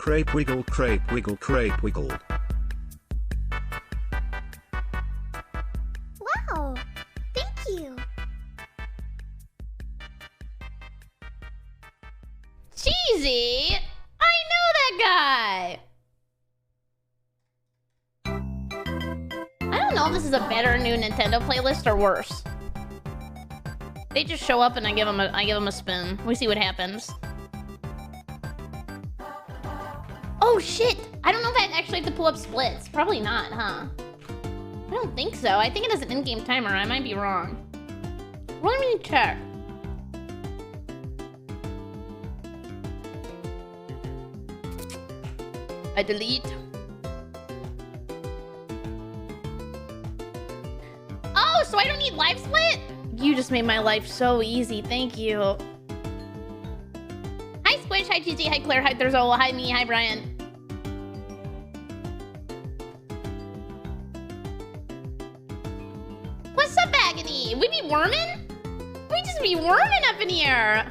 crepe wiggle crepe wiggle crepe wiggle. Wow, thank you. Cheesy? I know that guy! I don't know if this is a better new Nintendo playlist or worse. They just show up and I give them a spin. We see what happens. Oh shit! I don't know if I actually have to pull up splits. Probably not, huh? I don't think so. I think it has an in-game timer. I might be wrong. Let me check. I delete. Oh, so I don't need live split? You just made my life so easy. Thank you. Hi, Squish. Hi, Cheesy. Hi, Claire. Hi, Thurzola. Hi, me. Hi, Brian. What's up, Agony? We be worming? We just be worming up in here.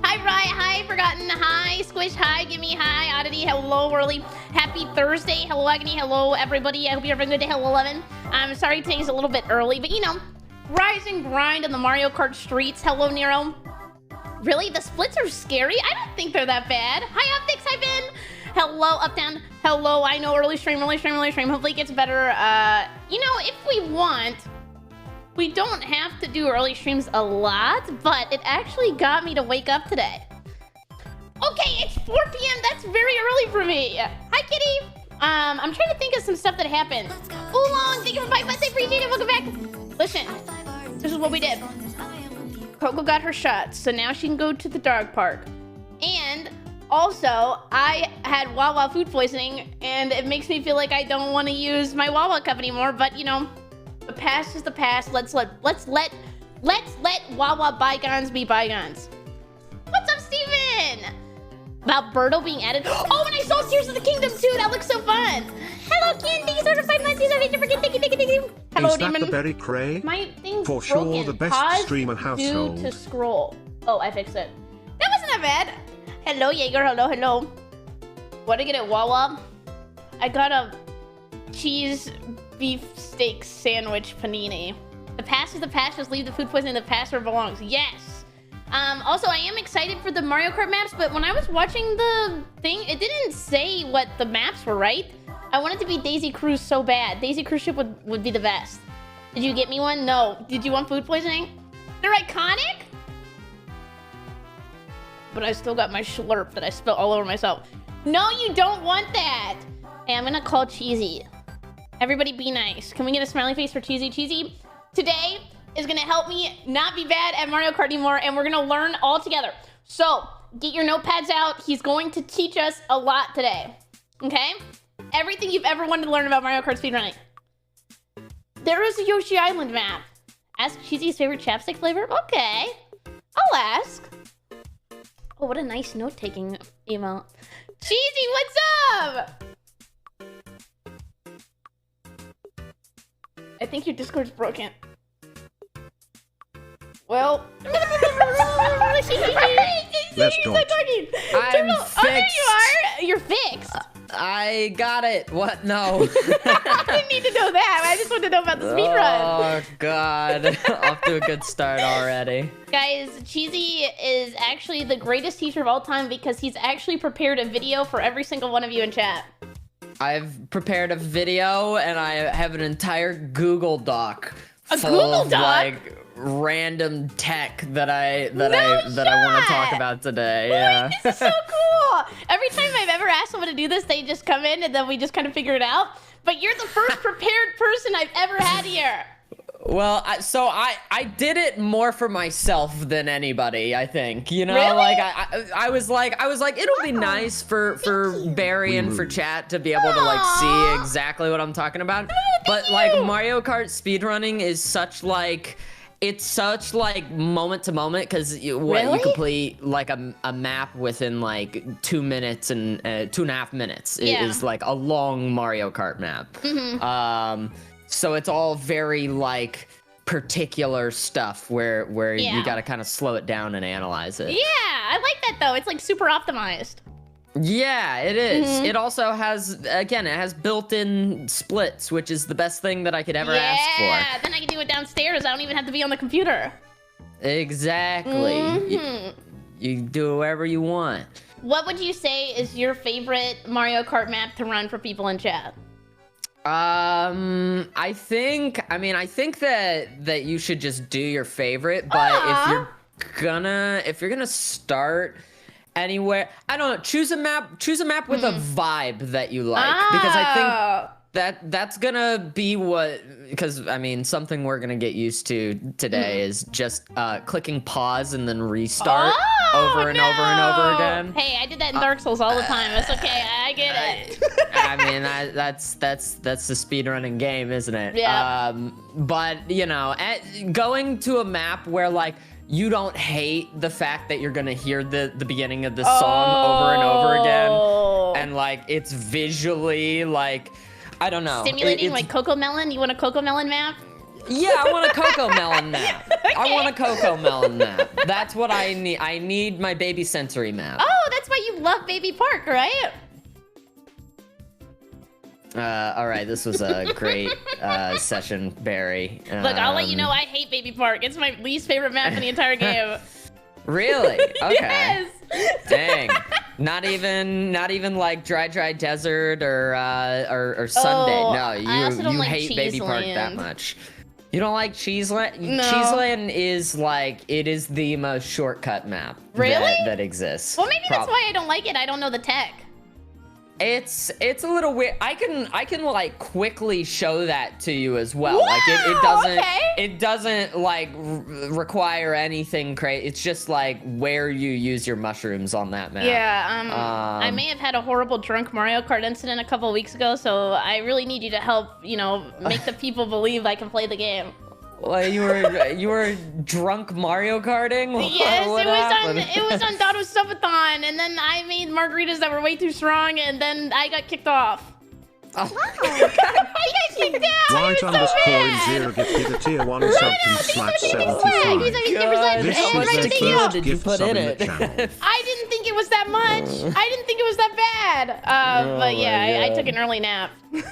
Hi, Rye. Hi, Forgotten. Hi, Squish. Hi, Gimme. Hi, Oddity. Hello, Early. Happy Thursday. Hello, Agony. Hello, everybody. I hope you're having a good day. Hello, 11. I'm sorry today's a little bit early, but you know, rise and grind on the Mario Kart streets. Hello, Nero. Really? The splits are scary? I don't think they're that bad. Hi, Optics. Hi, Ben. Hello, Uptown. Hello, I know, early stream, early stream, early stream. Hopefully it gets better. You know, if we want, we don't have to do early streams a lot, but it actually got me to wake up today. Okay, it's 4 p.m. That's very early for me. Hi, Kitty. I'm trying to think of some stuff that happened. Oolong, thank you for 5 months. I appreciate it. Welcome back. Listen, this is what we did. Coco got her shot, so now she can go to the dog park. And also, I had Wawa food poisoning, and it makes me feel like I don't want to use my Wawa cup anymore. But you know, the past is the past. Let's let Wawa bygones be bygones. What's up, Steven? About Birdo being added. Oh, and I saw Tears of the Kingdom too. That looks so fun. Hello, Ken. Thank you so much for 5 months. Thank you. Thank you. Hello, Is Demon. that the BerryCrepe? My thing's For broken. sure the best Pause streamer household. due to scroll. Oh, I fixed it. That wasn't that bad. Hello, Jaeger. Hello, hello. What did I get at Wawa? I got a cheese beef steak sandwich panini. The past is the past. Just leave the food poisoning in the past where it belongs. Yes. Also, I am excited for the Mario Kart maps, but when I was watching the thing, it didn't say what the maps were, right? I wanted to be Daisy Cruise so bad. Daisy Cruise Ship would be the best. Did you get me one? No. Did you want food poisoning? They're iconic? But I still got my slurp that I spilled all over myself. No, you don't want that. Hey, I'm gonna call Cheesy. Everybody be nice. Can we get a smiley face for Cheesy? Cheesy, today is gonna help me not be bad at Mario Kart anymore, and we're gonna learn all together. So, get your notepads out. He's going to teach us a lot today, okay? Everything you've ever wanted to learn about Mario Kart speedrunning. There is a Yoshi Island map. Ask Cheesy's favorite chapstick flavor? Okay, I'll ask. Oh, what a nice note-taking email. Cheesy, what's up? I think your Discord's broken. Well, Let's don't. I'm Oh, there you are. You're fixed. I got it. What? No. I didn't need to know that. I just wanted to know about the speedrun. Oh, God. Off to a good start already. Guys, Cheesy is actually the greatest teacher of all time because he's actually prepared a video for every single one of you in chat. I've prepared a video and I have an entire Google Doc. A full Google of, Doc? like, random tech that I want to talk about today. Wait, Yeah. this is so cool. Every time I've ever asked someone to do this, they just come in and then we just kind of figure it out. But you're the first prepared person I've ever had here. Well, I did it more for myself than anybody, I think. You know, Really? like I was like it'll be nice for Barry and for chat to be able to like see exactly what I'm talking about. But like Mario Kart speedrunning is such like it's such like moment to moment because you complete like a map within like 2 minutes and 2.5 minutes is like a long Mario Kart map. So it's all very like particular stuff where you got to kind of slow it down and analyze it. Yeah, I like that though. It's like super optimized. Yeah, it is. It also has, again, it has built-in splits, which is the best thing that I could ever ask for. Yeah, then I can do it downstairs. I don't even have to be on the computer. Exactly. You do whatever you want. What would you say is your favorite Mario Kart map to run for people in chat? I think that you should just do your favorite, but if you're gonna start anywhere, I don't know, choose a map with a vibe that you like, because I think that's gonna be because I mean, something we're gonna get used to today is just clicking pause and then restart over and over and over again. Hey, I did that in Dark Souls all the time. It's okay, I get it. I mean, that's the speedrunning game, isn't it? Yeah. But you know, going to a map where like you don't hate the fact that you're gonna hear the beginning of the song over and over again, and like it's visually like, I don't know, stimulating, like Coco Melon. You want a Coco Melon map? Yeah, I want a Coco Melon map. Okay. I want a Coco Melon map. That's what I need. I need my Baby Sensory map. Oh, that's why you love Baby Park, right? All right, this was a great session, Barry. Look, I'll let you know I hate Baby Park. It's my least favorite map in the entire game. Really? Okay. Yes. Dang. Not even like dry desert or Sunday. No, you like hate Baby Park that much. You don't like Cheeseland? No. Cheeseland is like, it is the most shortcut map that exists. Well, maybe that's why I don't like it. I don't know the tech. It's a little weird. I can like quickly show that to you as well. Wow, like it doesn't like require anything crazy. It's just like where you use your mushrooms on that map. Yeah. I may have had a horrible drunk Mario Kart incident a couple of weeks ago, so I really need you to help, make the people believe I can play the game. Well, you were drunk Mario Karting? Yes, what it was on Doto Subathon, and then I made margaritas that were way too strong, and then I got kicked off. Oh. I got kicked out. White underscore in zero gifted a tier 1 sub and slash 75. These are This is right the to you. first Did you gift put sub in in the it? channel. I didn't think it was that much. I didn't think it was that bad. But yeah, I took an early nap. It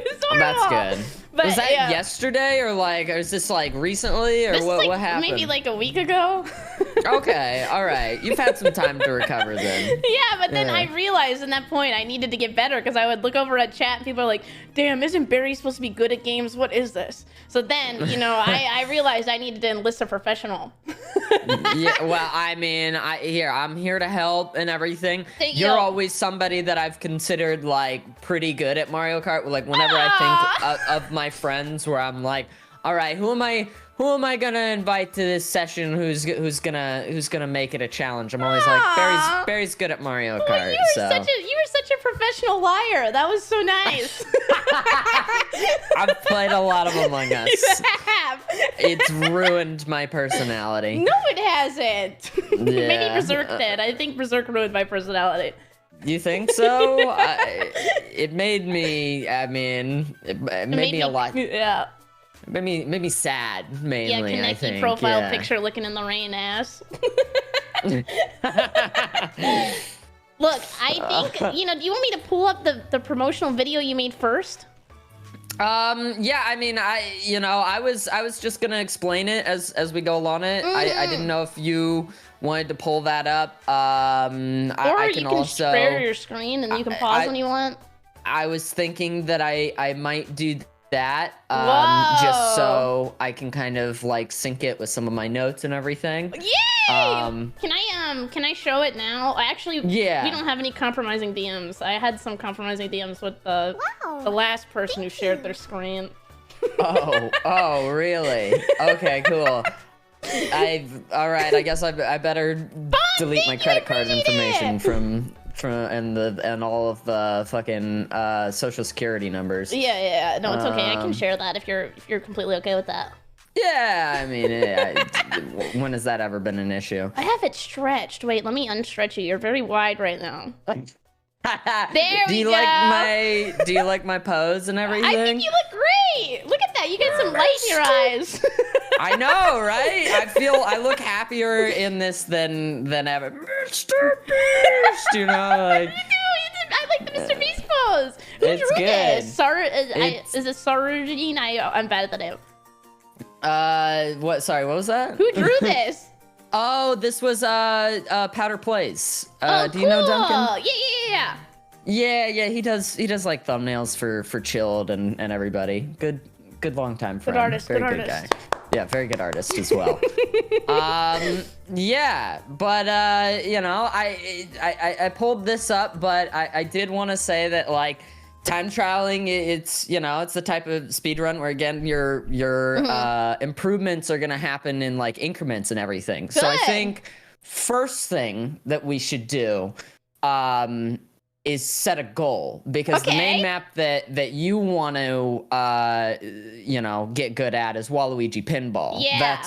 was horrible. That's good. But, was that yesterday or is this like recently or This is what happened? Maybe like a week ago. Okay, all right. You've had some time to recover then. Yeah, but then I realized in that point I needed to get better because I would look over at chat and people are like, damn, isn't Barry supposed to be good at games? What is this? So then, I realized I needed to enlist a professional. Yeah, well, I mean, I'm here to help and everything. You're always somebody that I've considered like pretty good at Mario Kart. Like whenever I think of my friends where I'm like, all right, who am I gonna invite to this session who's gonna make it a challenge? I'm always like, Barry's good at Mario Kart. Well, you were such a professional liar. That was so nice. I've played a lot of Among Us. You have. It's ruined my personality. No, it hasn't. Yeah. Maybe Berserk did. I think Berserk ruined my personality. You think so? It made me. I mean, it made me a lot. Yeah. It made me sad mainly. Yeah, I Kaneki think. profile picture looking in the rain ass. Look, I think do you want me to pull up the promotional video you made first? Yeah, I mean, I was just gonna explain it as we go along it. I didn't know if you wanted to pull that up. I can you can also share your screen and you can pause when you want. I was thinking that I might do that Whoa. just so I can kind of like sync it with some of my notes and everything. Yay! Can I show it now? We don't have any compromising DMs. I had some compromising DMs with the last person who shared their screen. Oh, really? Okay, cool. All right. I guess I better delete my credit card information from and all of the fucking social security numbers. Yeah. No, it's okay. I can share that if you're completely okay with that. Yeah, I mean, when has that ever been an issue? I have it stretched. Wait, let me unstretch you. You're very wide right now. There we go. Do you like my pose and everything? I think you look great. Look at that. You got some light in your eyes. I know, right? I look happier in this than ever. Mr. Beast, you know, like. I like the Mr. Beast pose. Who It's drew good. this? Is it Sarujine? I'm bad at the name. What? Sorry, what was that? Who drew this? Oh, this was Powder Plays. Oh, do you know Duncan? Yeah. Yeah, he does like thumbnails for Chilled and everybody. Good longtime friend. Good artist. Very good guy. Yeah, very good artist as well. Yeah, but you know, I pulled this up, but I did want to say that like time trialing, it's, you know, it's the type of speedrun where again your improvements are gonna happen in like increments and everything. So I think first thing that we should do is set a goal, because the main map that you want to you know, get good at is Waluigi Pinball. Yeah.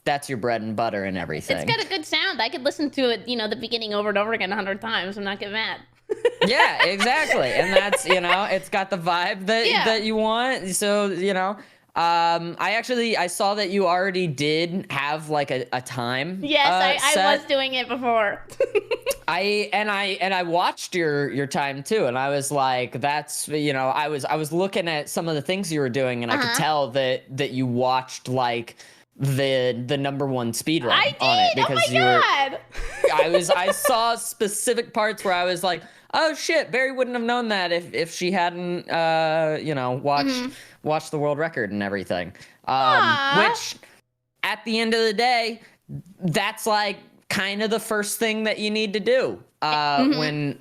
That's your bread and butter and everything. It's got a good sound. I could listen to it, you know, the beginning over and over again 100 times and not get mad. Yeah, exactly. And that's, you know, it's got the vibe that you want. So, you know, I saw that you already did have like a time. Yes, I was doing it before. I watched your time too, and I was like, that's, you know, I was looking at some of the things you were doing, and I could tell that you watched like the #1 speedrun on it, because I saw specific parts where I was like, oh shit, Berry wouldn't have known that if she hadn't you know, watched the world record and everything. Which at the end of the day, that's like kind of the first thing that you need to do when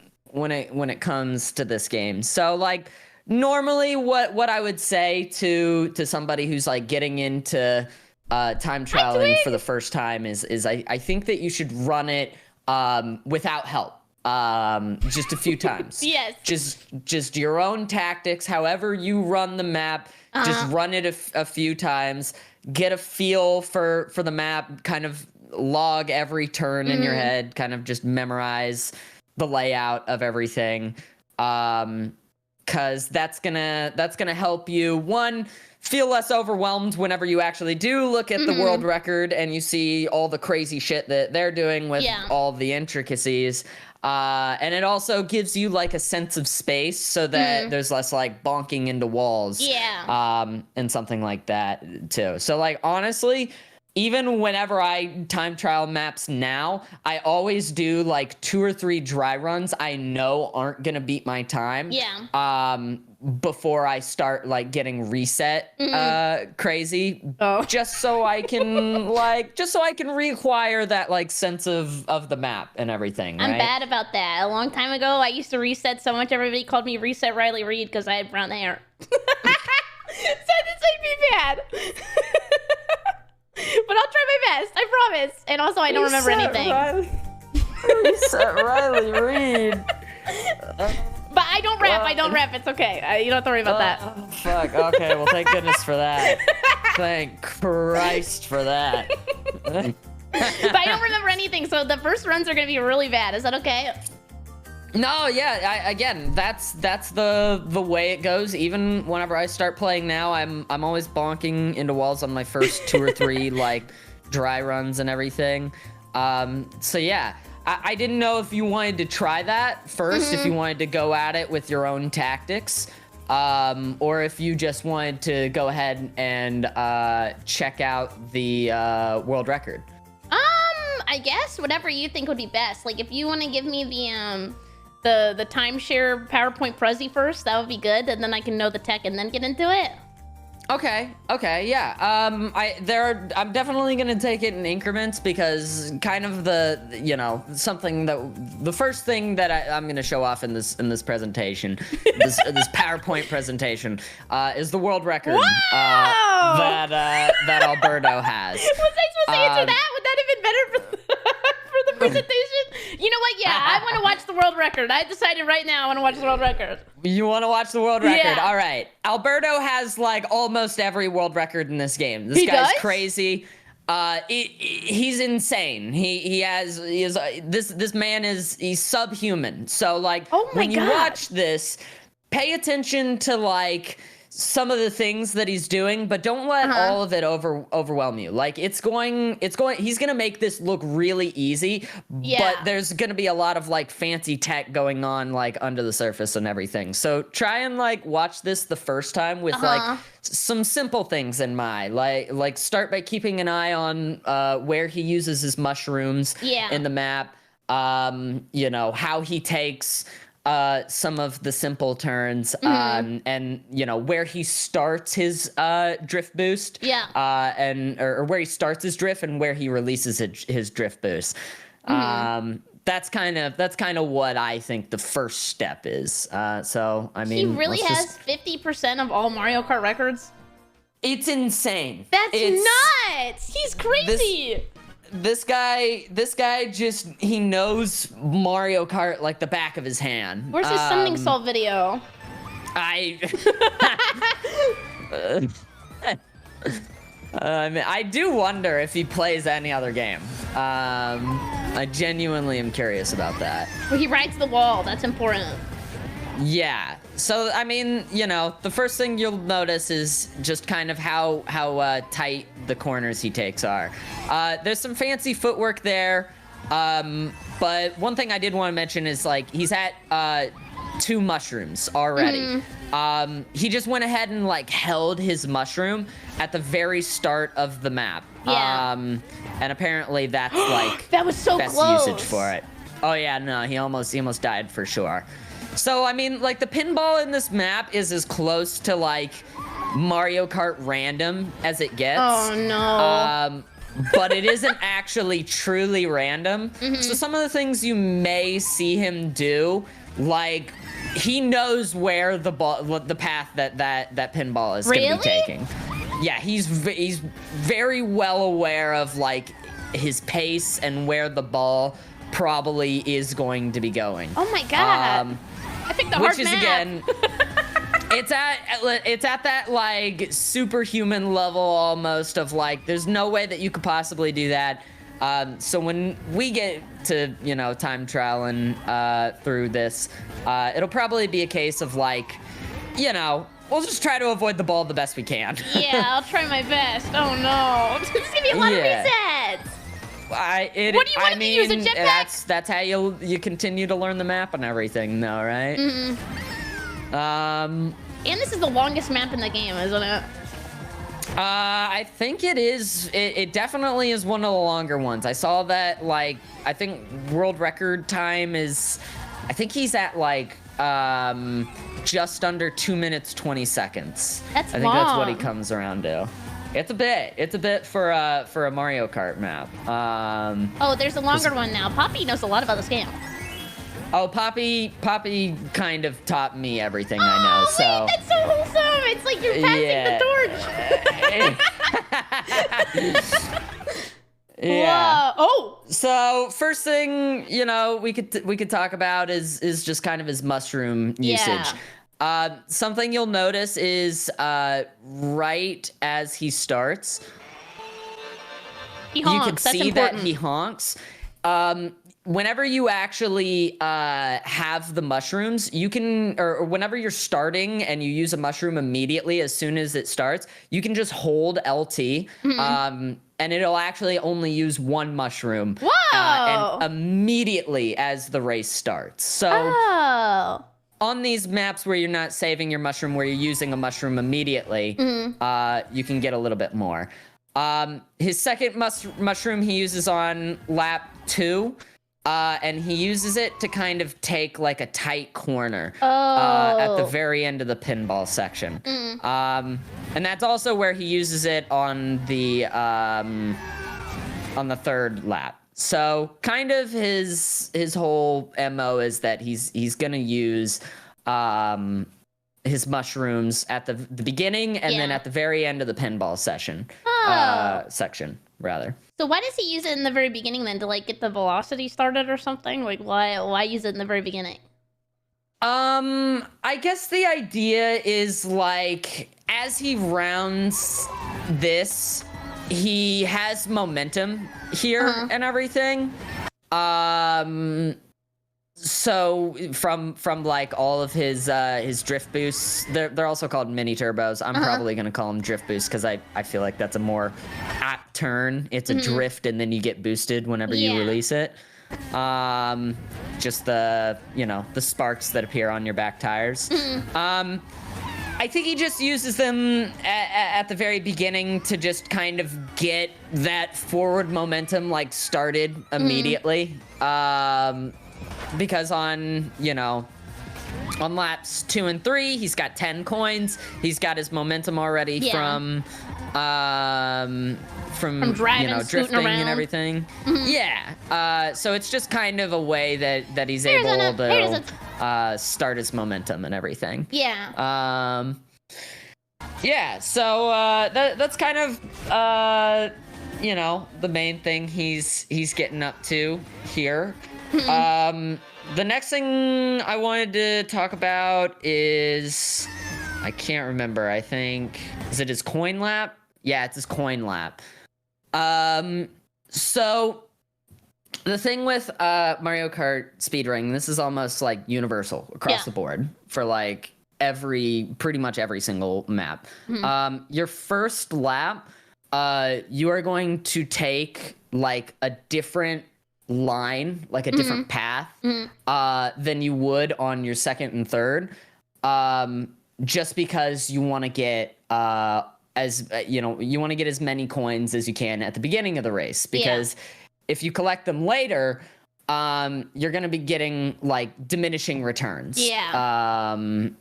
it comes to this game. So like normally what I would say to somebody who's like getting into time trialing for the first time is I think that you should run it without help. Just a few times. Yes. Just your own tactics, however you run the map, just run it a few times, get a feel for the map, kind of log every turn in your head, kind of just memorize the layout of everything. Cause that's gonna help you, one, feel less overwhelmed whenever you actually do look at the world record and you see all the crazy shit that they're doing with all the intricacies. And it also gives you like a sense of space so that there's less like bonking into walls. Yeah. And something like that too. So like honestly, even whenever I time trial maps now, I always do like 2 or 3 dry runs I know aren't gonna beat my time. Yeah. Before I start like getting reset crazy. Oh. Just so I can reacquire that like sense of the map and everything. Right? I'm bad about that. A long time ago, I used to reset so much everybody called me Reset Riley Reid because I had brown hair. So this made me bad. But I'll try my best, I promise. And also, I don't remember anything. Reset Riley Reid. But I don't rap. It's okay. You don't have to worry about that. Fuck. Okay. Well, thank goodness for that. Thank Christ for that. But I don't remember anything, so the first runs are gonna be really bad. Is that okay? No, yeah. Again, that's the way it goes. Even whenever I start playing now, I'm always bonking into walls on my first 2 or 3 like dry runs and everything. So yeah. I didn't know if you wanted to try that first, if you wanted to go at it with your own tactics, or if you just wanted to go ahead and check out the world record. I guess whatever you think would be best. Like if you want to give me the timeshare PowerPoint Prezi first, that would be good, and then I can know the tech and then get into it. Okay, yeah. I'm definitely gonna take it in increments, because kind of the first thing that I'm gonna show off in this presentation, this PowerPoint presentation, is the world record that Alberto has. Was I supposed to answer that? Would that have been better for the presentation? You know what? Yeah, I want to watch the world record. I decided right now I want to watch the world record. You want to watch the world record? Yeah. All right. Alberto has like almost every world record in this game. This guy's crazy. He's insane. This man he's subhuman. So like when you watch this, pay attention to like some of the things that he's doing, but don't let all of it overwhelm you. Like he's gonna make this look really easy, but there's gonna be a lot of like fancy tech going on like under the surface and everything. So try and like watch this the first time with like some simple things in mind. Like start by keeping an eye on where he uses his mushrooms in the map. You know, how he takes some of the simple turns, and you know where he starts his drift boost, or where he starts his drift and where he releases his drift boost. That's kind of what I think the first step is. So I mean, he really has 50% of all Mario Kart records. It's insane. That's nuts. He's crazy. This guy just, he knows Mario Kart like the back of his hand. Where's his Summoning Salt video? I mean, I do wonder if he plays any other game. I genuinely am curious about that. Well, he rides the wall. That's important. Yeah. So, I mean, you know, the first thing you'll notice is just kind of how tight the corners he takes are. There's some fancy footwork there, but one thing I did want to mention is, like, he's at 2 mushrooms already. He just went ahead and, like, held his mushroom at the very start of the map. Yeah. And apparently that's, like, that was so best close. usage for it. Oh, yeah, no, he almost died for sure. So, I mean, like, the pinball in this map is as close to, like, Mario Kart random as it gets. Oh, no. But it isn't actually truly random. So some of the things you may see him do, like, he knows where the path that pinball is going to be taking. Yeah, he's very well aware of, like, his pace and where the ball probably is going to be going. Oh, my God. I picked the hard which is map. Again, it's at that like superhuman level almost of like there's no way that you could possibly do that. So when we get to, you know, time trialing through this, it'll probably be a case of like, you know, we'll just try to avoid the ball the best we can. Yeah, I'll try my best. Oh no, this is gonna be a lot of resets. What do you want me to use, a jetpack? That's how you continue to learn the map and everything, though, right? And this is the longest map in the game, isn't it? I think it is. It definitely is one of the longer ones. I saw that, like, I think world record time is, I think he's at like just under 2 minutes 20 seconds. That's I think that's what he comes around to. It's a bit for a Mario Kart map. Oh, there's a longer one now. Poppy knows a lot about this game. Oh, Poppy kind of taught me everything I know. Wait, So that's so wholesome. It's like you're passing the torch. Yeah. Whoa. Oh. So first thing, you know, we could talk about is just kind of his mushroom usage. Something you'll notice is right as he starts, He honks. you can That's see important. that he honks. Whenever you actually have the mushrooms, you can, or whenever you're starting and you use a mushroom immediately as soon as it starts, you can just hold LT, and it'll actually only use 1 mushroom. Whoa! And immediately as the race starts. So on these maps where you're not saving your mushroom, where you're using a mushroom immediately, you can get a little bit more. His second mushroom he uses on lap 2. And he uses it to kind of take like a tight corner at the very end of the pinball section. And that's also where he uses it on the 3rd lap. So kind of his whole MO is that he's gonna use his mushrooms at the beginning and then at the very end of the pinball section. Section rather. So why does he use it in the very beginning then, to like get the velocity started or something? Like why use it in the very beginning? I guess the idea is like as he rounds this, he has momentum here and everything. So from like all of his drift boosts, they're also called mini turbos. I'm probably gonna call them drift boosts because I feel like that's a more apt turn. It's a drift and then you get boosted whenever you release it. Just the sparks that appear on your back tires. I think he just uses them at the very beginning to just kind of get that forward momentum like started immediately. Because on laps 2 and 3, he's got 10 coins. He's got his momentum already from driving, drifting around. and everything. Yeah. So it's just kind of a way that he's able to start his momentum and everything. Yeah. Yeah. So that's kind of the main thing he's getting up to here. The next thing I wanted to talk about is, I can't remember, I think, is it his coin lap? Yeah, it's his coin lap. So the thing with Mario Kart speedrunning, this is almost like universal across the board for like pretty much every single map. Your first lap, you are going to take like a different line, like a different path than you would on your second and third, just because you want to get you want to get as many coins as you can at the beginning of the race, because if you collect them later, you're going to be getting like diminishing returns on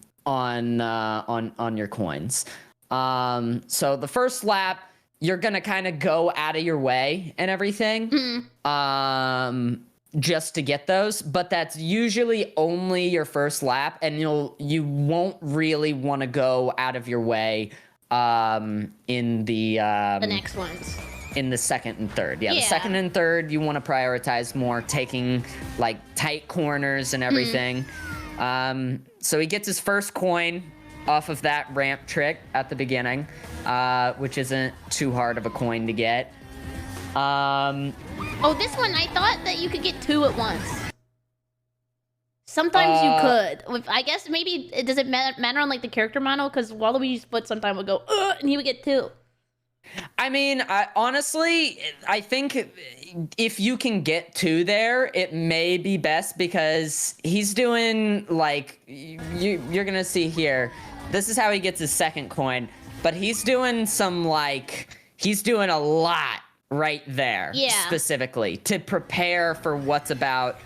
your coins. So the first lap, you're gonna kind of go out of your way and everything, just to get those. But that's usually only your first lap, and you won't really want to go out of your way in the next ones. In the second and third. The second and third, you want to prioritize more taking like tight corners and everything. So he gets his first coin off of that ramp trick at the beginning, which isn't too hard of a coin to get. Oh, this one, I thought that you could get 2 at once. Sometimes you could. I guess maybe, does it matter on like the character model? Because Waluigi Split sometimes would go, and he would get 2. I mean, honestly, I think if you can get 2 there, it may be best, because he's doing like, you're gonna see here, this is how he gets his second coin, but he's doing he's doing a lot right there, specifically to prepare for what's about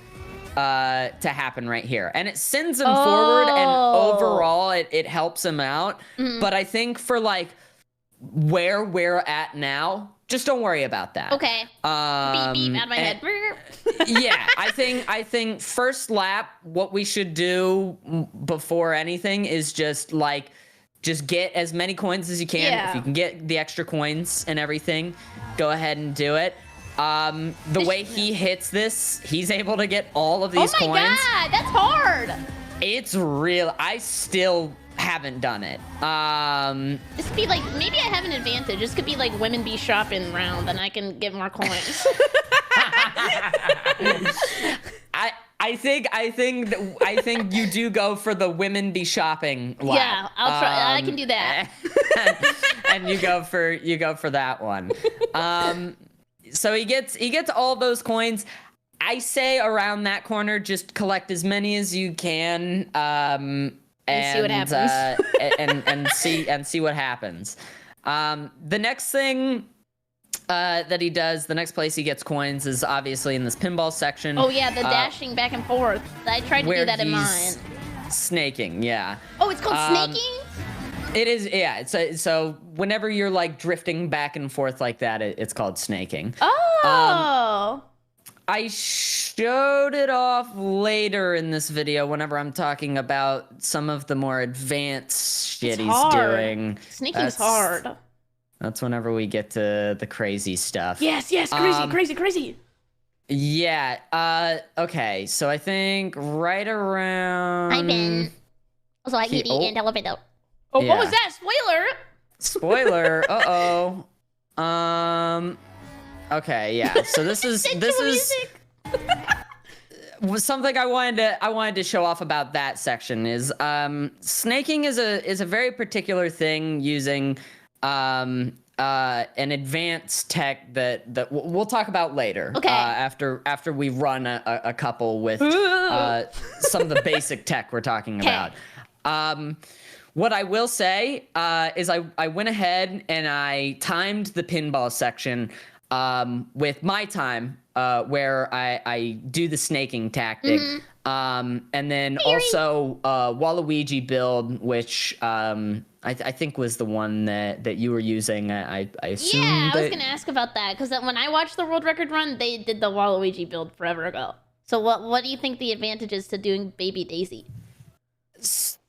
to happen right here. And it sends him forward, and overall it helps him out. But I think for like where we're at now, just don't worry about that. Okay. Beep, beep, out of my head. Yeah, I think first lap, what we should do before anything is just get as many coins as you can. Yeah. If you can get the extra coins and everything, go ahead and do it. The way he hits this, he's able to get all of these coins. Oh my god, that's hard. It's real. I still haven't done it. This could be like, maybe I have an advantage. This could be like women be shopping round, and I can get more coins. I think you do go for the women be shopping lap. Yeah, I'll try. I can do that. And you go for that one. So he gets all those coins. I say around that corner, just collect as many as you can. And see what happens. and see what happens. The next thing that he does, the next place he gets coins is obviously in this pinball section. Oh yeah, the dashing back and forth. I tried to do that in mine. Snaking, yeah. Oh, it's called snaking? It is, yeah. So whenever you're like drifting back and forth like that, it's called snaking. Oh. I showed it off later in this video whenever I'm talking about some of the more advanced shit he's doing. Snaking's hard. That's whenever we get to the crazy stuff. Yes, crazy. Yeah, okay, so I think right around... Hi, Ben. Also, I can eat and elevator. Oh, yeah. What was that? Spoiler! Uh-oh. Okay, yeah. So this is was something I wanted to show off about that section is snaking is a very particular thing using an advanced tech that we'll talk about later. Okay. After we run a couple with some of the basic tech we're talking about. What I will say is I went ahead and I timed the pinball section with my time where I do the snaking tactic. And then also Waluigi build, which I think was the one that you were using. I assume. Yeah, I was gonna ask about that because when I watched the world record run, they did the Waluigi build forever ago. So what do you think the advantage is to doing Baby Daisy?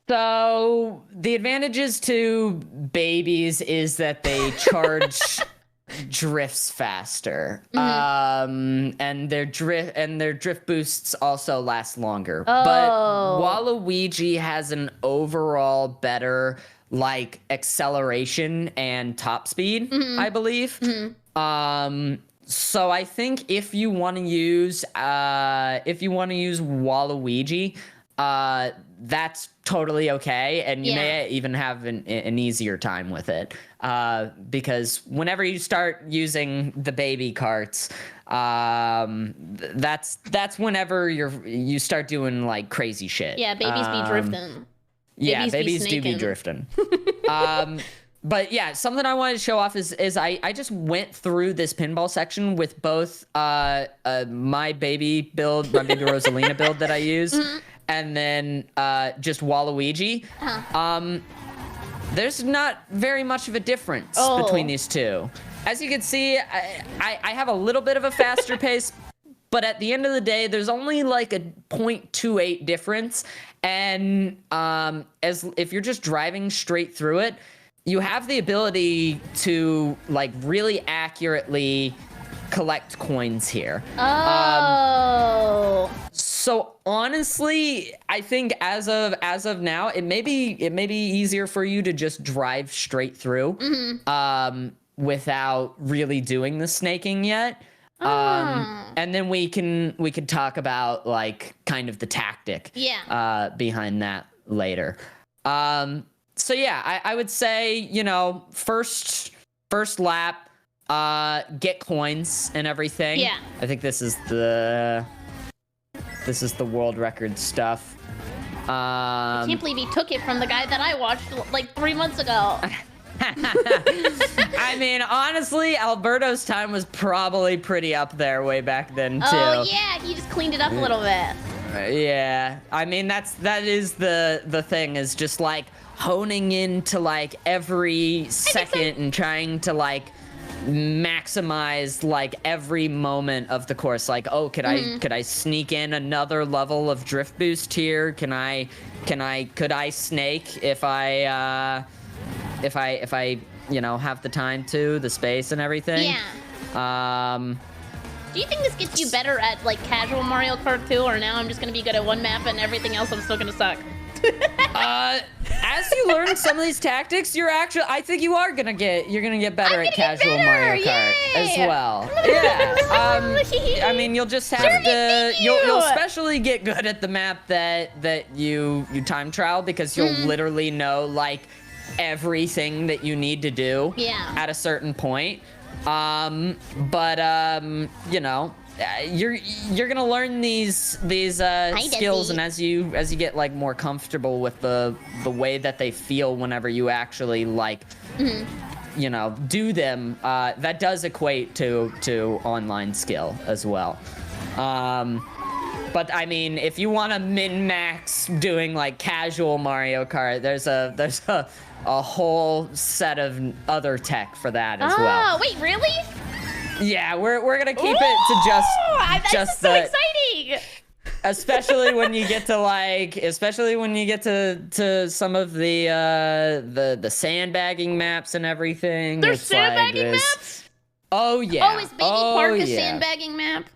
So the advantages to babies is that they charge drifts faster, and their drift boosts also last longer. But Waluigi has an overall better like acceleration and top speed, I believe. So I think if you want to use Waluigi, that's totally okay, and you may even have an easier time with it, because whenever you start using the baby carts, that's whenever you start doing like crazy shit. Yeah, babies be drifting. Babies do be drifting. But yeah, something I wanted to show off is I just went through this pinball section with both my baby Rosalina build that I use, and then just Waluigi. There's not very much of a difference between these two. As you can see, I have a little bit of a faster pace, but at the end of the day, there's only like a 0.28 difference. And if you're just driving straight through it, you have the ability to like really accurately collect coins here. So honestly, I think as of now, it may be easier for you to just drive straight through without really doing the snaking yet. And then we could talk about like kind of the tactic behind that later. So yeah, I would say, you know, first lap, get coins and everything. Yeah. I think this is the world record stuff. I can't believe he took it from the guy that I watched like 3 months ago. I mean, honestly, Alberto's time was probably pretty up there way back then too. Oh yeah, he just cleaned it up a little bit. Yeah, I mean that is the thing, is just like honing into like every second and trying to like maximize like every moment of the course. Like, oh, could I sneak in another level of drift boost here? Could I snake if I you know have the time to, the space and everything. Do you think this gets you better at like casual Mario Kart 2, or now I'm just gonna be good at one map and everything else I'm still gonna suck? As you learn some of these tactics, I think you are gonna get better at casual Mario Kart as well. Yeah. I mean, you'll just have you'll especially get good at the map that you time trial, because you'll literally know like everything that you need to do at a certain point. You know, you're gonna learn these skills, and as you get like more comfortable with the way that they feel whenever you actually like you know do them, that does equate to online skill as well. But I mean, if you want to min-max doing like casual Mario Kart, there's a whole set of other tech for that as well. Oh, wait, really? Yeah, we're gonna keep it to just so exciting. Especially when you get to some of the sandbagging maps and everything. There's sandbagging maps? Oh yeah. Oh, is Baby Park a sandbagging map?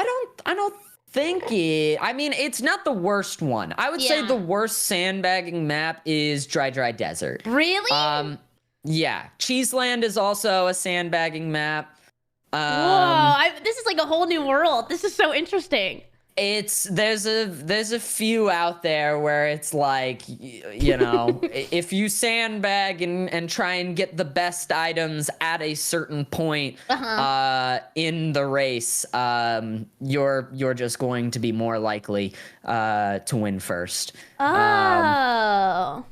I don't think it. I mean, it's not the worst one. I would say the worst sandbagging map is Dry Desert. Really? Yeah. Cheeseland is also a sandbagging map. This is like a whole new world. This is so interesting. There's a few out there where it's like, you know, if you sandbag and try and get the best items at a certain point in the race, you're just going to be more likely to win first. Oh.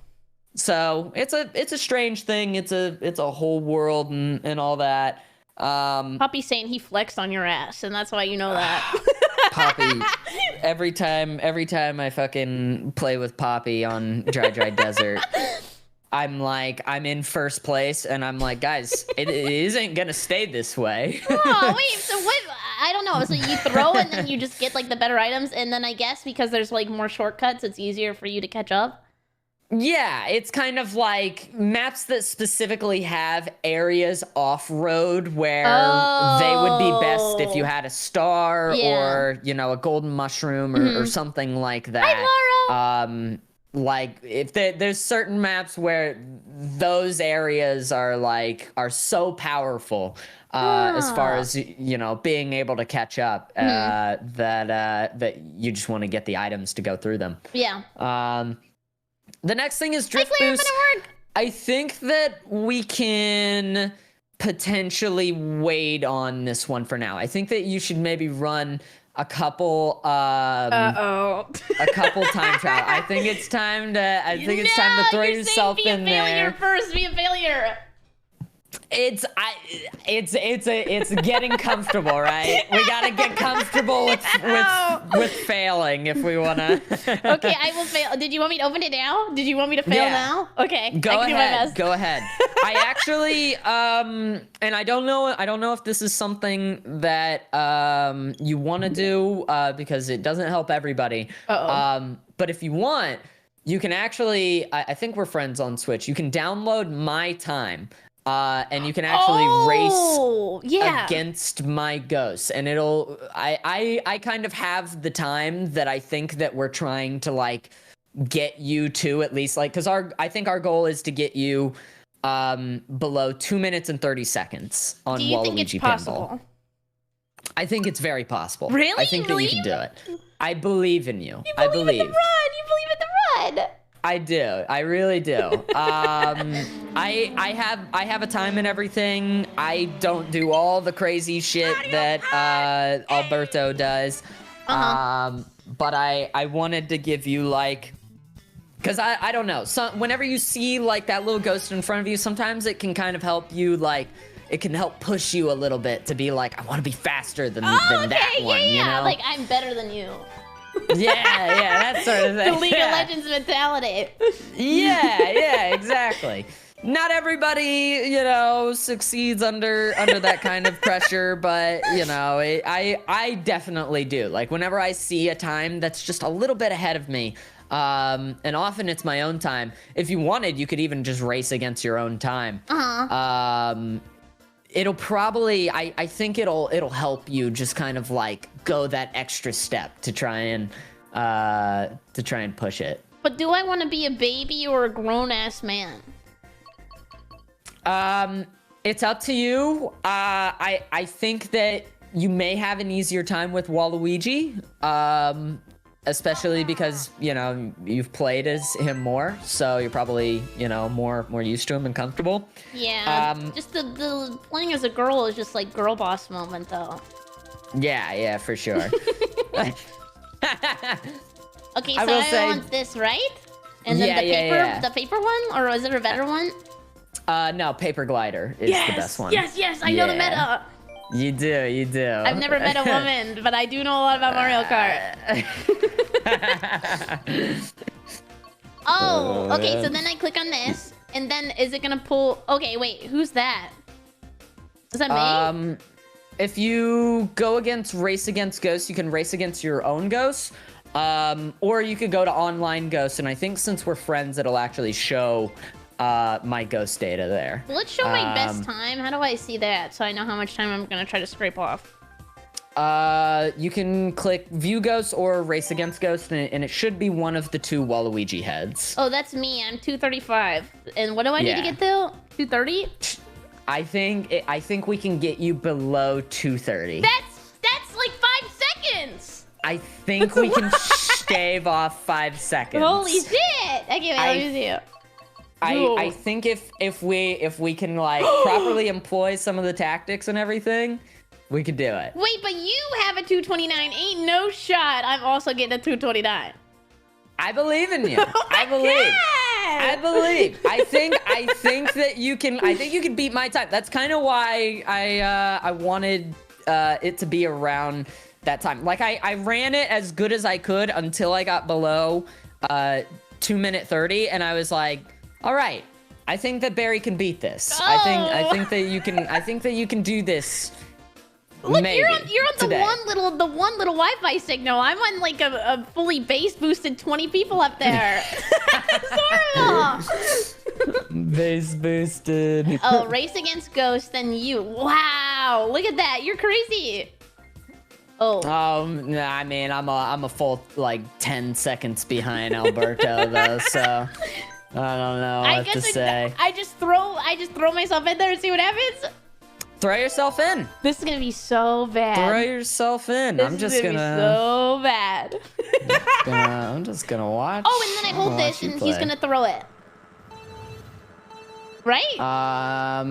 So it's a strange thing. It's a whole world and all that. Poppy's saying he flexed on your ass, and that's why you know that. Poppy, every time I fucking play with Poppy on Dry Desert, I'm in first place, and I'm like, guys, it isn't gonna stay this way. Oh, wait, so what? I don't know. So you throw, and then you just get like the better items, and then I guess because there's like more shortcuts, it's easier for you to catch up. Yeah, it's kind of like maps that specifically have areas off-road where they would be best if you had a star or, you know, a golden mushroom or something like that. Hi, Laura! Like, if there's certain maps where those areas are so powerful as far as, you know, being able to catch up that you just want to get the items to go through them. Yeah. The next thing is drift boost. I think that we can potentially wait on this one for now. I think that you should maybe run a couple a couple time trials. I think it's time to throw yourself in there. Be a failure first. Be a failure. It's getting comfortable, right? We gotta get comfortable with failing if we wanna. Okay, I will fail. Did you want me to open it now? Did you want me to fail now? Okay, go ahead. Go ahead. I actually and I don't know if this is something that you want to do because it doesn't help everybody. But if you want, you can actually. I think we're friends on Switch. You can download My Time. And you can actually race against my ghosts, and I kind of have the time that I think that we're trying to like get you to, at least, like, because I think our goal is to get you below 2 minutes and 30 seconds on Waluigi Pinball. Do you think it's possible? I think it's very possible. Really? I think that you can do it. I believe in you. You believe in the run. You believe in the run. I do. I really do. I have a time and everything. I don't do all the crazy shit that Alberto does. But I wanted to give you like, because I don't know. So whenever you see like that little ghost in front of you, sometimes it can kind of help you like. It can help push you a little bit to be like, I want to be faster than that one. You know? Like I'm better than you. Yeah, that sort of thing. The League of Legends mentality. Yeah, exactly. Not everybody, you know, succeeds under that kind of pressure, but you know, I definitely do. Like whenever I see a time that's just a little bit ahead of me, and often it's my own time. If you wanted, you could even just race against your own time. It'll probably, I think it'll help you just kind of like go that extra step to try and push it. But do I want to be a baby or a grown-ass man? It's up to you. I think that you may have an easier time with Waluigi. Especially because, you know, you've played as him more, so you're probably, you know, more used to him and comfortable. Yeah, just the playing as a girl is just like girl boss moment, though. Yeah, for sure. Okay, so I want this, right? And then the paper one, or is there a better one? No, paper glider is the best one. Yes, I know the meta. You do. I've never met a woman, but I do know a lot about Mario Kart. Oh, okay, so then I click on this, and then is it gonna pull... Okay, wait, who's that? Is that me? If you go race against ghosts, you can race against your own ghosts, or you could go to online ghosts, and I think since we're friends, it'll actually show... my ghost data there. Let's show my best time. How do I see that so I know how much time I'm gonna try to scrape off? You can click view ghosts or race against ghosts, and it should be one of the two Waluigi heads. Oh, that's me. I'm 235. And what do I need to get to? 230? I think we can get you below 2:30. That's like 5 seconds. I think we can shave off 5 seconds. Holy shit! Okay, wait, let me see. I think if we can like properly employ some of the tactics and everything, we could do it. Wait, but you have a 229. Ain't no shot. I'm also getting a 229. I believe in you. Oh my I believe. God. I believe. I think that you can. I think you can beat my time. That's kind of why I wanted it to be around that time. Like I ran it as good as I could until I got below 2 minute 30, and I was like, all right, I think that Berry can beat this. Oh. I think that you can. I think that you can do this. Look, maybe you're on today. the one little Wi-Fi signal. I'm on like a fully base boosted 20 people up there. It's horrible. Base boosted. Oh, race against Ghost, then you. Wow, look at that. You're crazy. Oh. Nah, I mean, I'm a full like 10 seconds behind Alberto though, so I don't know what to say. I just throw myself in there and see what happens. Throw yourself in. This is gonna be so bad. Throw yourself in. This is gonna be so bad. I'm just gonna watch. Oh, and then I hold this, and he's gonna throw it. Right? Yeah.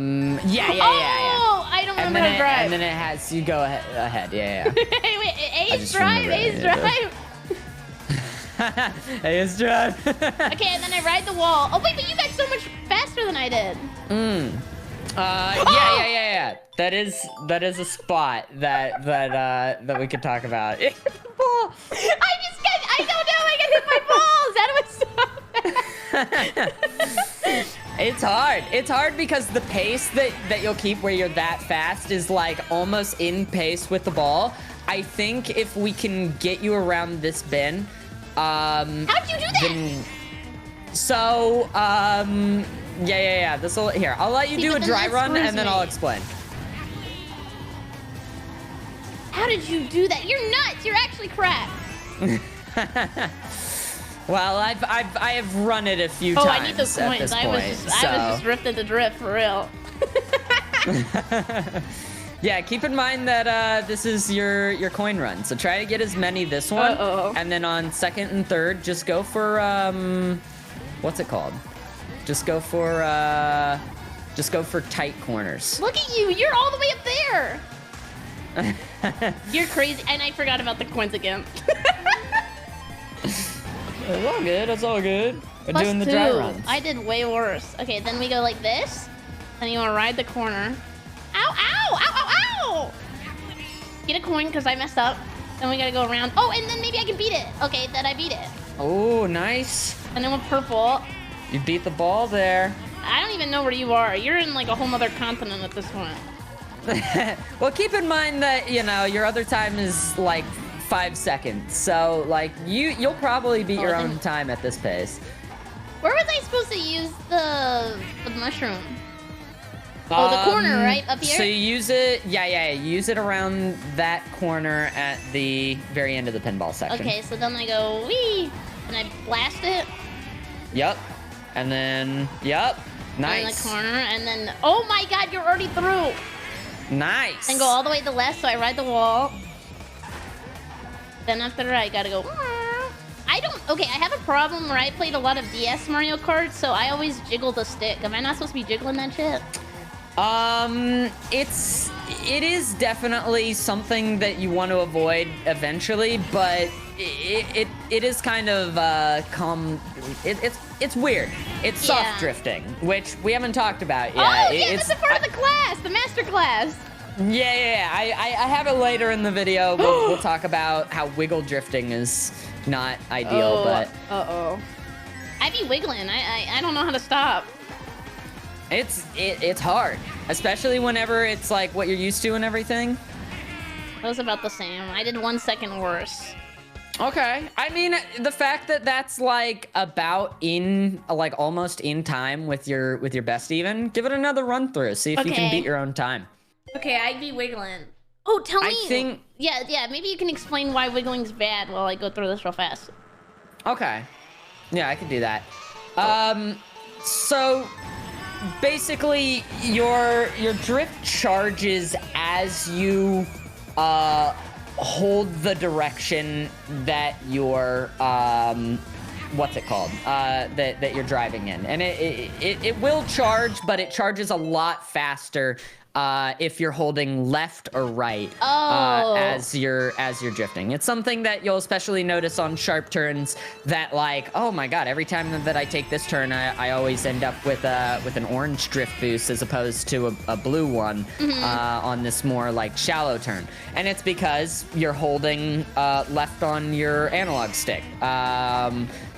Oh, I don't remember how to drive. And then it has you go ahead. Yeah. Wait, A's drive. A's drive. Okay, and then I ride the wall. Oh wait, but you got so much faster than I did. Yeah. That is a spot that we could talk about. I don't know. I got hit by balls. That was so bad. It's hard because the pace that you'll keep where you're that fast is like almost in pace with the ball. I think if we can get you around this bin, How'd you do that? then, so yeah. This'll here. I'll let you do a dry run and then I'll explain. How did you do that? You're nuts. You're actually crap. Well, I have run it a few Oh, times. I need those coins. I was just drifting the drift for real. Yeah, keep in mind that this is your coin run, so try to get as many this one, and then on second and third, just go for what's it called? Just go for tight corners. Look at you. You're all the way up there. You're crazy. And I forgot about the coins again. It's all good. It's all good. We're Plus doing the 2. dry runs. I did way worse. Okay, then we go like this. Then you want to ride the corner. Ow, ow, ow, ow, ow! Get a coin because I messed up. Then we got to go around. Oh, and then maybe I can beat it. Okay, then I beat it. Oh, nice. And then with purple. You beat the ball there. I don't even know where you are. You're in like a whole other continent at this point. Well, keep in mind that, you know, your other time is like 5 seconds. So, like, you'll probably beat your own time at this pace. Where was I supposed to use the mushroom? Oh, the corner, right? Up here? So you use it, yeah, use it around that corner at the very end of the pinball section. Okay, so then I go, wee, and I blast it. Yep. And then, yep. Nice. In the corner, and then, oh my god, you're already through. Nice. And go all the way to the left, so I ride the wall. Then after I gotta go, okay, I have a problem where I played a lot of DS Mario Kart, so I always jiggle the stick. Am I not supposed to be jiggling that shit? It is definitely something that you want to avoid eventually, but it is kind of it's weird. It's soft drifting, which we haven't talked about yet. Oh yeah, that's a part of the class, the master class. Yeah. I have it later in the video. We'll talk about how wiggle drifting is not ideal, but I be wiggling. I don't know how to stop. It's hard, especially whenever it's like what you're used to and everything. That was about the same. I did 1 second worse. Okay, I mean the fact that that's like about in like almost in time with your best even. Give it another run through. See if you can beat your own time. Okay, I'd be wiggling. Oh, tell me. I think. Yeah. Maybe you can explain why wiggling's bad while I go through this real fast. Okay. Yeah, I can do that. So basically your drift charges as you hold the direction that you're what's it called that you're driving in, and it will charge, but it charges a lot faster if you're holding left or right as you're drifting. It's something that you'll especially notice on sharp turns that, like, oh my god, every time that I take this turn, I always end up with an orange drift boost as opposed to a blue one on this more like shallow turn. And it's because you're holding left on your analog stick.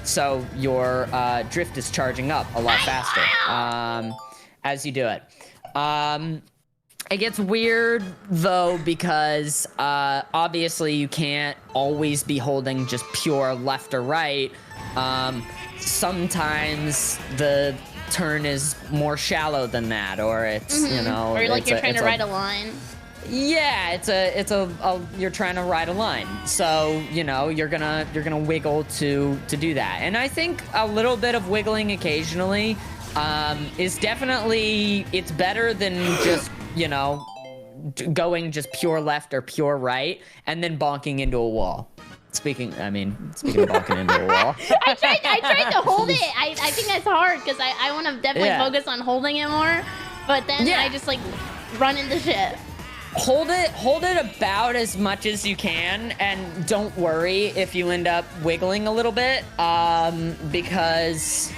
So your drift is charging up a lot faster as you do it. It gets weird, though, because obviously you can't always be holding just pure left or right. Sometimes the turn is more shallow than that, or it's, you know... Or like you're trying to ride a line. Yeah, you're trying to ride a line. So, you know, you're gonna wiggle to do that. And I think a little bit of wiggling occasionally is definitely... It's better than just... you know, going just pure left or pure right, and then bonking into a wall. Speaking of bonking into a wall. I tried to hold it. I think that's hard, because I want to definitely focus on holding it more, but then I just, like, run into shit. Hold it about as much as you can, and don't worry if you end up wiggling a little bit, because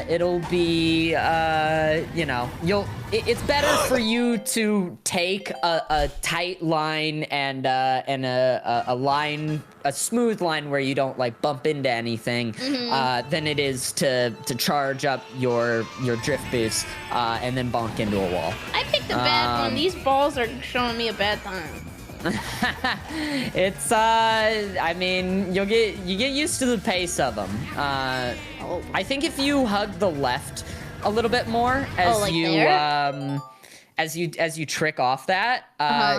it'll be, you know, it's better for you to take a tight line and a line, a smooth line where you don't like bump into anything, than it is to charge up your drift boost and then bonk into a wall. I picked a bad one. These balls are showing me a bad time. It's I mean, you get used to the pace of them. I think if you hug the left a little bit more as you trick off that,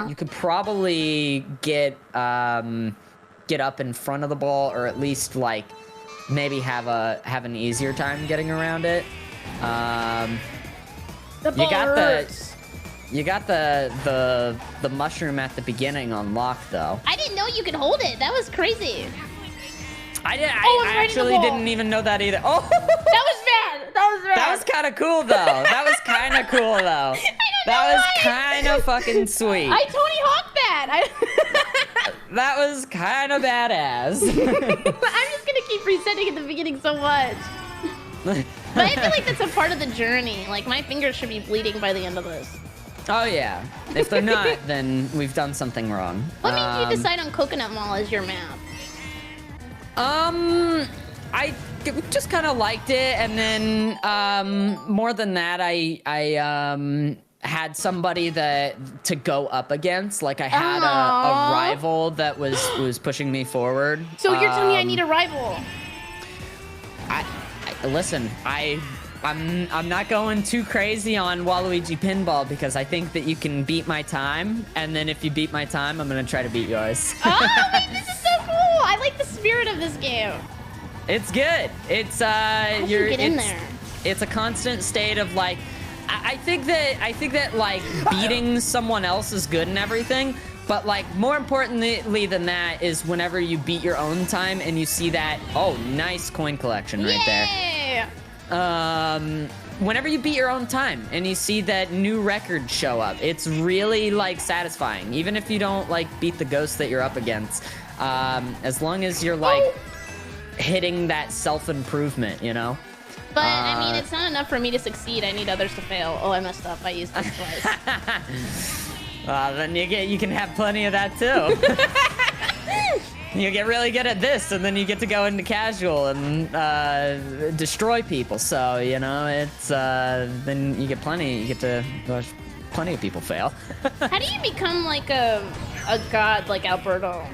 you could probably get up in front of the ball, or at least like maybe have an easier time getting around it. The ball hurts. You got the mushroom at the beginning unlocked, though. I didn't know you could hold it. That was crazy. I actually didn't even know that either. Oh, that was bad. That was kind of cool, though. That was kind of cool, though. That was kind of fucking sweet. I Tony Hawk that. That was kind of badass. I'm just gonna keep resetting at the beginning so much. But I feel like that's a part of the journey. Like, my fingers should be bleeding by the end of this. Oh, yeah. If they're not, then we've done something wrong. What made you decide on Coconut Mall as your map? I just kind of liked it, and then more than that, I had somebody to go up against. Like, I had a rival that was pushing me forward. So you're telling me I need a rival? Listen, I'm not going too crazy on Waluigi Pinball, because I think that you can beat my time, and then if you beat my time, I'm gonna try to beat yours. Oh, wait, this is so cool! I like the spirit of this game. It's good. It's How do you get in there? It's a constant state of like, I think that like beating someone else is good and everything, but like more importantly than that is whenever you beat your own time and you see that, oh, nice coin collection right there. Whenever you beat your own time and you see that new record show up, it's really like satisfying, even if you don't like beat the ghost that you're up against, as long as you're like hitting that self-improvement, you know. But I mean, it's not enough for me to succeed. I need others to fail. Oh, I messed up. I used this twice. Then you can have plenty of that too. You get really good at this, and then you get to go into casual and destroy people. So you know, it's then you get to watch plenty of people fail. How do you become like a god like Alberto?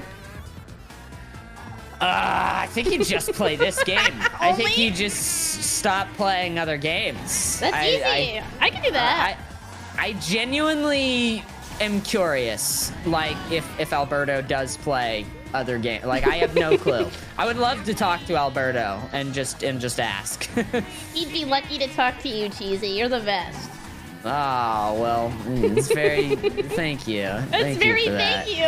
I think you just play this game. I think Only? you just stop playing other games. That's easy. I can do that. I genuinely am curious, like if Alberto does play other game. Like, I have no clue. I would love to talk to Alberto and just ask. He'd be lucky to talk to you, Cheesy. You're the best. Oh, well, it's very, thank you. That's very thank you.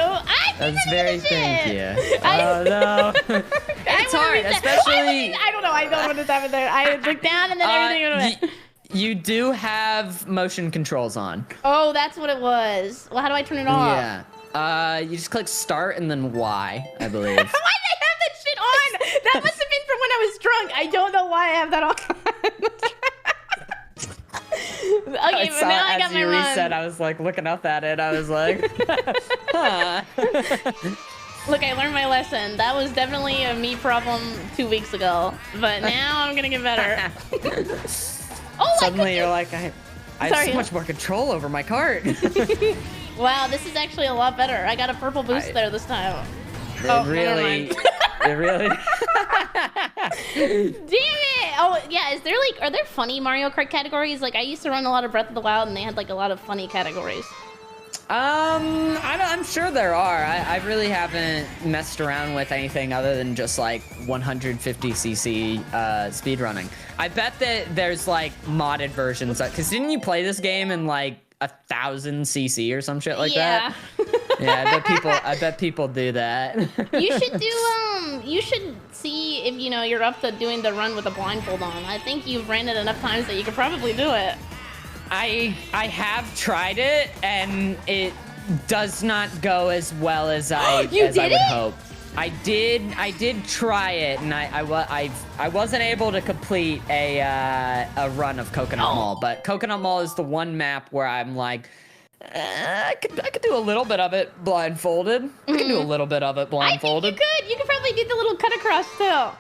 That's very thank you. I- Oh, no. It's hard, especially... I don't know. I don't know what just happened there. I looked down and then everything went. You do have motion controls on. Oh, that's what it was. Well, how do I turn it off? Yeah. You just click start and then Y, I believe. Why did I have that shit on? That must have been from when I was drunk. I don't know why I have that on. Okay, but now I got my run. Reset, I was like looking up at it. I was like, huh. Look, I learned my lesson. That was definitely a me problem 2 weeks ago, but now I'm gonna get better. Oh, suddenly you're like, I have so much more control over my cart. Wow, this is actually a lot better. I got a purple boost there this time. It really. Damn it! Oh yeah, are there funny Mario Kart categories? Like I used to run a lot of Breath of the Wild, and they had like a lot of funny categories. I'm sure there are. I really haven't messed around with anything other than just like 150cc speedrunning. I bet that there's like modded versions. Cause didn't you play this game in like 1000cc or some shit like that? Yeah, I bet people do that. You should see if you're up to doing the run with a blindfold on. I think you've ran it enough times that you could probably do it. I have tried it, and it does not go as well as I would hope. I did try it, and I wasn't able to complete a run of Coconut Mall, but Coconut Mall is the one map where I'm like, I could do a little bit of it blindfolded. I can do a little bit of it blindfolded. I think you could probably do the little cut across too.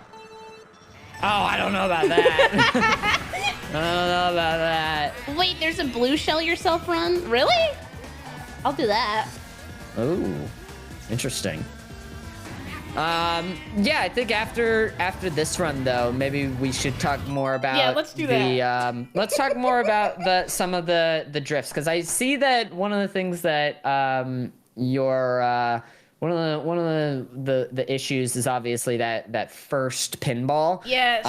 Oh, I don't know about that. I don't know about that. Wait, there's a blue shell yourself run? Really? I'll do that. Oh, interesting. Yeah, I think after this run though, maybe we should talk more about let's do that. Let's talk more about some of the drifts, because I see that one of the things that one of the issues is obviously that first pinball. Yes.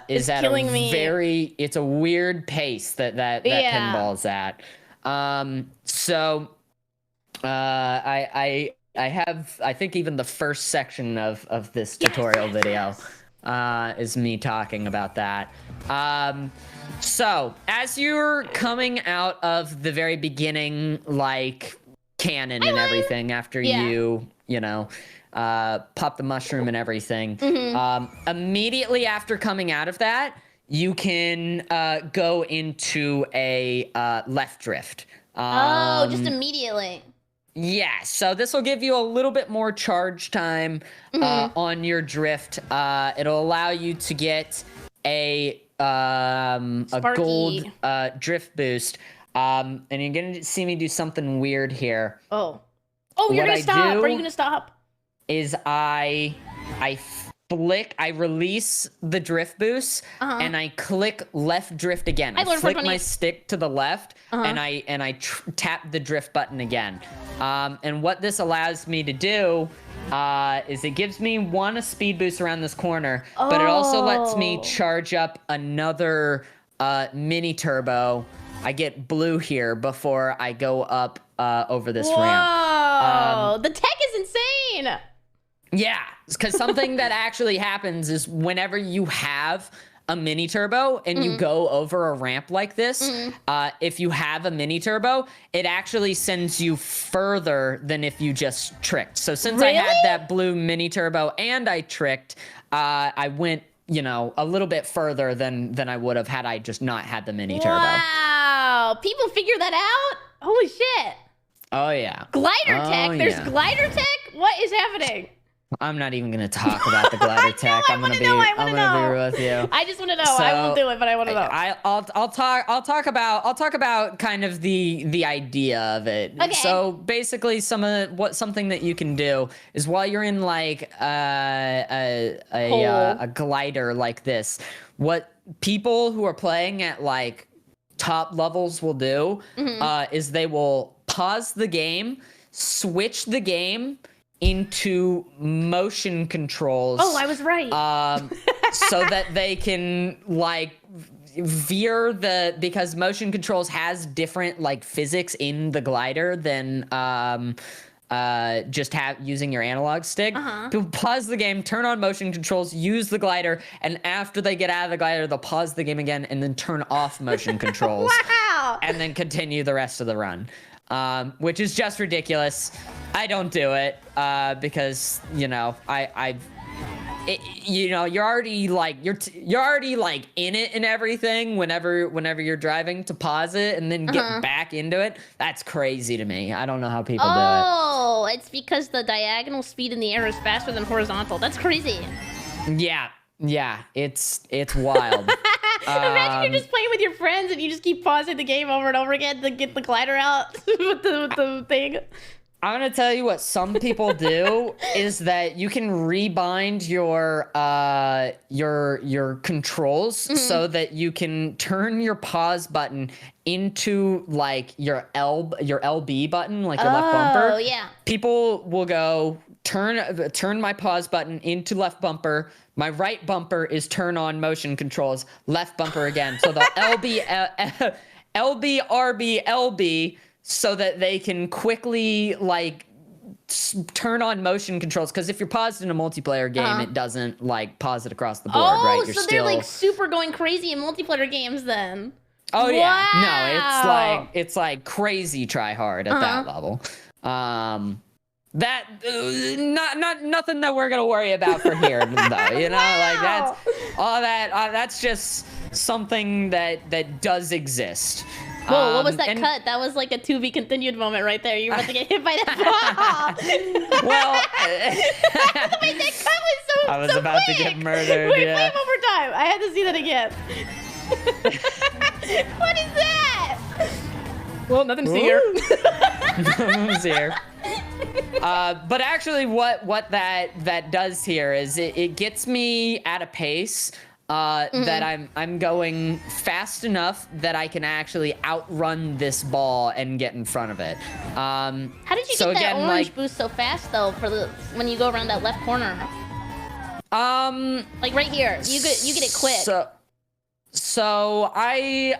Is at killing me. It's a weird pace that pinball's at. So I have, I think even the first section of this tutorial video is me talking about that. So as you're coming out of the very beginning, like cannon and everything, after you pop the mushroom and everything, immediately after coming out of that, you can go into a left drift. Just immediately. Yeah, so this will give you a little bit more charge time on your drift. It'll allow you to get a gold drift boost. And you're gonna see me do something weird here. Oh, you're gonna stop. Are you gonna stop? Is I release the drift boost, and I click left drift again. I flick my stick to the left, and I tap the drift button again. And what this allows me to do is it gives me a speed boost around this corner, but it also lets me charge up another mini turbo. I get blue here before I go up over this ramp. The tech is insane. Yeah, because something that actually happens is whenever you have a mini turbo and you go over a ramp like this, if you have a mini turbo, it actually sends you further than if you just tricked. So since I had that blue mini turbo and I tricked, I went, a little bit further than I would have had I just not had the mini turbo. Wow, people figure that out? Holy shit. Oh, yeah. Glider tech? There's glider tech? What is happening? I'm not even gonna talk about the glider tech. I'm gonna be real with you. I just want to know. I won't do it, but I want to know. I'll talk about kind of the idea of it. Okay. So basically, something that you can do is while you're in like a glider like this, what people who are playing at like top levels will do is they will pause the game, switch the game, into motion controls. Oh, I was right. So that they can like veer because motion controls has different like physics in the glider than just using your analog stick. People pause the game, turn on motion controls, use the glider, and after they get out of the glider, they'll pause the game again and then turn off motion controls. Wow. And then continue the rest of the run. Which is just ridiculous. I don't do it because you're already like you're already like in it and everything whenever you're driving to pause it and then get back into it. That's crazy to me. I don't know how people do it. Oh, it's because the diagonal speed in the air is faster than horizontal. That's crazy. Yeah, it's wild. Imagine you're just playing with your friends and you just keep pausing the game over and over again to get the glider out with the thing. I'm gonna tell you what some people do is that you can rebind your controls so that you can turn your pause button into like your LB button, like your left bumper. Oh yeah. People will go turn my pause button into left bumper. My right bumper is turn on motion controls. Left bumper again. So the LB RB LB. So that they can quickly like turn on motion controls, because if you're paused in a multiplayer game, it doesn't like pause it across the board, right? Oh, so they're like super going crazy in multiplayer games then. Oh yeah, Wow. no, it's like crazy try hard at that level. That nothing that we're gonna worry about for here, though. Like that's all that. That's just something that does exust. Whoa, what was that cut? That was like a to be continued moment right there. You were about to get hit by that ball. Well, wait, that cut was so I was so about quick. to get murdered. Wait, yeah. play it one more time. I had to see that again. What is that? Well, nothing's here. Nothing's here. But actually, what that does here is it gets me at a pace that I'm going fast enough that I can actually outrun this ball and get in front of it. How did you get that orange boost so fast though when you go around that left corner? Like right here, you get it quick. So I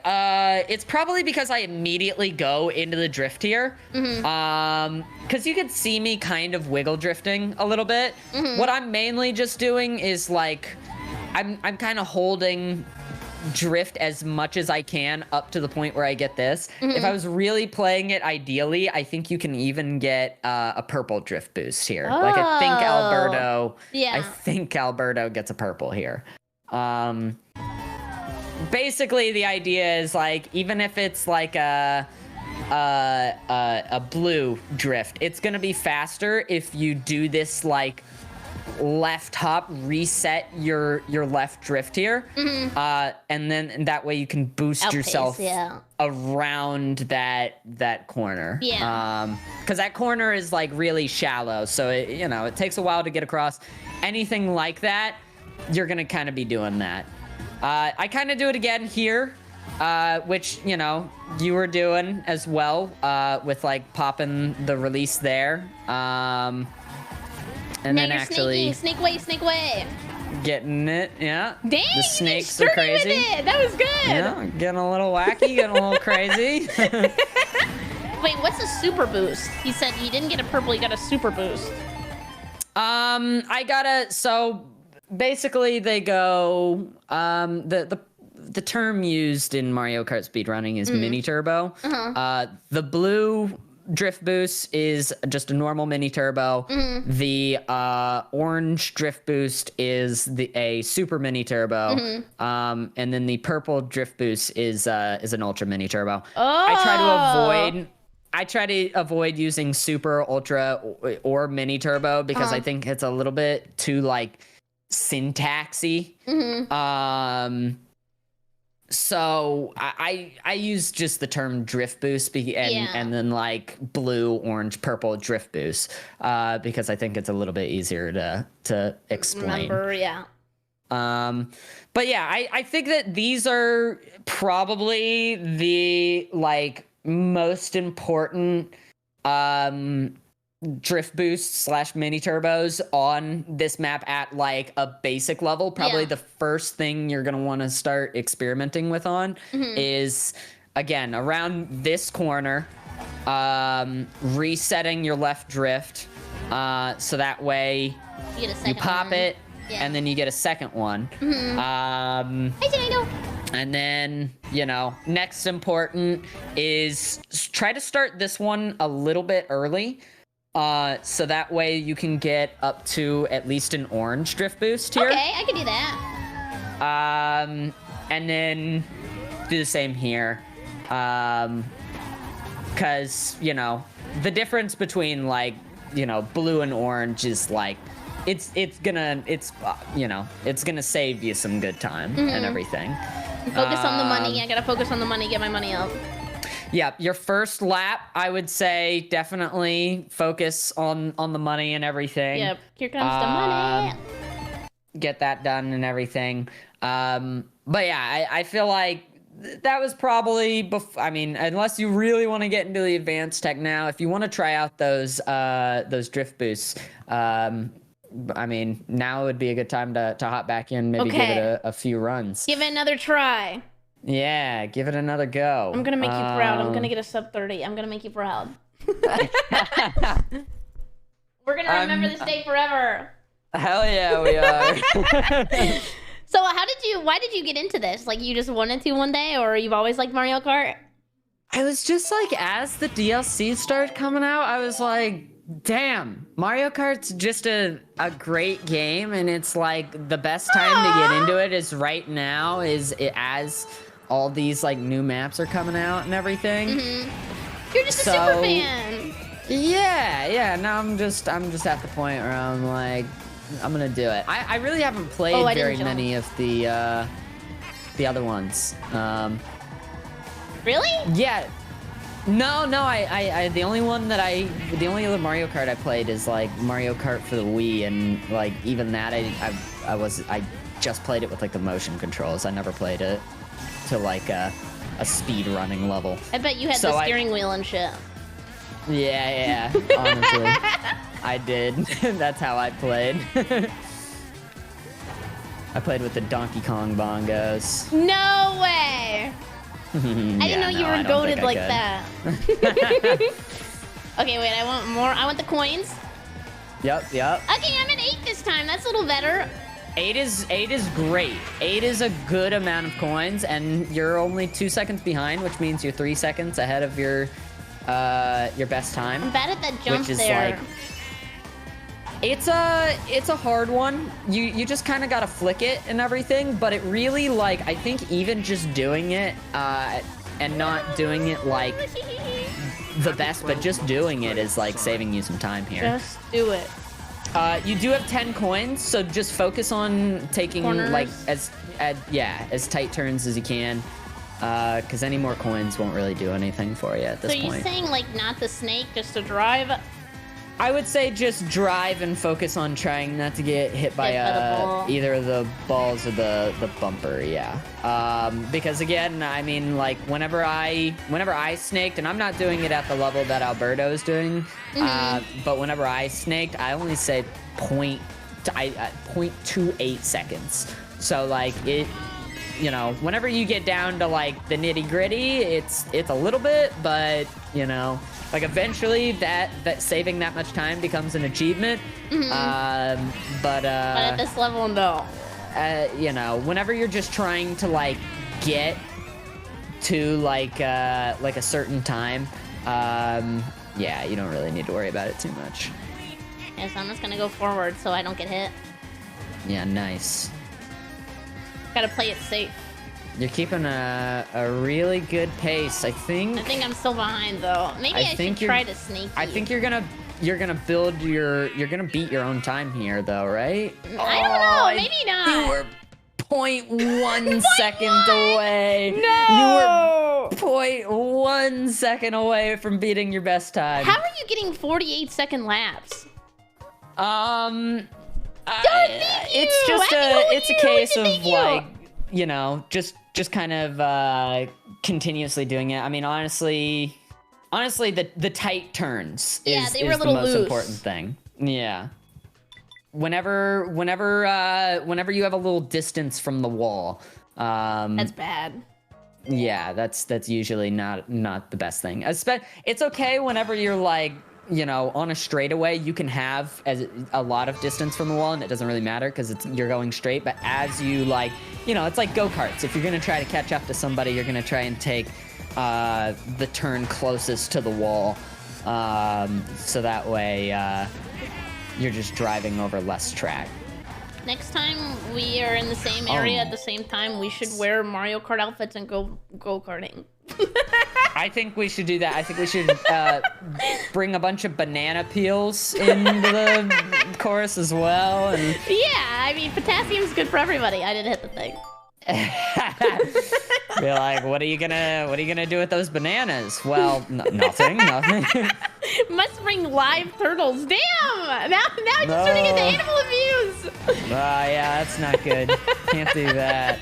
it's probably because I immediately go into the drift here. Because you could see me kind of wiggle drifting a little bit. What I'm mainly just doing is like I'm kind of holding drift as much as I can up to the point where I get this. If I was really playing it ideally, I think you can even get a purple drift boost here. Like I think Alberto gets a purple here. Basically the idea is like even if it's like a blue drift, it's gonna be faster if you do this like left hop, reset your left drift here, and then that way you can boost yourself around that corner. Because that corner is like really shallow, so it takes a while to get across. Anything like that, you're gonna kind of be doing that. I kind of do it again here, which you were doing as well, with like popping the release there. And then actually snake way. Getting it, yeah. Dang, the snakes are crazy. With it. That was good. Yeah, getting a little wacky, getting a little crazy. Wait, what's a super boost? He said he didn't get a purple, he got a super boost. So basically they go, the term used in Mario Kart speedrunning is mini turbo. The blue drift boost is just a normal mini turbo. The orange drift boost is a super mini turbo. And then the purple drift boost is an ultra mini turbo. I try to avoid using super, ultra, or mini turbo because I think it's a little bit too like syntaxy. So I use just the term drift boost and then like blue, orange, purple drift boost because I think it's a little bit easier to explain. But yeah, I think that these are probably the like most important drift boosts slash mini turbos on this map at like a basic level, probably the first thing you're gonna want to start experimenting with on is, again, around this corner, resetting your left drift, so that way you pop it, and then you get a second one. Hi, Janito. And then, you know, next important is try to start this one a little bit early. So that way you can get up to at least an orange drift boost here. Okay, I can do that. And then do the same here. Cause, you know, the difference between like, you know, blue and orange is like, it's gonna save you some good time and everything. Focus on the money. I gotta focus on the money, get my money up. Yeah, your first lap, I would say definitely focus on the money and everything. Yep, here comes the money. Get that done and everything. But yeah, I feel like that was probably, I mean, unless you really want to get into the advanced tech now, if you want to try out those drift boosts, I mean, now would be a good time to hop back in, maybe give it a few runs. Give it another try. Yeah, give it another go. I'm gonna make you proud. I'm gonna get a sub 30. I'm gonna make you proud. We're gonna remember this day forever. Hell yeah, we are. So why did you get into this? Like, you just wanted to one day, or you've always liked Mario Kart? I was just like, as the DLC started coming out, I was like, damn, Mario Kart's just a great game, and it's like the best time to get into it is right now, as all these like new maps are coming out and everything. You're just a super fan. Yeah. Now I'm just at the point where I'm like, I'm gonna do it. I really haven't played very many of the other ones. Really? Yeah. No, I the only other Mario Kart I played is like Mario Kart for the Wii, and like even that I just played it with like the motion controls. I never played it to like a speed running level. I bet you had the steering wheel and shit. Yeah, honestly. I did. That's how I played. I played with the Donkey Kong bongos. No way! I didn't know you were goated like that. Okay, wait, I want more. I want the coins. Yep. Okay, I'm at 8 this time. That's a little better. 8 is great. 8 is a good amount of coins, and you're only 2 seconds behind, which means you're 3 seconds ahead of your best time. I'm bad at that jump which is there. Like, it's a hard one. You just kind of gotta flick it and everything, but it really, like, I think even just doing it and not doing it like the best, but just doing it is like saving you some time here. Just do it. You do have 10 coins, so just focus on taking corners, like as tight turns as you can, because any more coins won't really do anything for you at this point. So you're saying like not the snake, just to drive? I would say just drive and focus on trying not to get hit by either the balls or the bumper, yeah. Because again, I mean, like whenever I snaked, and I'm not doing it at the level that Alberto is doing, but whenever I snaked, I only say 0.28 seconds. So like it, you know, whenever you get down to like the nitty gritty, it's a little bit, but you know. Like eventually, that saving that much time becomes an achievement. But at this level, no. You know, whenever you're just trying to like get to like a certain time, yeah, you don't really need to worry about it too much. Yeah, so I'm just gonna go forward so I don't get hit. Yeah, nice. Gotta play it safe. You're keeping a really good pace, I think. I think I'm still behind though. Maybe I should try to sneak. I think you're gonna beat your own time here though, right? I don't know, maybe not. You were 0.1 second away. No! You were 0.1 second away from beating your best time. How are you getting 48-second laps? It's a case of like, you know, just kind of continuously doing it. I mean, honestly, Honestly, the tight turns Yeah, is they were a the little most loose. important thing. Yeah. Whenever you have a little distance from the wall, That's bad. yeah, that's usually not the best thing. It's okay whenever you're like, you know, on a straightaway, you can have a lot of distance from the wall, and it doesn't really matter because you're going straight. But as you like, you know, it's like go-karts. If you're gonna try to catch up to somebody, you're gonna try and take the turn closest to the wall, so that way you're just driving over less track. Next time we are in the same area at the same time, we should wear Mario Kart outfits and go karting. I think we should do that. I think we should bring a bunch of banana peels into the chorus as well. And Yeah, I mean, potassium's good for everybody. I didn't hit the thing. be like, what are you gonna do with those bananas? Well, nothing. Must bring live turtles. Damn! Now it's just turning into animal abuse. Yeah, that's not good. Can't do that.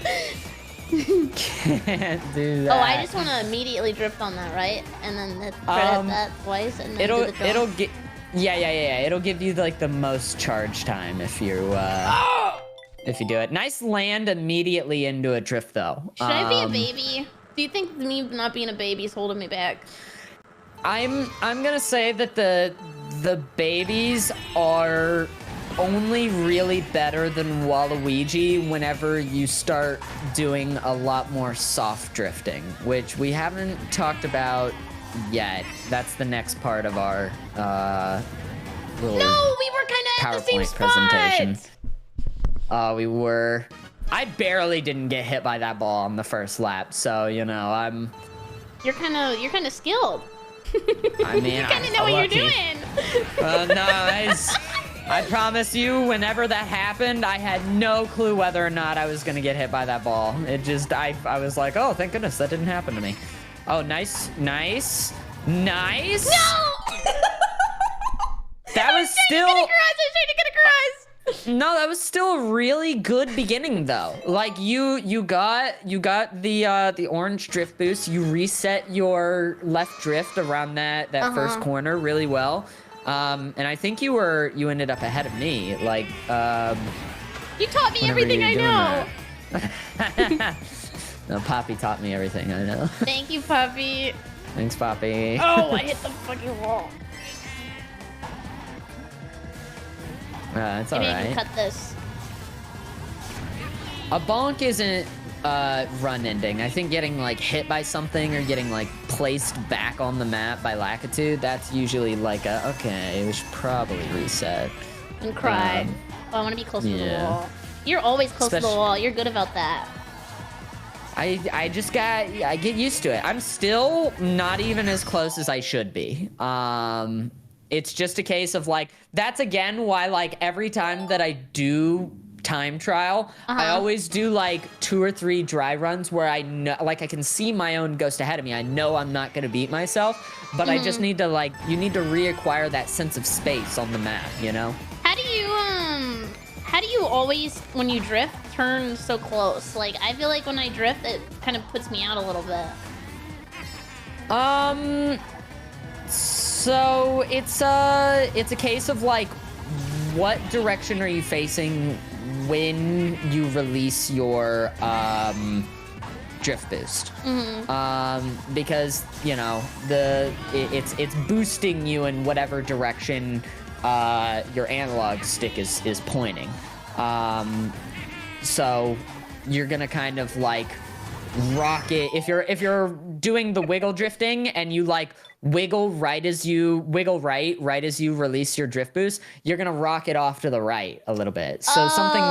Can't do that. Oh, I just want to immediately drift on that, right? And then credit that twice, and then do the jump. it'll get. Yeah. It'll give you like the most charge time if you do it. Nice land immediately into a drift though. Should I be a baby? Do you think me not being a baby is holding me back? I'm gonna say that the babies are only really better than Waluigi whenever you start doing a lot more soft drifting, which we haven't talked about yet. That's the next part of our little No, we were kind of at the same PowerPoint spot. presentation. We were. I barely didn't get hit by that ball on the first lap, so you know You're kind of skilled. I mean, You kind of know what you're doing. Nice. I promise you, whenever that happened, I had no clue whether or not I was gonna get hit by that ball. It just, I was like, oh, thank goodness that didn't happen to me. Oh, nice. No! That was still. I was trying to get across. No, that was still a really good beginning though. Like you got the orange drift boost. You reset your left drift around that first corner really well. And I think you ended up ahead of me. Like You taught me everything I know. No, Poppy taught me everything I know. Thank you, Puppy. Thanks, Poppy. Oh, I hit the fucking wall. It's Maybe I alright. can cut this. A bonk isn't run ending. I think getting like hit by something or getting like placed back on the map by Lackitude, that's usually like okay, we should probably reset. And cry. Oh, I want to be close to the wall. You're always close to the wall. You're good about that. I get used to it. I'm still not even as close as I should be. It's just a case of like, that's again why like every time that I do time trial, I always do like 2 or 3 dry runs where I know, like I can see my own ghost ahead of me. I know I'm not gonna beat myself, but I just need to like, you need to reacquire that sense of space on the map, you know? How do you always, when you drift, turn so close? Like, I feel like when I drift, it kind of puts me out a little bit. So it's a case of like, what direction are you facing when you release your drift boost? Because you know it's boosting you in whatever direction your analog stick is pointing. So you're gonna kind of like rock it if you're doing the wiggle drifting and you like wiggle right as you release your drift boost, you're gonna rock it off to the right a little bit. So something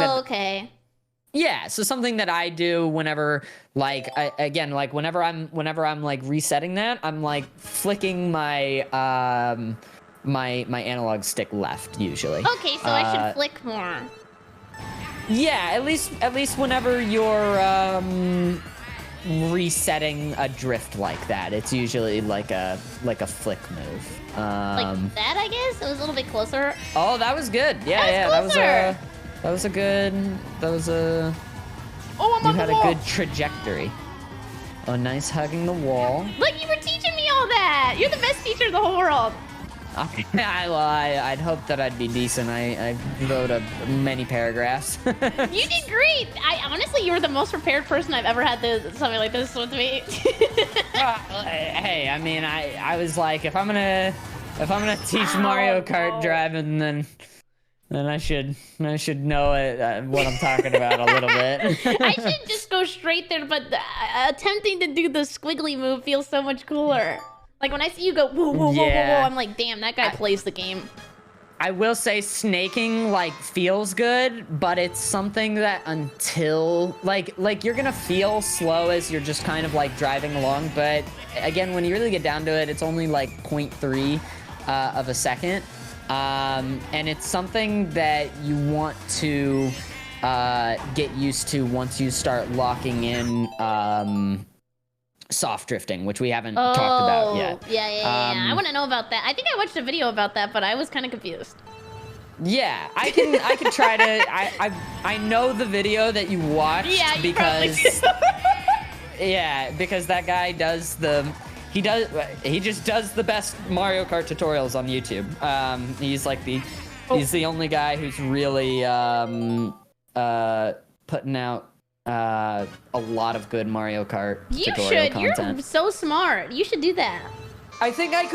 that I do whenever like whenever I'm like resetting that, I'm like flicking my my analog stick left usually. Okay, so I should flick more. Yeah, at least whenever you're resetting a drift like that, it's usually like a flick move. Like that, I guess? It was a little bit closer. Oh, that was good. Yeah, that was a Oh, I'm you on had the wall. a good trajectory. Oh, nice hugging the wall. Look, you were teaching me all that. You're the best teacher in the whole world. Well, I'd hope that I'd be decent. I wrote many paragraphs. You did great. Honestly, you were the most prepared person I've ever had to something like this with me. Hey, I mean, I was like, if I'm gonna teach Mario Kart driving, then I should know what I'm talking about a little bit. I should just go straight there, but attempting to do the squiggly move feels so much cooler. Like when I see you go whoa, whoa, whoa, whoa, whoa, I'm like, damn, that guy plays the game. I will say snaking like feels good, but it's something that until like you're gonna feel slow as you're just kind of like driving along, but again, when you really get down to it, it's only like 0.3 of a second. And it's something that you want to get used to once you start locking in soft drifting, which we haven't talked about yet. Yeah. I want to know about that. I think I watched a video about that, but I was kind of confused. Yeah, I can try to. I know the video that you watched because because that guy does he just does the best Mario Kart tutorials on YouTube. He's like he's the only guy who's really putting out a lot of good Mario Kart tutorial content. You're so smart. You should do that. I think I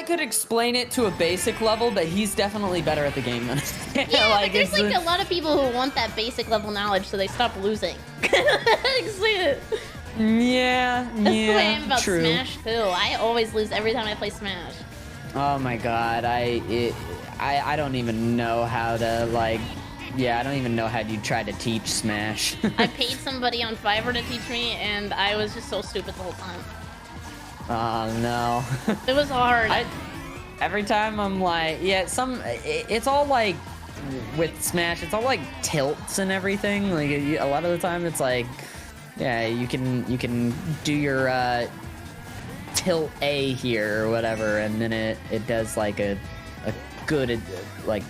could explain it to a basic level, but he's definitely better at the game than yeah, like, but there's like a lot of people who want that basic level knowledge, so they stop losing. Yeah, That's the way I am about true. Smash too. I always lose every time I play Smash. Oh my god, I don't even know how to I don't even know how you try to teach Smash. I paid somebody on Fiverr to teach me, and I was just so stupid the whole time. Oh no. It was hard. Every time I'm like, it's all like with Smash, it's all like tilts and everything. Like a lot of the time, it's like, yeah, you can do your tilt A here or whatever, and then it does like a good like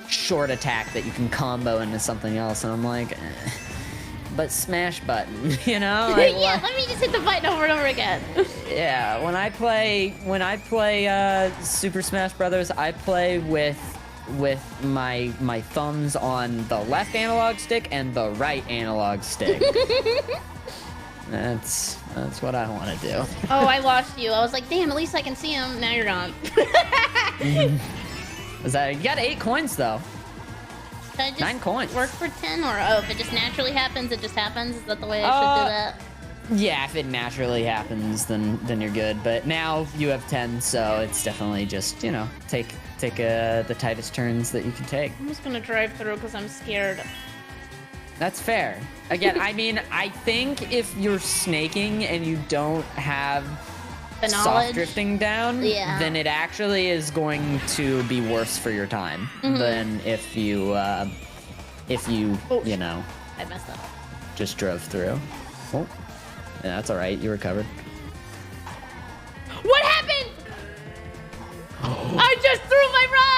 short attack that you can combo into something else, and I'm like, but smash button, you know? Like, yeah, let me just hit the button over and over again. Yeah, when I play Super Smash Brothers, I play with my thumbs on the left analog stick and the right analog stick. That's what I want to do. Oh, I lost you. I was like, damn, at least I can see him. Now you're gone. You got 8 coins though. 9 coins. Work for 10, or if it just naturally happens, it just happens. Is that the way I should do that? Yeah, if it naturally happens, then you're good. But now you have 10, so it's definitely just, take the tightest turns that you can take. I'm just gonna drive through because I'm scared. That's fair. Again, I mean, I think if you're snaking and you don't have the knowledge, soft drifting down, then it actually is going to be worse for your time than if you I messed up. Just drove through. Oh, yeah, that's all right. You recovered. What happened? I just threw my run.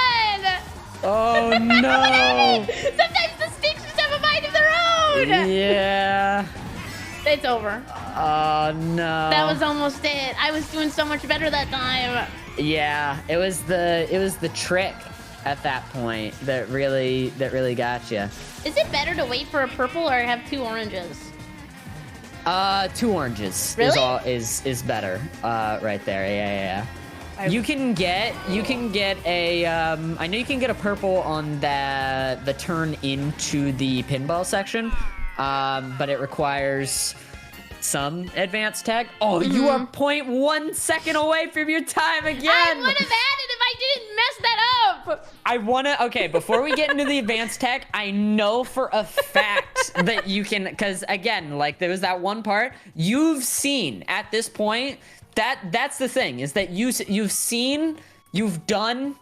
Oh no! Sometimes the sticks just have a mind of their own. Yeah. It's over. Oh no. That was almost it. I was doing so much better that time. Yeah, it was the trick at that point that really got you. Is it better to wait for a purple or have 2 oranges? 2 oranges really? is better. Right there. Yeah. You can get a I know you can get a purple on the turn into the pinball section, but it requires some advanced tech. Oh, you are 0.1 second away from your time again. I would have had it if I didn't mess that up. Okay, before we get into the advanced tech, I know for a fact that you can, because again, like there was that one part you've seen at this point. That's the thing, is that you've done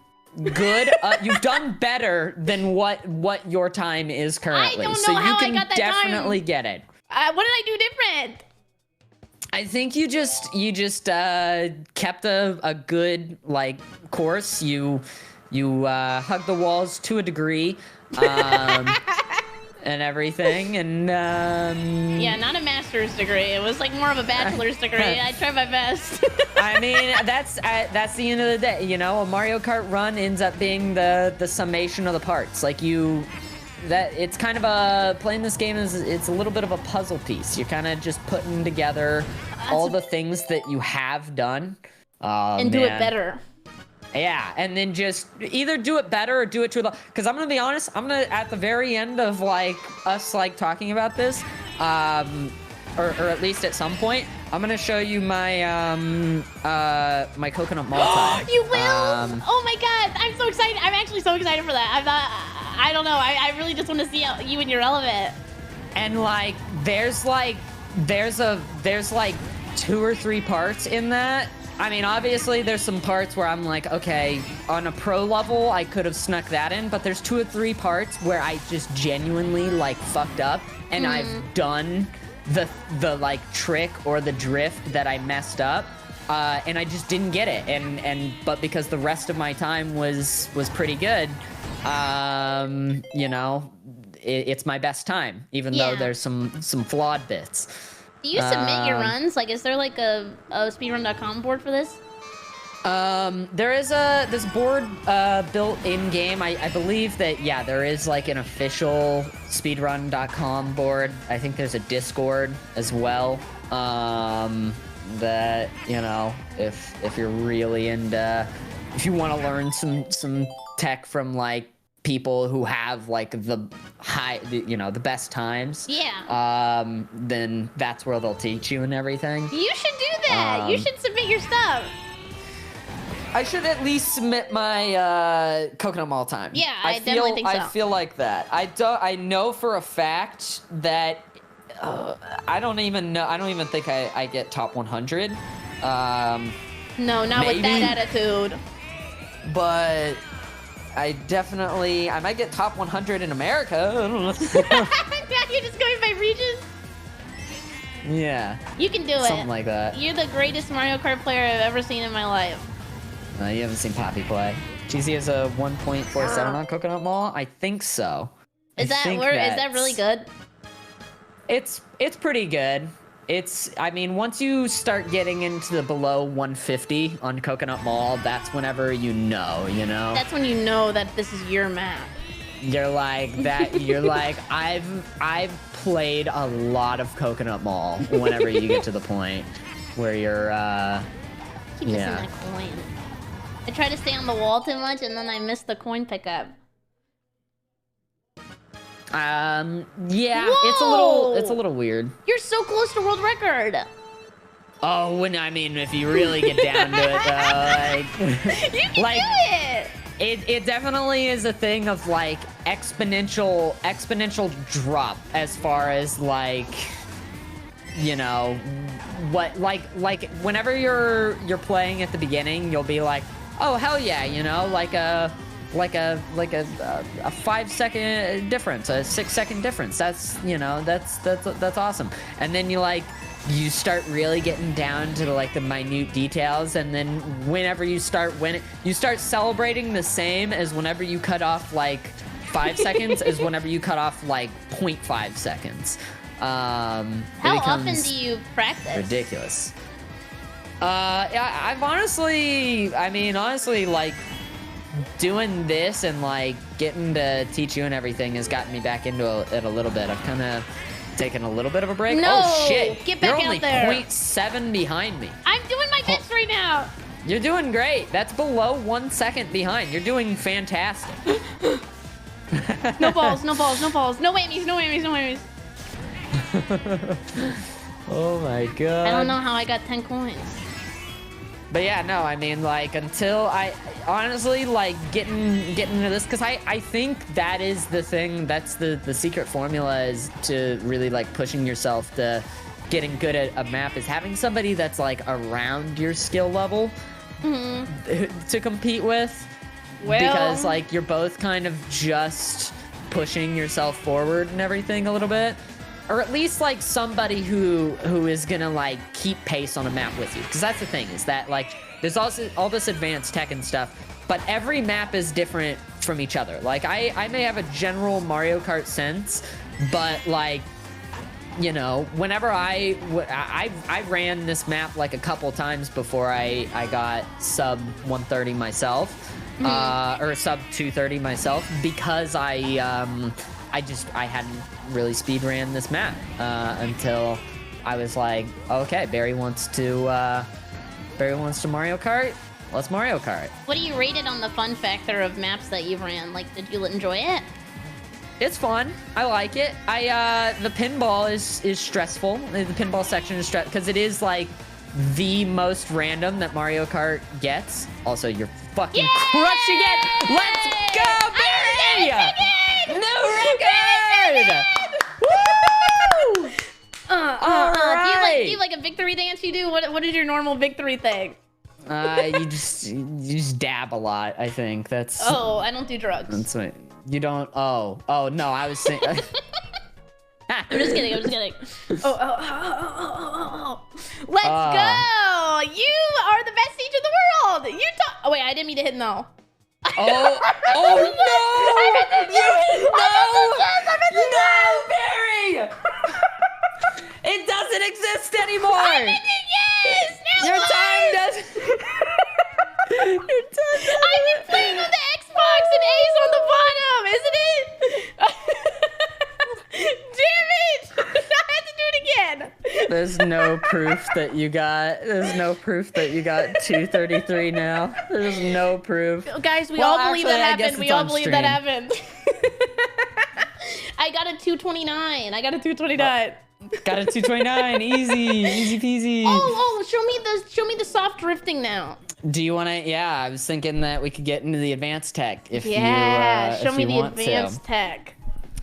good. You've done better than what your time is currently. I don't know so how you can I got that definitely time. Get it. What did I do different? I think you just kept a good course. You hug the walls to a degree. and everything, and yeah, not a master's degree. It was like more of a bachelor's degree. I tried my best. I mean, that's the end of the day. You know, a Mario Kart run ends up being the summation of the parts. Like it's kind of playing this game it's a little bit of a puzzle piece. You're kind of just putting together all the things that you have done. And do it better. Yeah, and then just either do it better or do it to the. Because I'm gonna be honest, at the very end of like us like talking about this, or at least at some point, I'm gonna show you my my coconut multi. You will? Oh my god, I'm so excited! I'm actually so excited for that. I don't know. I really just want to see you in your element. And like, there's like 2 or 3 parts in that. I mean, obviously, there's some parts where I'm like, okay, on a pro level, I could have snuck that in, but there's 2 or 3 parts where I just genuinely, like, fucked up, and I've done the like, trick or the drift that I messed up, and I just didn't get it, but because the rest of my time was pretty good, you know, it's my best time, even though there's some flawed bits. Do you submit your runs? Like, is there like a speedrun.com board for this? There is this board built in game. I believe that there is like an official speedrun.com board. I think there's a Discord as well. That, you know, if you're really into, if you want to learn some tech from like people who have like the best times, then that's where they'll teach you and everything. You should do that. You should submit your stuff. I should at least submit my coconut mall time. Yeah, I definitely think so. I feel like that. I know for a fact that I don't even think I get top 100. No, not with that attitude. But I might get top 100 in America. I don't know. Now you're just going by regions? Yeah. You can do it. Something like that. You're the greatest Mario Kart player I've ever seen in my life. You haven't seen Poppy play. GZ has a 1.47 on Coconut Mall? I think so. Is that really good? It's pretty good. I mean, once you start getting into the below 150 on Coconut Mall, that's whenever you know? That's when you know that this is your map. You're like, I've played a lot of Coconut Mall whenever you get to the point where you're, Keep missing that coin. I try to stay on the wall too much, and then I miss the coin pickup. Yeah, Whoa! it's a little weird. You're so close to world record. Oh, if you really get down to it, though, you can do it. It definitely is a thing of like exponential drop as far as like, you know, what like whenever you're playing at the beginning, you'll be like, oh hell yeah, you know, like a 5-second difference, a 6-second difference. That's, you know, that's awesome. And then you start really getting down to like the minute details, and then whenever you start celebrating the same as whenever you cut off like 5 seconds as whenever you cut off like 0.5 seconds. How often do you practice? Ridiculous. I've honestly, like, doing this and like getting to teach you and everything has gotten me back into it a little bit. I've kind of taken a little bit of a break. No, oh shit! Get back You're out there. only 0.7 behind me. I'm doing my best right now. You're doing great. That's below 1 second behind. You're doing fantastic. No balls, no balls, no balls, no whammies, no whammies, no whammies. Oh my god. I don't know how I got 10 coins. But yeah, no, I mean, like, until I honestly like getting into this, because I think that is the thing, that's the secret formula, is to really like pushing yourself to getting good at a map, is having somebody that's like around your skill level to compete with. Well, because like you're both kind of just pushing yourself forward and everything a little bit. Or at least like somebody who is gonna like keep pace on a map with you, because that's the thing, is that like there's also all this advanced tech and stuff, but every map is different from each other. Like I may have a general Mario Kart sense, but like, you know, whenever I ran this map like a couple times before I got sub 130 myself, or sub 230 myself, because I hadn't really speed ran this map until I was like, okay, Barry wants to Mario Kart. Let's Mario Kart. What do you rate it on the fun factor of maps that you've ran? Like, did you enjoy it? It's fun. I like it. The pinball is stressful. The pinball section is stressful because it is like the most random that Mario Kart gets. Also, you're fucking crushing it. Let's go, Barry! New record! Woo! All right. Do you like a victory dance you do? What is your normal victory thing? You just dab a lot, I think. That's. Oh, I don't do drugs. That's what you don't. Oh no, I was saying. I'm just kidding. Oh. Let's go! You are the best teacher in the world. You talk. Oh wait, I didn't mean to hit no. Oh no! No, Barry! It doesn't exist anymore. I think yes. Your time does. Your time does. I've been playing on the Xbox and A's on the bottom, isn't it? Damn it! I had to do it again. There's no proof that you got. There's no proof that you got 233 now. There's no proof. Guys, we Well, all believe actually, I that guess happened. We it's all on believe stream. that happened. I got a 229. I got a 229. Got a 229. Easy peasy. Oh, show me the soft drifting now. Do you want to? Yeah, I was thinking that we could get into the advanced tech if you show me if you the want advanced to. tech.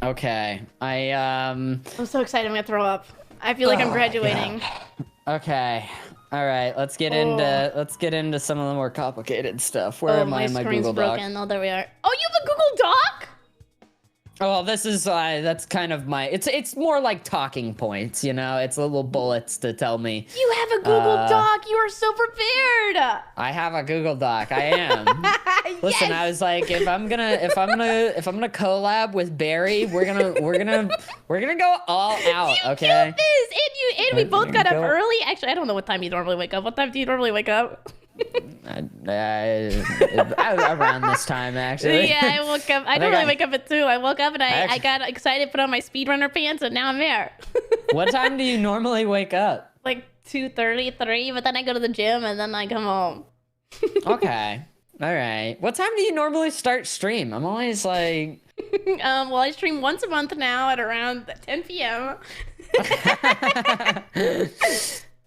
Okay, I'm so excited. I'm gonna throw up. I feel like I'm graduating. Okay. All right. Let's get into some of the more complicated stuff. Where am I in my screen's Google Doc? broken. Oh, there we are. Oh, you have a Google Doc? Oh, well, this is that's kind of my. It's more like talking points, you know. It's little bullets to tell me. You have a Google Doc. You are so prepared. I have a Google Doc. I am. Listen, I was like, if I'm gonna collab with Barry, we're gonna go all out. You Okay. killed this, and we both got up early. Actually, I don't know what time you normally wake up. What time do you normally wake up? Around this time, actually. Yeah, I woke up. I don't really wake up at 2. I woke up and I got excited, put on my speedrunner pants, and now I'm there. What time do you normally wake up? Like 2:33, but then I go to the gym and then I come home. Okay. All right. What time do you normally start stream? I'm always like... Well, I stream once a month now at around 10 p.m.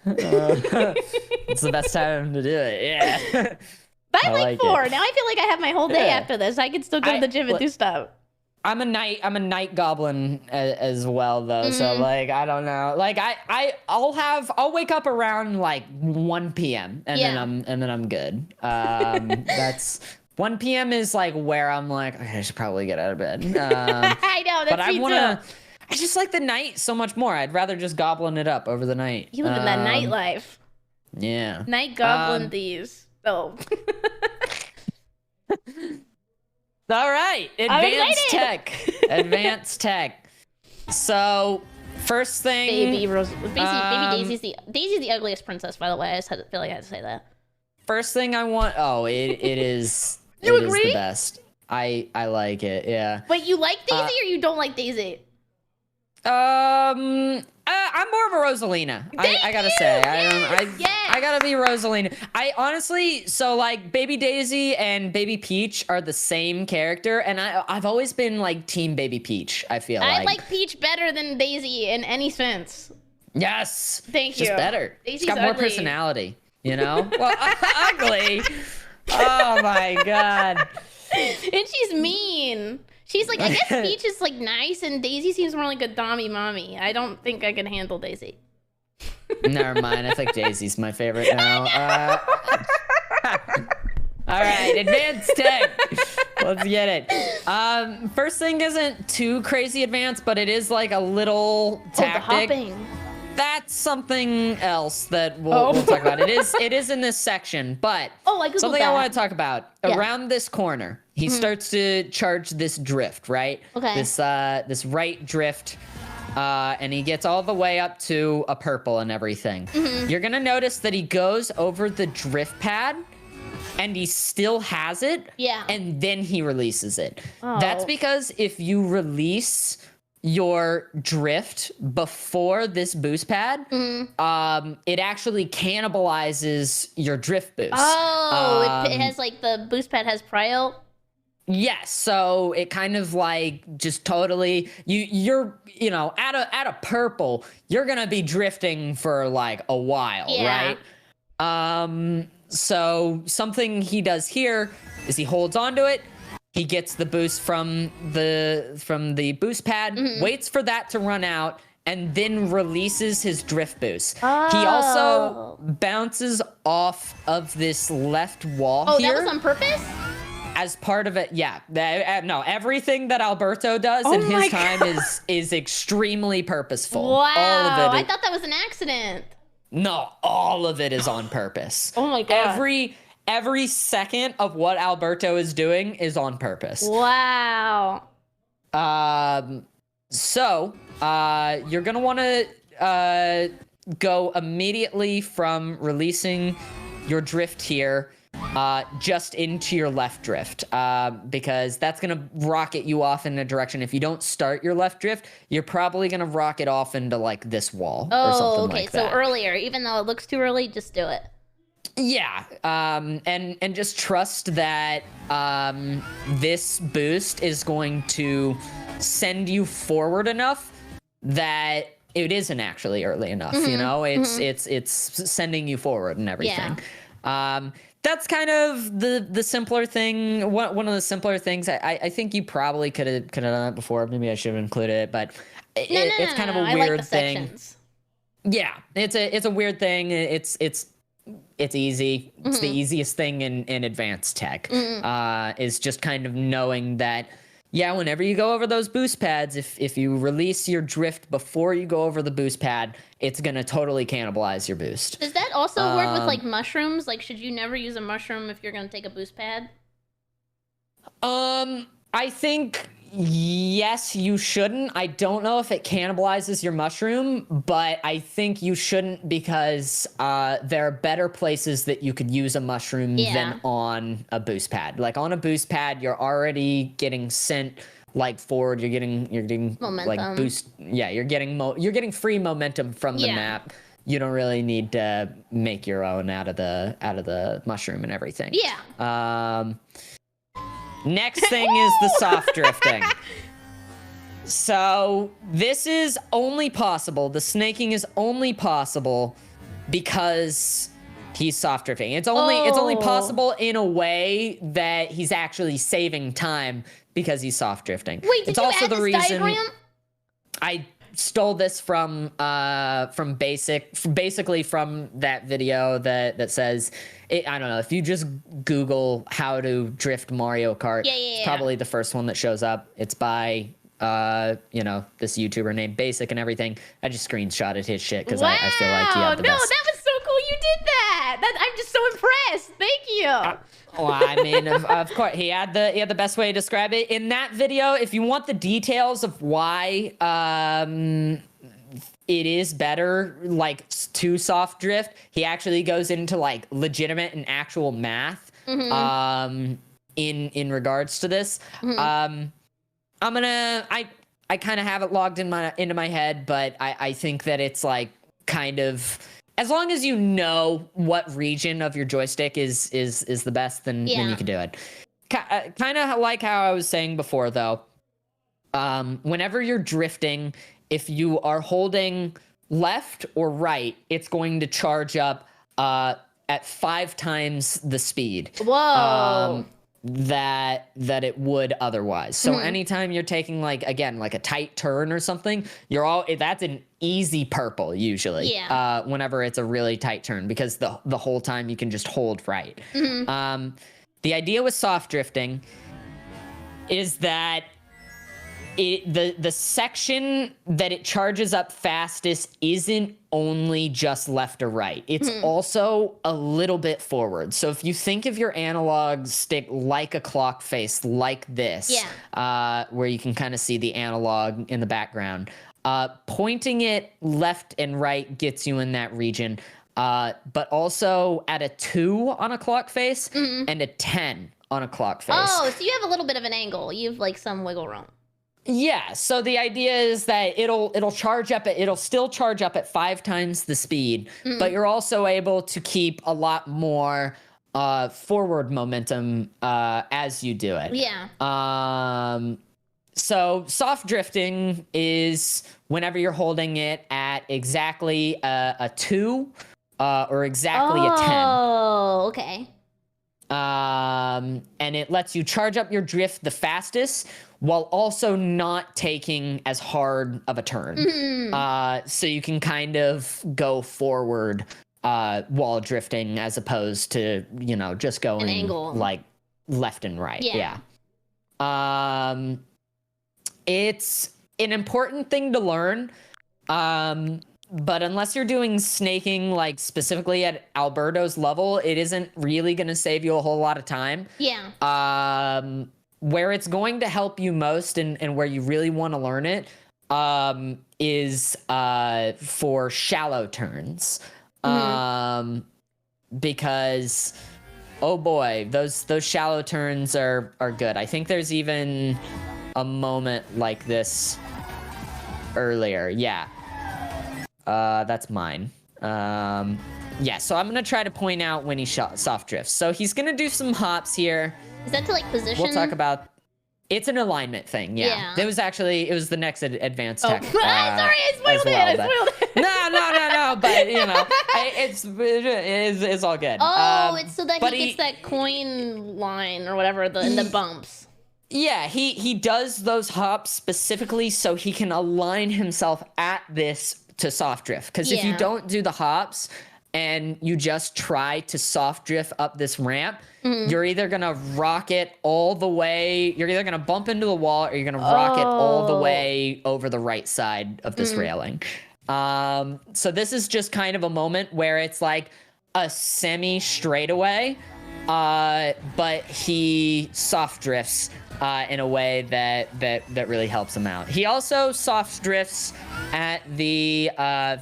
It's the best time to do it. Yeah. By like 4. Now I feel like I have my whole day after this. I can still go to the gym and do stuff. I'm a night goblin as well though. So like I don't know. Like I'll wake up around like 1 p.m. and then I'm good. That's 1 p.m. is like where I'm like, okay, I should probably get out of bed. I know, that's me too. I just like the night so much more. I'd rather just goblin it up over the night. You live in that nightlife. Yeah. Night goblin these. Oh. All right. Advanced tech. Advanced tech. So, first thing. Baby Daisy's the ugliest princess, by the way. I just feel like I had to say that. First thing I want. Oh, it is. You it agree? Is the best. I like it. Yeah. Wait, you like Daisy or you don't like Daisy? I'm more of a Rosalina. I gotta say, I gotta be Rosalina. I honestly, so like Baby Daisy and Baby Peach are the same character, and I've always been like Team Baby Peach. I feel I like Peach better than Daisy in any sense. Yes. Thank you. Just better. Daisy's She's got more ugly. personality. You know? Well, ugly. Oh my god. And she's mean. She's like, I guess Peach is like nice, and Daisy seems more like a dommy mommy. I don't think I can handle Daisy. Never mind. I think Daisy's my favorite now. All right, advanced tech. Let's get it. First thing isn't too crazy advanced, but it is like a little tactic. Oh, the hopping. That's something else that we'll talk about. It is in this section, but I Googled something that. I want to talk about. Yeah. Around this corner, he starts to charge this drift, right? Okay. This right drift, and he gets all the way up to a purple and everything. You're gonna notice that he goes over the drift pad, and he still has it. Yeah. And then he releases it. Oh. That's because if you release your drift before this boost pad, it actually cannibalizes your drift boost. Oh, it has like the boost pad has prio. Yes, so it kind of like just totally you're at a purple, you're gonna be drifting for like a while, Yeah. right? So something he does here is he holds onto it. He gets the boost from the boost pad, waits for that to run out, and then releases his drift boost. He also bounces off of this left wall here. Oh, that was on purpose? As part of it, yeah. No, everything that Alberto does in his time is extremely purposeful. Wow, All of it. I thought that was an accident. No, all of it is on purpose. Oh my god. Every second of what Alberto is doing is on purpose. Wow. So, you're gonna want to go immediately from releasing your drift here, just into your left drift, because that's gonna rocket you off in a direction. If you don't start your left drift, you're probably gonna rocket off into like this wall or something Okay. like that. So earlier, even though it looks too early, just do it. Yeah, and just trust that this boost is going to send you forward enough that it isn't actually early enough. You know, it's sending you forward and everything. That's kind of the simpler thing. One of the simpler things. I think you probably could have done it before. Maybe I should have included it, but it's kind of a weird I like the thing. sections. Yeah, it's a weird thing. It's easy. It's the easiest thing in advanced tech. Is just kind of knowing that, yeah, whenever you go over those boost pads, if you release your drift before you go over the boost pad, it's gonna totally cannibalize your boost. Does that also work with like mushrooms? Like, should you never use a mushroom if you're gonna take a boost pad? I think yes, you shouldn't. I don't know if it cannibalizes your mushroom, but I think you shouldn't because there are better places that you could use a mushroom than on a boost pad. Like on a boost pad, you're already getting sent like forward. You're getting momentum. Like boost. Yeah, you're getting free momentum from the map. You don't really need to make your own out of the mushroom and everything. Yeah. Next thing is the soft drifting. So this is only possible. The snaking is only possible because he's soft drifting. It's only possible in a way that he's actually saving time because he's soft drifting. Wait, did it's you also add the this reason diagram? I stole this from basically from that video that says I don't know, if you just Google how to drift Mario Kart, it's probably the first one that shows up. It's by this YouTuber named Basic and everything. I just screenshotted his shit because I feel like he had the best. No, that was so cool you did that. I'm just so impressed. Thank you. Well, I mean, of course, he had the best way to describe it in that video. If you want the details of why it is better like to soft drift, he actually goes into like legitimate and actual math in regards to this. I kind of have it logged into my head, but I think that it's like kind of, as long as you know what region of your joystick is the best, then you can do it. Kind of like how I was saying before, though. Whenever you're drifting, if you are holding left or right, it's going to charge up at 5 times the speed. Whoa. That it would otherwise. So anytime you're taking like a tight turn or something, that's an easy purple usually. Yeah. Whenever it's a really tight turn, because the whole time you can just hold right. The idea with soft drifting is that the section that it charges up fastest isn't only just left or right. It's also a little bit forward. So if you think of your analog stick like a clock face, like this, where you can kind of see the analog in the background, pointing it left and right gets you in that region. But also at a 2 on a clock face and a 10 on a clock face. Oh, so you have a little bit of an angle. You have like some wiggle room. Yeah, so the idea is that it'll still charge up at 5 times the speed, but you're also able to keep a lot more forward momentum as you do it. Yeah. So soft drifting is whenever you're holding it at exactly a 2 or exactly a 10. Oh, okay. And it lets you charge up your drift the fastest while also not taking as hard of a turn. So you can kind of go forward while drifting as opposed to, just going an angle. like left and right. Yeah. It's an important thing to learn. But unless you're doing snaking, like specifically at Alberto's level, it isn't really going to save you a whole lot of time. Yeah. Where it's going to help you most and where you really want to learn it is for shallow turns. Because, oh boy, those shallow turns are good. I think there's even a moment like this earlier. Yeah. That's mine. Yeah, so I'm gonna try to point out when he soft drifts. So he's gonna do some hops here. Is that to like position? We'll talk about. It's an alignment thing. Yeah. It was the next advanced tech. Sorry, I spoiled it. No. But it's all good. Oh, it's so that he gets that coin line or whatever in the bumps. Yeah, he does those hops specifically so he can align himself at this to soft drift. Because if you don't do the hops and you just try to soft drift up this ramp, you're either going to rock it all the way, you're either going to bump into the wall or you're going to rock it all the way over the right side of this railing. So this is just kind of a moment where it's like a semi straightaway, but he soft drifts in a way that really helps him out. He also soft drifts at the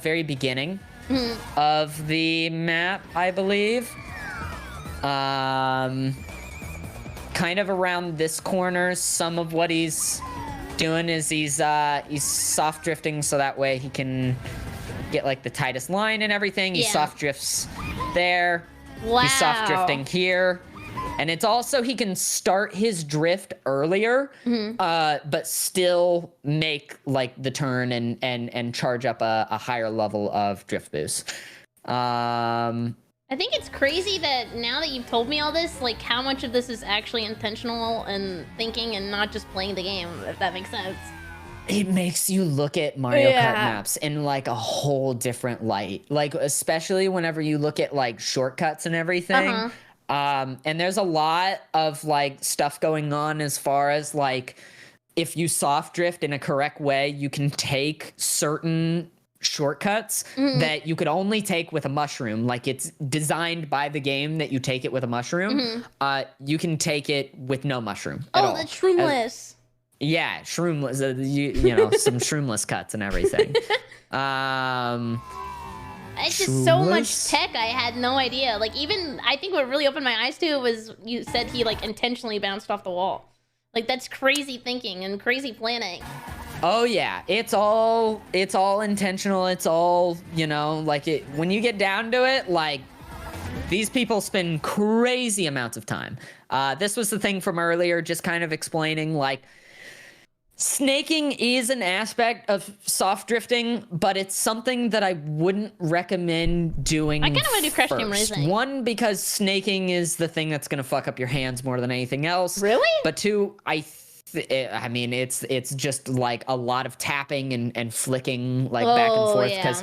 very beginning of the map, I believe. Kind of around this corner. Some of what he's doing is he's soft drifting so that way he can get like the tightest line and everything. He soft drifts there. Wow. He's soft drifting here. And it's also he can start his drift earlier, but still make like the turn and charge up a higher level of drift boost. I think it's crazy that now that you've told me all this, like how much of this is actually intentional and thinking and not just playing the game, if that makes sense. It makes you look at Mario Kart maps in like a whole different light. Like especially whenever you look at like shortcuts and everything. And there's a lot of like stuff going on as far as like if you soft drift in a correct way, you can take certain shortcuts that you could only take with a mushroom. Like it's designed by the game that you take it with a mushroom. You can take it with no mushroom at all. That's shroomless. Yeah, shroomless. You know, some shroomless cuts and everything. It's just so much tech. I had no idea. Like even I think what really opened my eyes to was you said he like intentionally bounced off the wall. Like that's crazy thinking and crazy planning. Oh yeah, it's all intentional. It's all, you know, like it when you get down to it, like these people spend crazy amounts of time. This was the thing from earlier, just kind of explaining like snaking is an aspect of soft drifting, but it's something that I wouldn't recommend doing. I kind of want to do crash team racing. One, because snaking is the thing that's going to fuck up your hands more than anything else. Really? But two, I mean, it's just like a lot of tapping and flicking like back and forth because,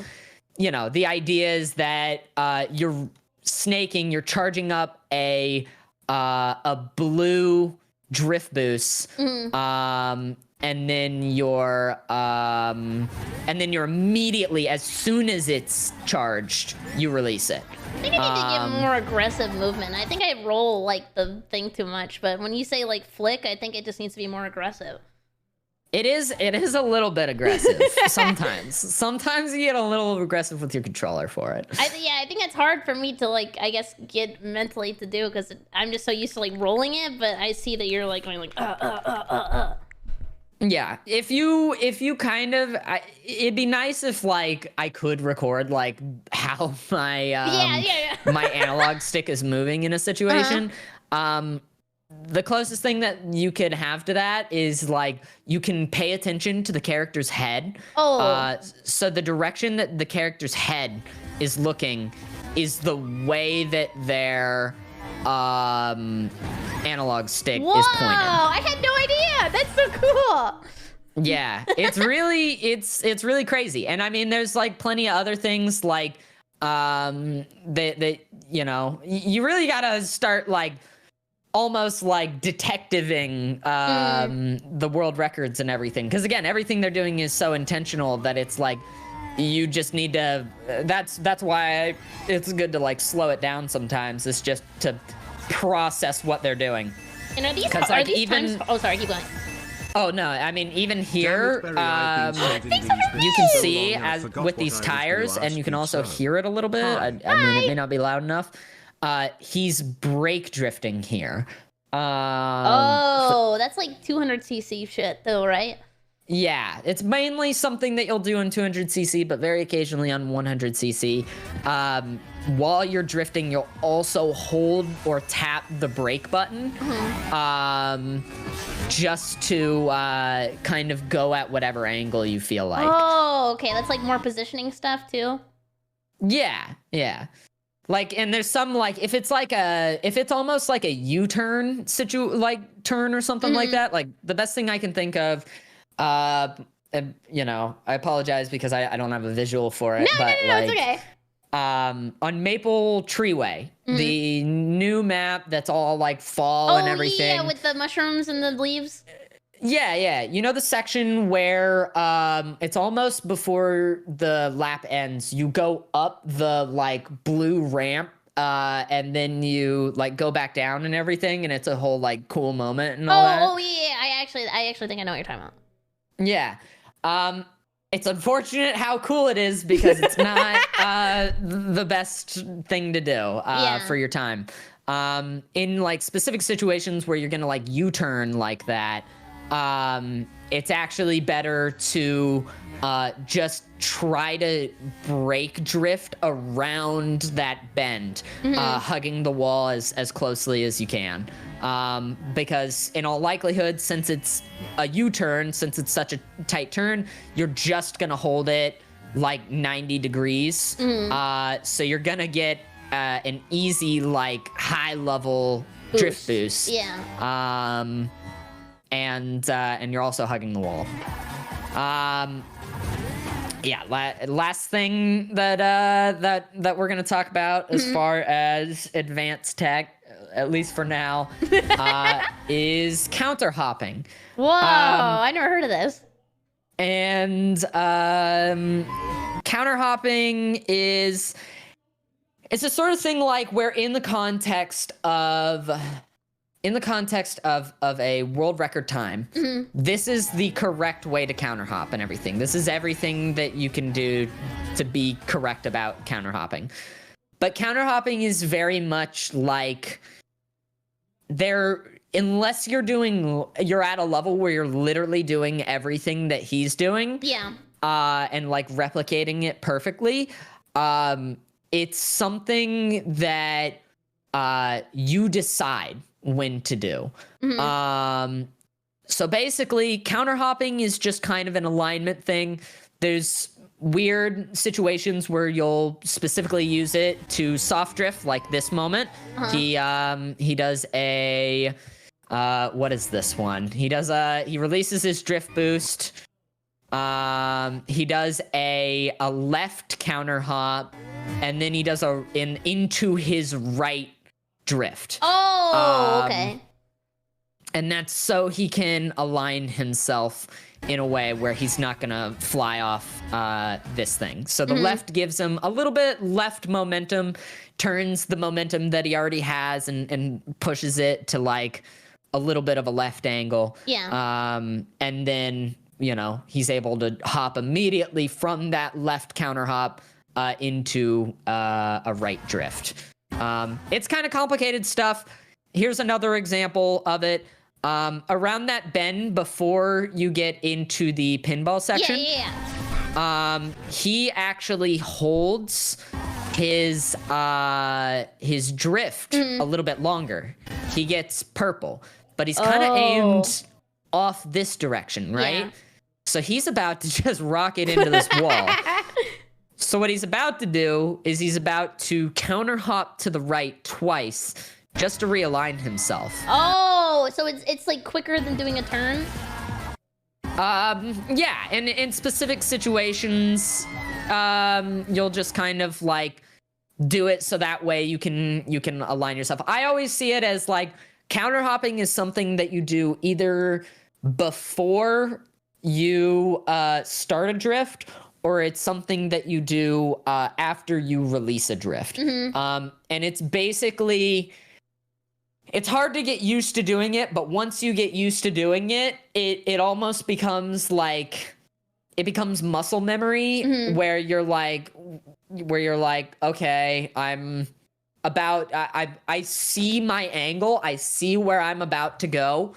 you know, the idea is that you're snaking, you're charging up a blue drift boost, and then you're immediately, as soon as it's charged, you release it. I think I need to give more aggressive movement. I think I roll like the thing too much, but when you say like flick, I think it just needs to be more aggressive. It is a little bit aggressive sometimes. Sometimes you get a little aggressive with your controller for it. I think it's hard for me to like, I guess, get mentally to do because I'm just so used to like rolling it, but I see that you're like going like Yeah, if you kind of, it'd be nice if like I could record like how my my analog stick is moving in a situation. The closest thing that you could have to that is like you can pay attention to the character's head. So the direction that the character's head is looking is the way that their analog stick is pointed. I had no idea. That's so cool. Yeah, it's really crazy. And I mean, there's like plenty of other things like that you know, you really gotta start like almost like detectiving the world records and everything, because again, everything they're doing is so intentional that it's like you just need to that's why it's good to like slow it down sometimes. It's just to process what they're doing. And are these even times? Oh, sorry, keep going. Oh no, I mean even here you can see as with these tires, and you can also hear it a little bit. I mean, it may not be loud enough. He's brake drifting here. That's like 200cc shit though, right? Yeah, it's mainly something that you'll do on 200cc, but very occasionally on 100cc. While you're drifting, you'll also hold or tap the brake button, just to kind of go at whatever angle you feel like. Oh, okay, that's like more positioning stuff too. Yeah. Like, and there's some like if it's almost like a U-turn turn or something like that. Like the best thing I can think of. You know, I apologize because I don't have a visual for it. No, like, it's okay. On Maple Treeway, the new map that's all like fall and everything. Yeah, with the mushrooms and the leaves. Yeah. You know the section where it's almost before the lap ends. You go up the like blue ramp. And then you like go back down and everything, and it's a whole like cool moment and all that. Oh yeah, I actually think I know what you're talking about. Yeah. It's unfortunate how cool it is because it's not the best thing to do for your time. In like specific situations where you're gonna like U-turn like that, it's actually better to just try to brake drift around that bend, hugging the wall as closely as you can. Because in all likelihood, since it's a U-turn, since it's such a tight turn, you're just gonna hold it like 90 degrees. So you're gonna get an easy like high level drift boost. Yeah. And you're also hugging the wall. Yeah, last thing that we're gonna talk about as far as advanced tech, at least for now, is counter hopping. Whoa, I never heard of this. And counter hopping it's a sort of thing like where in the context of a world record time, this is the correct way to counter hop and everything. This is everything that you can do to be correct about counter hopping. But counter hopping is very much like unless you're at a level where you're literally doing everything that he's doing. Yeah. And like replicating it perfectly. It's something that you decide when to do. So basically, counter hopping is just kind of an alignment thing. There's weird situations where you'll specifically use it to soft drift, like this moment. He does a what is this one? He releases his drift boost. He does a left counter hop, and then he does into his right drift. Oh, okay. And that's so he can align himself in a way where he's not gonna fly off this thing. So the left gives him a little bit left momentum, turns the momentum that he already has and pushes it to like a little bit of a left angle. Yeah. And then, you know, he's able to hop immediately from that left counter hop into a right drift. It's kind of complicated stuff. Here's another example of it. Around that bend before you get into the pinball section, he actually holds his drift a little bit longer. He gets purple, but he's kind of aimed off this direction, right? Yeah. So he's about to just rocket into this wall. So what he's about to do is he's about to counter hop to the right twice just to realign himself. Oh, so it's like quicker than doing a turn? Yeah, and in specific situations, you'll just kind of like do it so that way you can align yourself. I always see it as like counter hopping is something that you do either before you start a drift, or it's something that you do after you release a drift. And it's basically, it's hard to get used to doing it, but once you get used to doing it, it almost becomes like, it becomes muscle memory where you're like, okay, I'm about, I see my angle, I see where I'm about to go.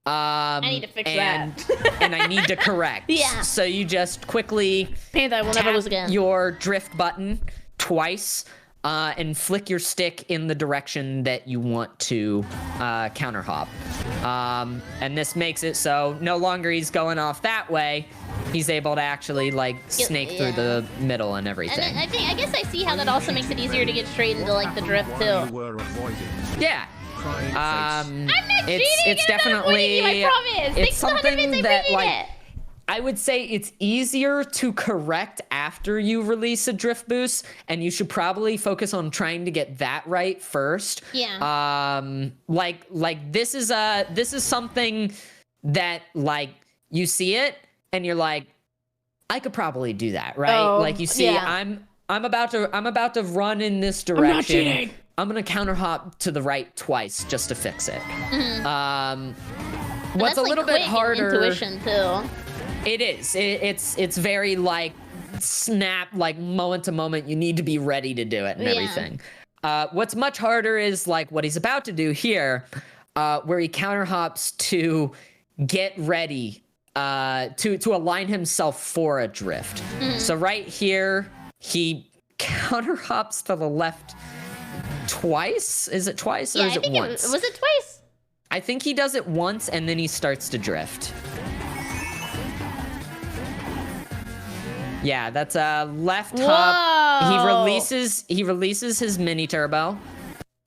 I need to fix that. And I need to correct. Yeah. So you just quickly Panda, we'll never lose again. your drift button twice and flick your stick in the direction that you want to counter hop. And this makes it so no longer he's going off that way. He's able to actually like snake through the middle and everything. And I guess I see how that also makes it easier to get straight into like the drift too. Yeah. I'm not cheating. It's I'm not definitely winning, I promise. it's something that like it. I would say it's easier to correct after you release a drift boost, and you should probably focus on trying to get that right first. Yeah. Like this is something that like you see it and you're like, I could probably do that, right? Like you see, I'm about to run in this direction. I'm not cheating. I'm gonna counter hop to the right twice just to fix it. What's a little bit harder? Intuition too. It is. It's very like snap, like moment to moment. You need to be ready to do it and everything. What's much harder is like what he's about to do here, where he counter hops to get ready to align himself for a drift. So right here, he counter hops to the left twice. Is it twice or is it once? Was it twice? I think he does it once and then he starts to drift. Yeah, that's a left hop. He releases his mini turbo.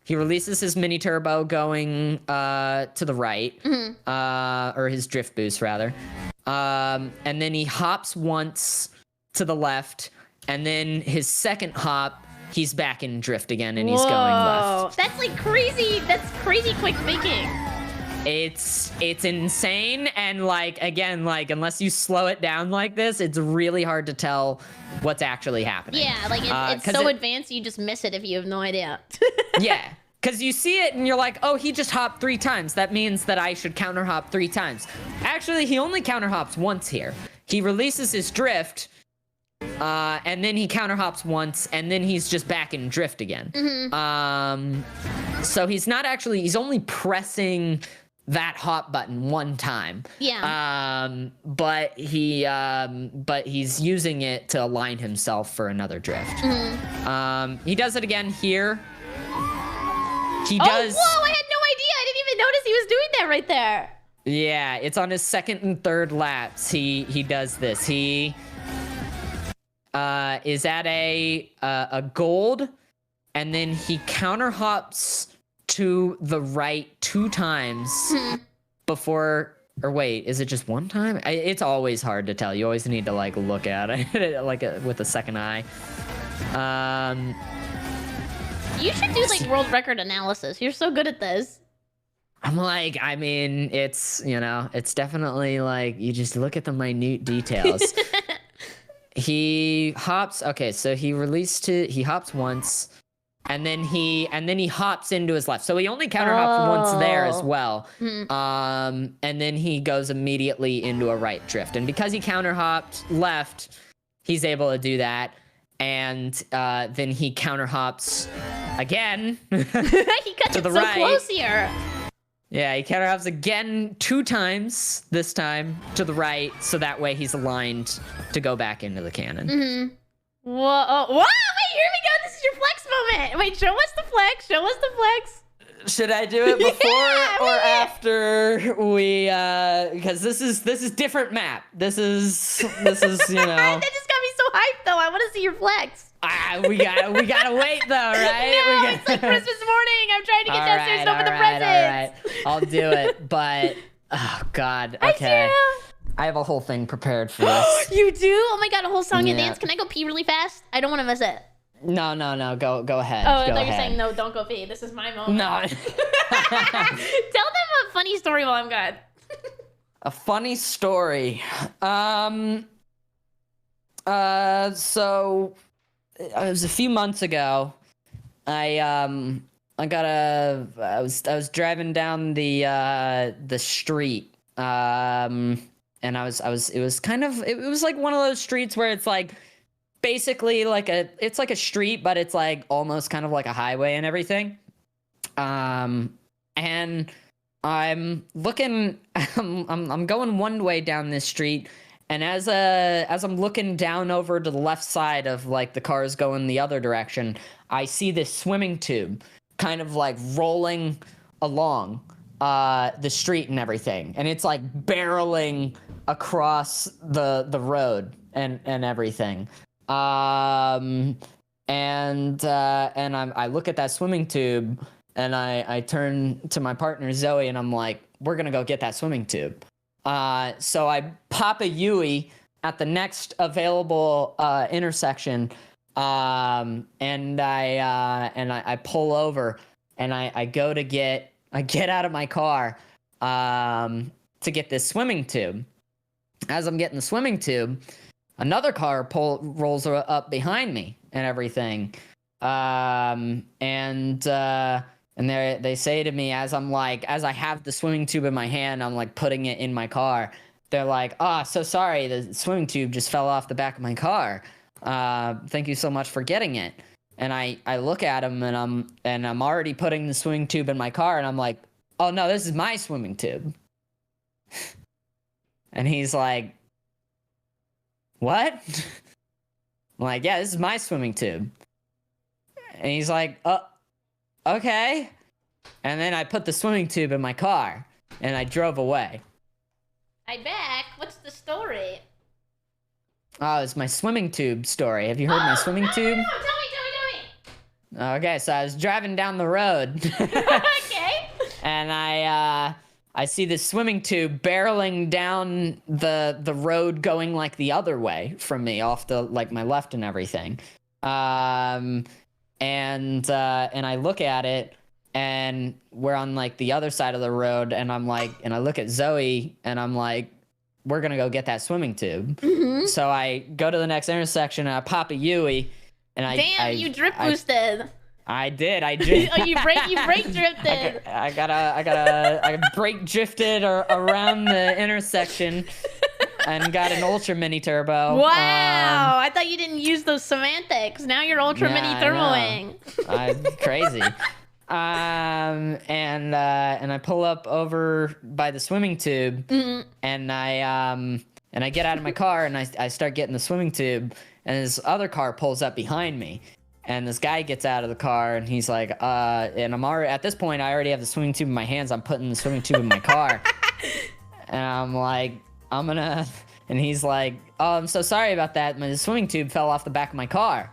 He releases his mini turbo going to the right, or his drift boost rather. And then he hops once to the left, and then his second hop, he's back in drift again, and he's going left. That's like crazy. That's crazy quick thinking. It's insane, and like again, like unless you slow it down like this, it's really hard to tell what's actually happening. Yeah, like it's so advanced you just miss it if you have no idea. Yeah, because you see it and you're like, oh, he just hopped 3 times. That means that I should counter hop 3 times. Actually, he only counter hops once here. He releases his drift, and then he counter hops once, and then he's just back in drift again. So he's not actually, he's only pressing that hop button 1 time. Yeah. But he's using it to align himself for another drift. He does it again here. He does. Oh, whoa! I had no idea. I didn't even notice he was doing that right there. Yeah, it's on his 2nd and 3rd laps. He does this. He is at a gold, and then he counter hops to the right 2 times before, or wait, is it just 1 time? It's always hard to tell. You always need to like look at it like with a second eye. You should do like world record analysis. You're so good at this. I'm like, I mean, it's, it's definitely like, you just look at the minute details. He hops, okay, so he hops once, and then he hops into his left. So he only counter hops once there as well. And then he goes immediately into a right drift. And because he counter hopped left, he's able to do that. And then he counter hops again. He got to the so right. close here. Yeah, he counter hops again 2 times, this time to the right, so that way he's aligned to go back into the cannon. Whoa, whoa, wait, here we go. This is your flex moment. Wait, show us the flex. Show us the flex. Should I do it before or after we, because this is different map. This is, That just got me so hyped, though. I want to see your flex. we gotta wait though, right? No, it's like Christmas morning. I'm trying to get downstairs and open the presents. I'll do it, but oh god, okay. I have a whole thing prepared for this. You do? Oh my god, a whole song and dance. Can I go pee really fast? I don't want to miss it. No, go ahead. Oh, I go thought you were ahead. saying no, don't go pee. This is my moment. No. Tell them a funny story while I'm gone. A funny story. So it was a few months ago. I was driving down the street. And it was like one of those streets where it's like basically like it's like a street, but it's like almost kind of like a highway and everything. And I'm looking, I'm going one way down this street, and as I'm looking down over to the left side of like the cars going the other direction, I see this swimming tube kind of like rolling along the street and everything, and it's like barreling across the road and everything. I look at that swimming tube, and I turn to my partner Zoe, and I'm like, we're gonna go get that swimming tube. So I pop a Yui at the next available intersection, and I pull over, and I get out of my car to get this swimming tube. As I'm getting the swimming tube, another car rolls up behind me and everything. And they say to me, as I have the swimming tube in my hand, I'm like putting it in my car. They're like, "Oh, so sorry, the swimming tube just fell off the back of my car. Thank you so much for getting it." And I look at him, and I'm already putting the swimming tube in my car, and I'm like, "Oh no, this is my swimming tube." And he's like, "What?" I'm like, "Yeah, this is my swimming tube." And he's like, "Okay." And then I put the swimming tube in my car, and I drove away. I back. What's the story? Oh, it's my swimming tube story. Have you heard my swimming tube? No, tell me. Okay, so I was driving down the road. Okay. And I see this swimming tube barreling down the road, going like the other way from me, off the like my left and everything. And I look at it, and we're on like the other side of the road, and I'm like, and I look at Zoe, and I'm like, we're gonna go get that swimming tube. Mm-hmm. So I go to the next intersection, and I pop a Yui, and Damn, you drip boosted. I did. Oh, you brake drifted. I brake drifted around the intersection and got an ultra mini turbo. Wow, I thought you didn't use those semantics. Now you're ultra mini turboing. Crazy. And I pull up over by the swimming tube, and I get out of my car, and I start getting the swimming tube, and this other car pulls up behind me. And this guy gets out of the car, and he's like, and I'm already, at this point, I already have the swimming tube in my hands. I'm putting the swimming tube in my car. And I'm like, and he's like, "Oh, I'm so sorry about that. My swimming tube fell off the back of my car."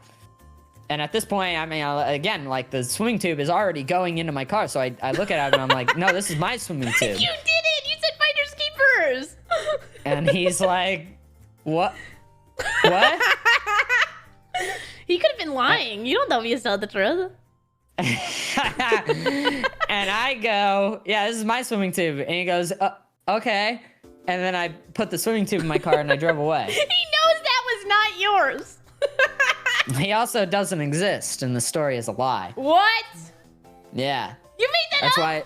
And at this point, I mean, again, like the swimming tube is already going into my car. So I look at him, and I'm like, "No, this is my swimming tube." You did it! You said finders keepers! And he's like, "What? What?" He could have been lying. You don't know if he said the truth. And I go, yeah, this is my swimming tube. And he goes, okay. And then I put the swimming tube in my car and I drove away. He knows that was not yours. He also doesn't exist, and the story is a lie. What? Yeah. You made that That's up? why.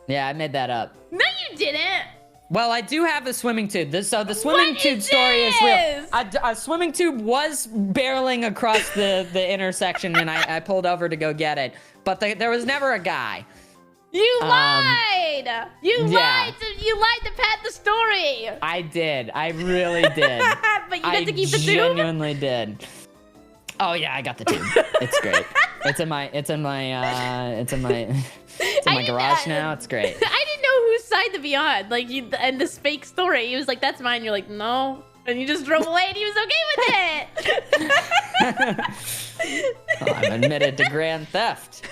Yeah, I made that up. No, you didn't. Well, I do have a swimming tube. So the swimming What tube is story is real. this? A swimming tube was barreling across the intersection, and I pulled over to go get it. But there was never a guy. You lied. You yeah. lied. You lied to pad the story. I did. I really did. But you got to keep the tube. I genuinely did. Oh yeah, I got the tube. It's great. It's in my garage now. It's great. I didn't know whose side to be on. Like and this fake story. He was like, "That's mine." You're like, "No," and you just drove away, and he was okay with it. Oh, I'm admitted to grand theft.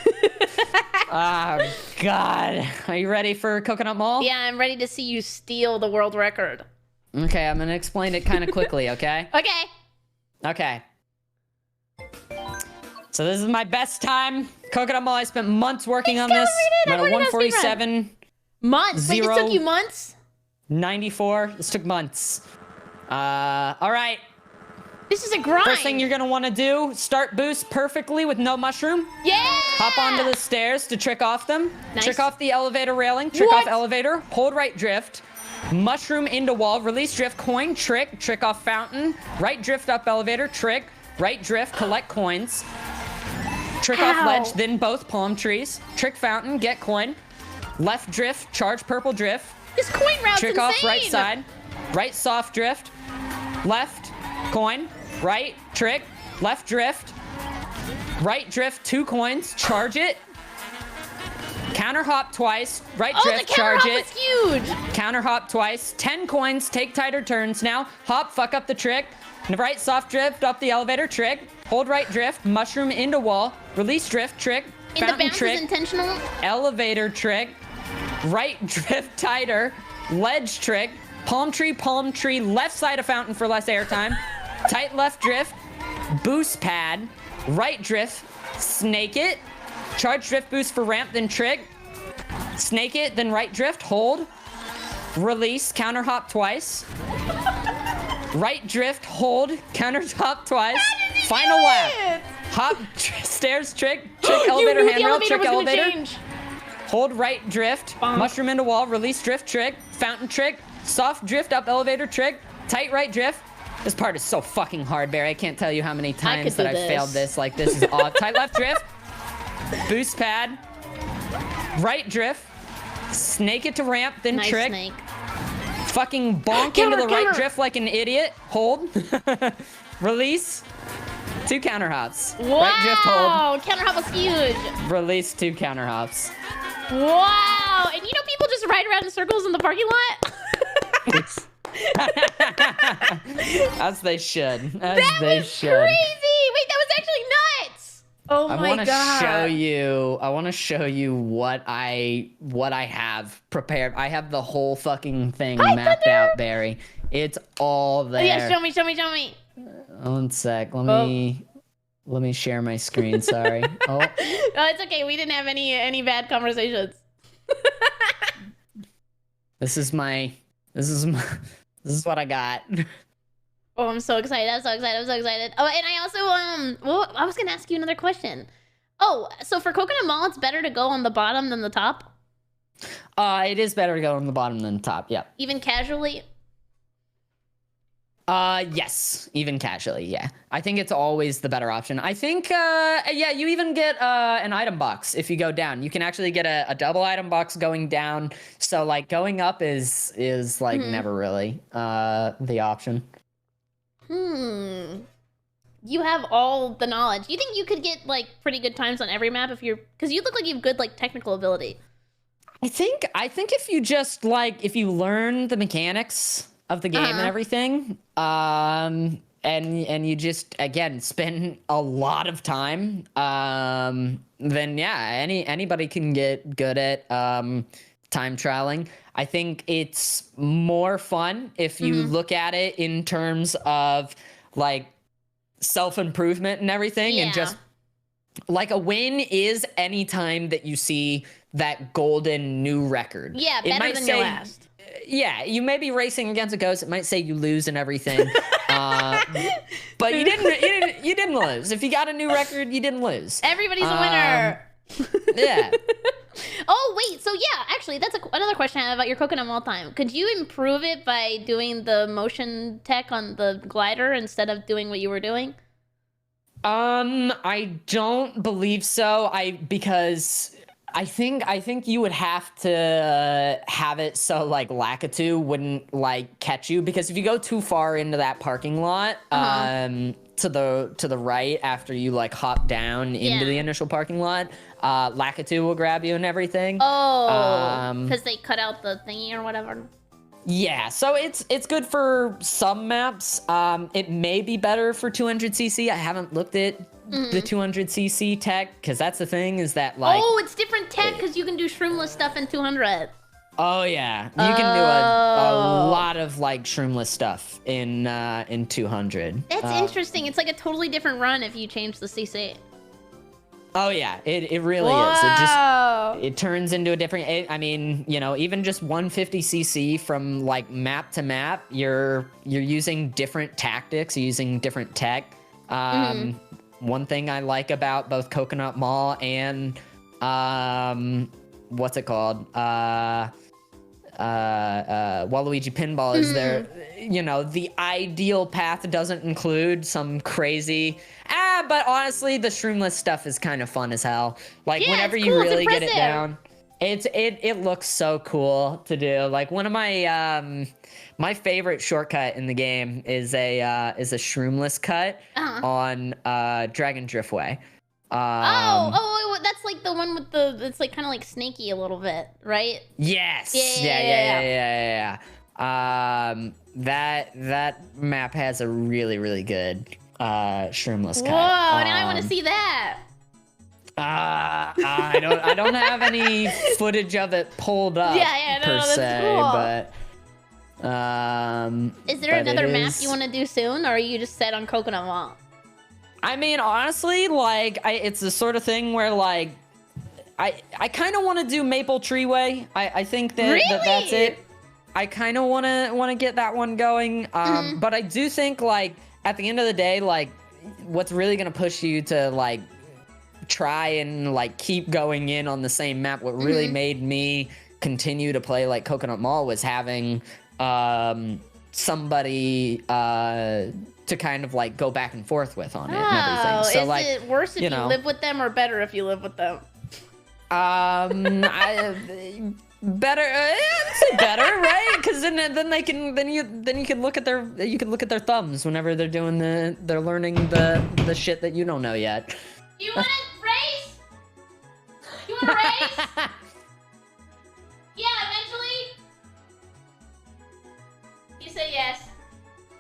Oh God, are you ready for Coconut Mall? Yeah, I'm ready to see you steal the world record. Okay, I'm gonna explain it kind of quickly. Okay. Okay. Okay. So this is my best time. Coconut Mall, I spent months working on this. I'm at a 147. Months? Wait, this took you months? 94. This took months. All right. This is a grind. First thing you're gonna want to do, start boost perfectly with no mushroom. Yeah! Hop onto the stairs to trick off them. Nice. Trick off the elevator railing. Trick What? off elevator. Hold right drift. Mushroom into wall. Release drift. Coin. Trick. Trick off fountain. Right drift up elevator. Trick. Right drift. Collect coins. Trick off ledge, then both palm trees. Trick fountain, get coin. Left drift, charge purple drift. This coin route's Trick insane. off right side. Right soft drift. Left, coin. Right, trick. Left drift. Right drift, 2 coins. Charge it. Counter hop twice. Right drift, the counter charge hop it. is huge. Counter hop twice. 10 coins, take tighter turns now. Hop, fuck up the trick. Right soft drift up the elevator, trick. Hold right drift, mushroom into wall. Release drift, trick. And the Fountain bounce trick. is intentional. Elevator trick. Right drift tighter. Ledge trick. Palm tree, left side of fountain for less airtime. Tight left drift. Boost pad. Right drift. Snake it. Charge drift boost for ramp, then trick. Snake it, then right drift. Hold. Release. Counter hop twice. Right drift. Hold. Counter hop twice. Final lap. Hop. Stairs trick. Trick elevator handrail. Trick elevator. Hold right drift. Mushroom into wall. Release drift trick. Fountain trick. Soft drift up elevator trick. Tight right drift. This part is so fucking hard, Barry. I can't tell you how many times that I've failed this. Like, this is off. Tight left drift. Boost pad. Right drift. Snake it to ramp, then Nice trick. snake. Fucking bonk into the right drift like an idiot. Hold. Release. 2 counter hops. Wow. Right drift, hold. Counter hop was huge. Release 2 counter hops. Wow. And you know people just ride around in circles in the parking lot? As they should. As That they was should. crazy. Wait, that was actually nuts. Oh I my want to god. show you what I have prepared. I have the whole fucking thing mapped out, Barry. It's all there. Oh, yeah, show me. One sec. Let me share my screen. Sorry. Oh. Oh, it's okay. We didn't have any bad conversations. This is what I got. Oh, I'm so excited. I'm so excited. Oh, and I also, well, I was going to ask you another question. Oh, so for Coconut Mall, it's better to go on the bottom than the top? It is better to go on the bottom than the top. Yeah. Even casually? Yes, even casually, yeah. I think it's always the better option. I think, yeah, you even get an item box if you go down. You can actually get a double item box going down. So, like, going up is like never really the option. You have all the knowledge. You think you could get, like, pretty good times on every map if you're... Because you look like you have good, like, technical ability. I think if you just, like, if you learn the mechanics of the game and everything, and you just, again, spend a lot of time, then yeah, anybody can get good at time trialing. I think it's more fun if you look at it in terms of like self-improvement and everything, and just like a win is any time that you see that golden new record. Yeah, It better might than say, your last. Yeah, you may be racing against a ghost. It might say you lose and everything, but you didn't lose. If you got a new record, you didn't lose. Everybody's a winner. Yeah. Oh, wait. So, yeah, actually, that's another question I have about your coconut mall time. Could you improve it by doing the motion tech on the glider instead of doing what you were doing? I don't believe so. Because I think you would have to have it so like Lakitu wouldn't like catch you, because if you go too far into that parking lot, to the right after you like hop down into the initial parking lot, Lakitu will grab you and everything. Oh, because they cut out the thingy or whatever. Yeah, so it's good for some maps. It may be better for 200cc. I haven't looked at the 200cc tech, because that's the thing, is that like... Oh, it's different tech because you can do shroomless stuff in 200. Oh yeah, you can do a lot of like shroomless stuff in 200. That's interesting. It's like a totally different run if you change the CC. Oh yeah, it really is. It turns into a different. I mean, you know, even just 150cc from like map to map, you're using different tactics, you're using different tech. One thing I like about both Coconut Mall and what's it called? Waluigi Pinball is there. You know, the ideal path doesn't include some crazy. But honestly, the shroomless stuff is kind of fun as hell. Like whenever you really get it down, it looks so cool to do. Like one of my my favorite shortcut in the game is a shroomless cut on Dragon Driftway. That's like the one with it's like kind of like snaky a little bit, right? Yes. Yeah. That map has a really good shroomless cut. Whoa! Now I want to see that. I don't have any footage of it pulled up. Per se, cool. but is there another map you want to do soon, or are you just set on Coconut Mall? I mean, honestly, like, it's the sort of thing where, like, I kind of want to do Maple Treeway. I think that that's it. I kind of want to get that one going. But I do think, like, at the end of the day, like, what's really gonna push you to like try and like keep going in on the same map, what really made me continue to play like Coconut Mall was having somebody to kind of like go back and forth with on it and everything. So is it worse if you live with them or better if you live with them? Better, I'd say better, right? Because then you can look at their thumbs whenever they're doing they're learning the shit that you don't know yet. Do you want to race? You want to race? Yeah, eventually. You say yes.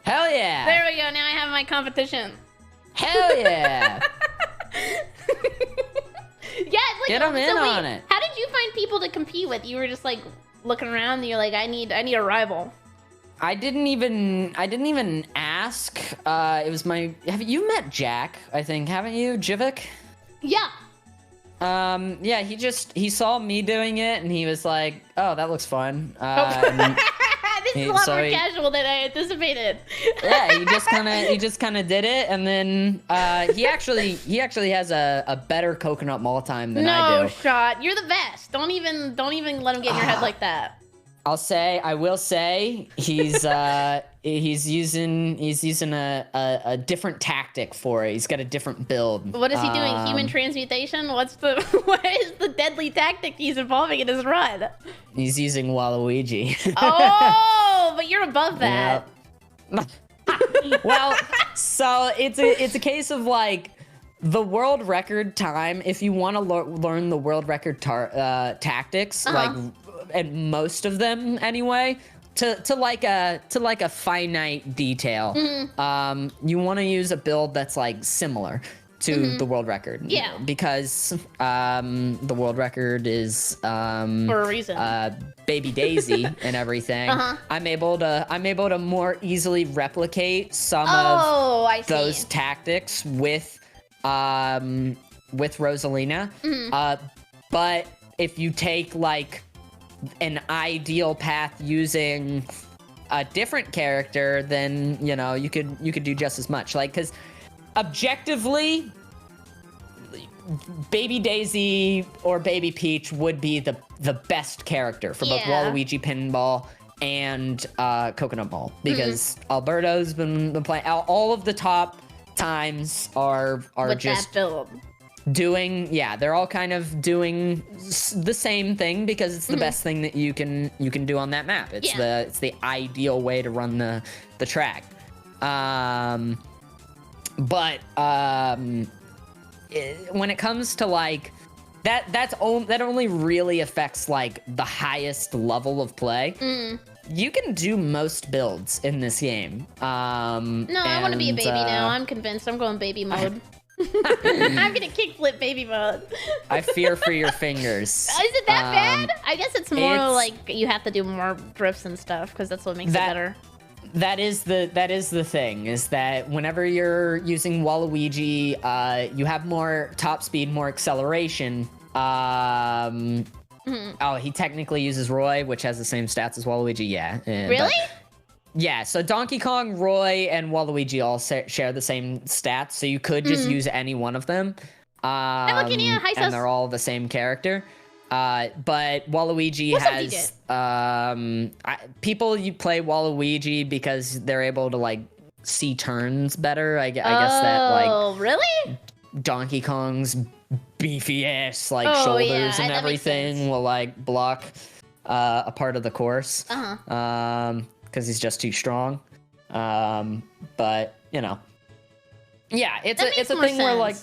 Hell yeah! There we go. Now I have my competition. Hell yeah! Yeah, it's like, get them in on it. How did you find people to compete with? You were just like looking around and you're like, I need a rival. I didn't even ask. It was have you met Jack? I think, haven't you, Jivik? Yeah. Yeah, he saw me doing it and he was like, oh, that looks fun. This is a lot more casual than I anticipated. Yeah, he just kind of did it, and then he actually has a better Coconut Mall time than I do. No shot. You're the best. Don't even let him get in your head like that. I will say he's using a different tactic for it. He's got a different build. What is he doing? Human transmutation? What is the deadly tactic he's involving in his run? He's using Waluigi. Oh, but you're above that. Yep. Well, so it's a case of like the world record time. If you want to learn the world record tactics, like, and most of them anyway, to like a finite detail, you want to use a build that's like similar to the world record. Yeah. Because the world record is for a reason. Baby Daisy and everything. I'm able to more easily replicate some of those tactics with Rosalina. But if you take like an ideal path using a different character, then you could do just as much. Like, because objectively, Baby Daisy or Baby Peach would be the best character for both Waluigi Pinball and Coconut Ball, because Alberto's been playing all of the top times are With just that build. doing, they're all kind of doing the same thing because it's the best thing that you can do on that map. It's the ideal way to run the track. But when it comes to like that only really affects like the highest level of play. You can do most builds in this game. No, I want to be a baby now. I'm convinced. I'm going baby mode. I'm gonna kickflip baby mode. I fear for your fingers. Is it that bad? I guess it's more like you have to do more drifts and stuff because that's what makes it better. That is the thing, is that whenever you're using Waluigi, you have more top speed, more acceleration. Oh, he technically uses Roy, which has the same stats as Waluigi. Yeah. Really? Yeah, so Donkey Kong, Roy, and Waluigi all share the same stats, so you could just use any one of them. I'm looking at Hi, and they're all the same character. But Waluigi has people you play Waluigi because they're able to like see turns better. I guess that like. Oh, really? Donkey Kong's beefy ass like shoulders and everything will like block a part of the course. Because he's just too strong. But it's a thing where like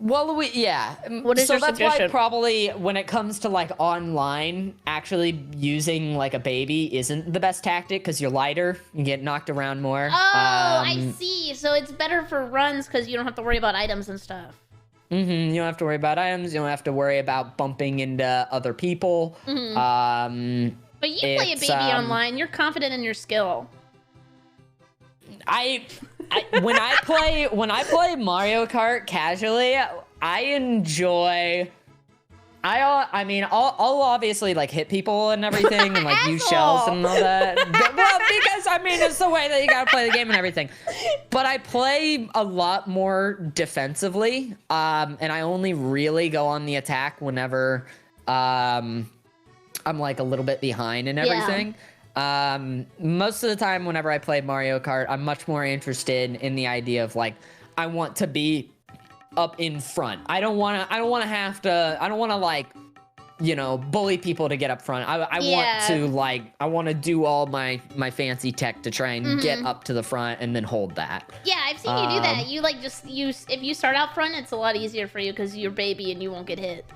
Waluigi, What is so your that's suggestion? why probably when it comes to like online, actually using like a baby isn't the best tactic because you're lighter, you get knocked around more. Oh, I see. So it's better for runs because you don't have to worry about items and stuff. You don't have to worry about items. You don't have to worry about bumping into other people. But you play a baby online. You're confident in your skill. When I play Mario Kart casually, I enjoy. I'll obviously like hit people and everything and like use shells and all that. Well, because it's the way that you gotta play the game and everything. But I play a lot more defensively, and I only really go on the attack whenever I'm like a little bit behind and everything. Most of the time whenever I play Mario Kart, I'm much more interested in the idea of like, I want to be up in front. I don't want to like, bully people to get up front. I want to do all my fancy tech to try and get up to the front and then hold that. Yeah, I've seen you do that. You like just if you start out front, it's a lot easier for you because you're baby and you won't get hit.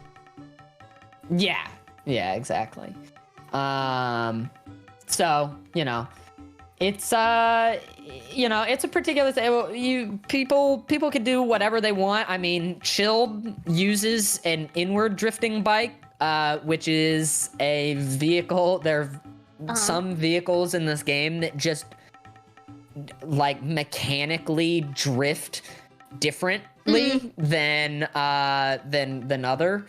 Yeah, exactly. So, it's it's a particular thing. People can do whatever they want. Chilled uses an inward drifting bike, which is a vehicle. There are some vehicles in this game that just like mechanically drift differently than other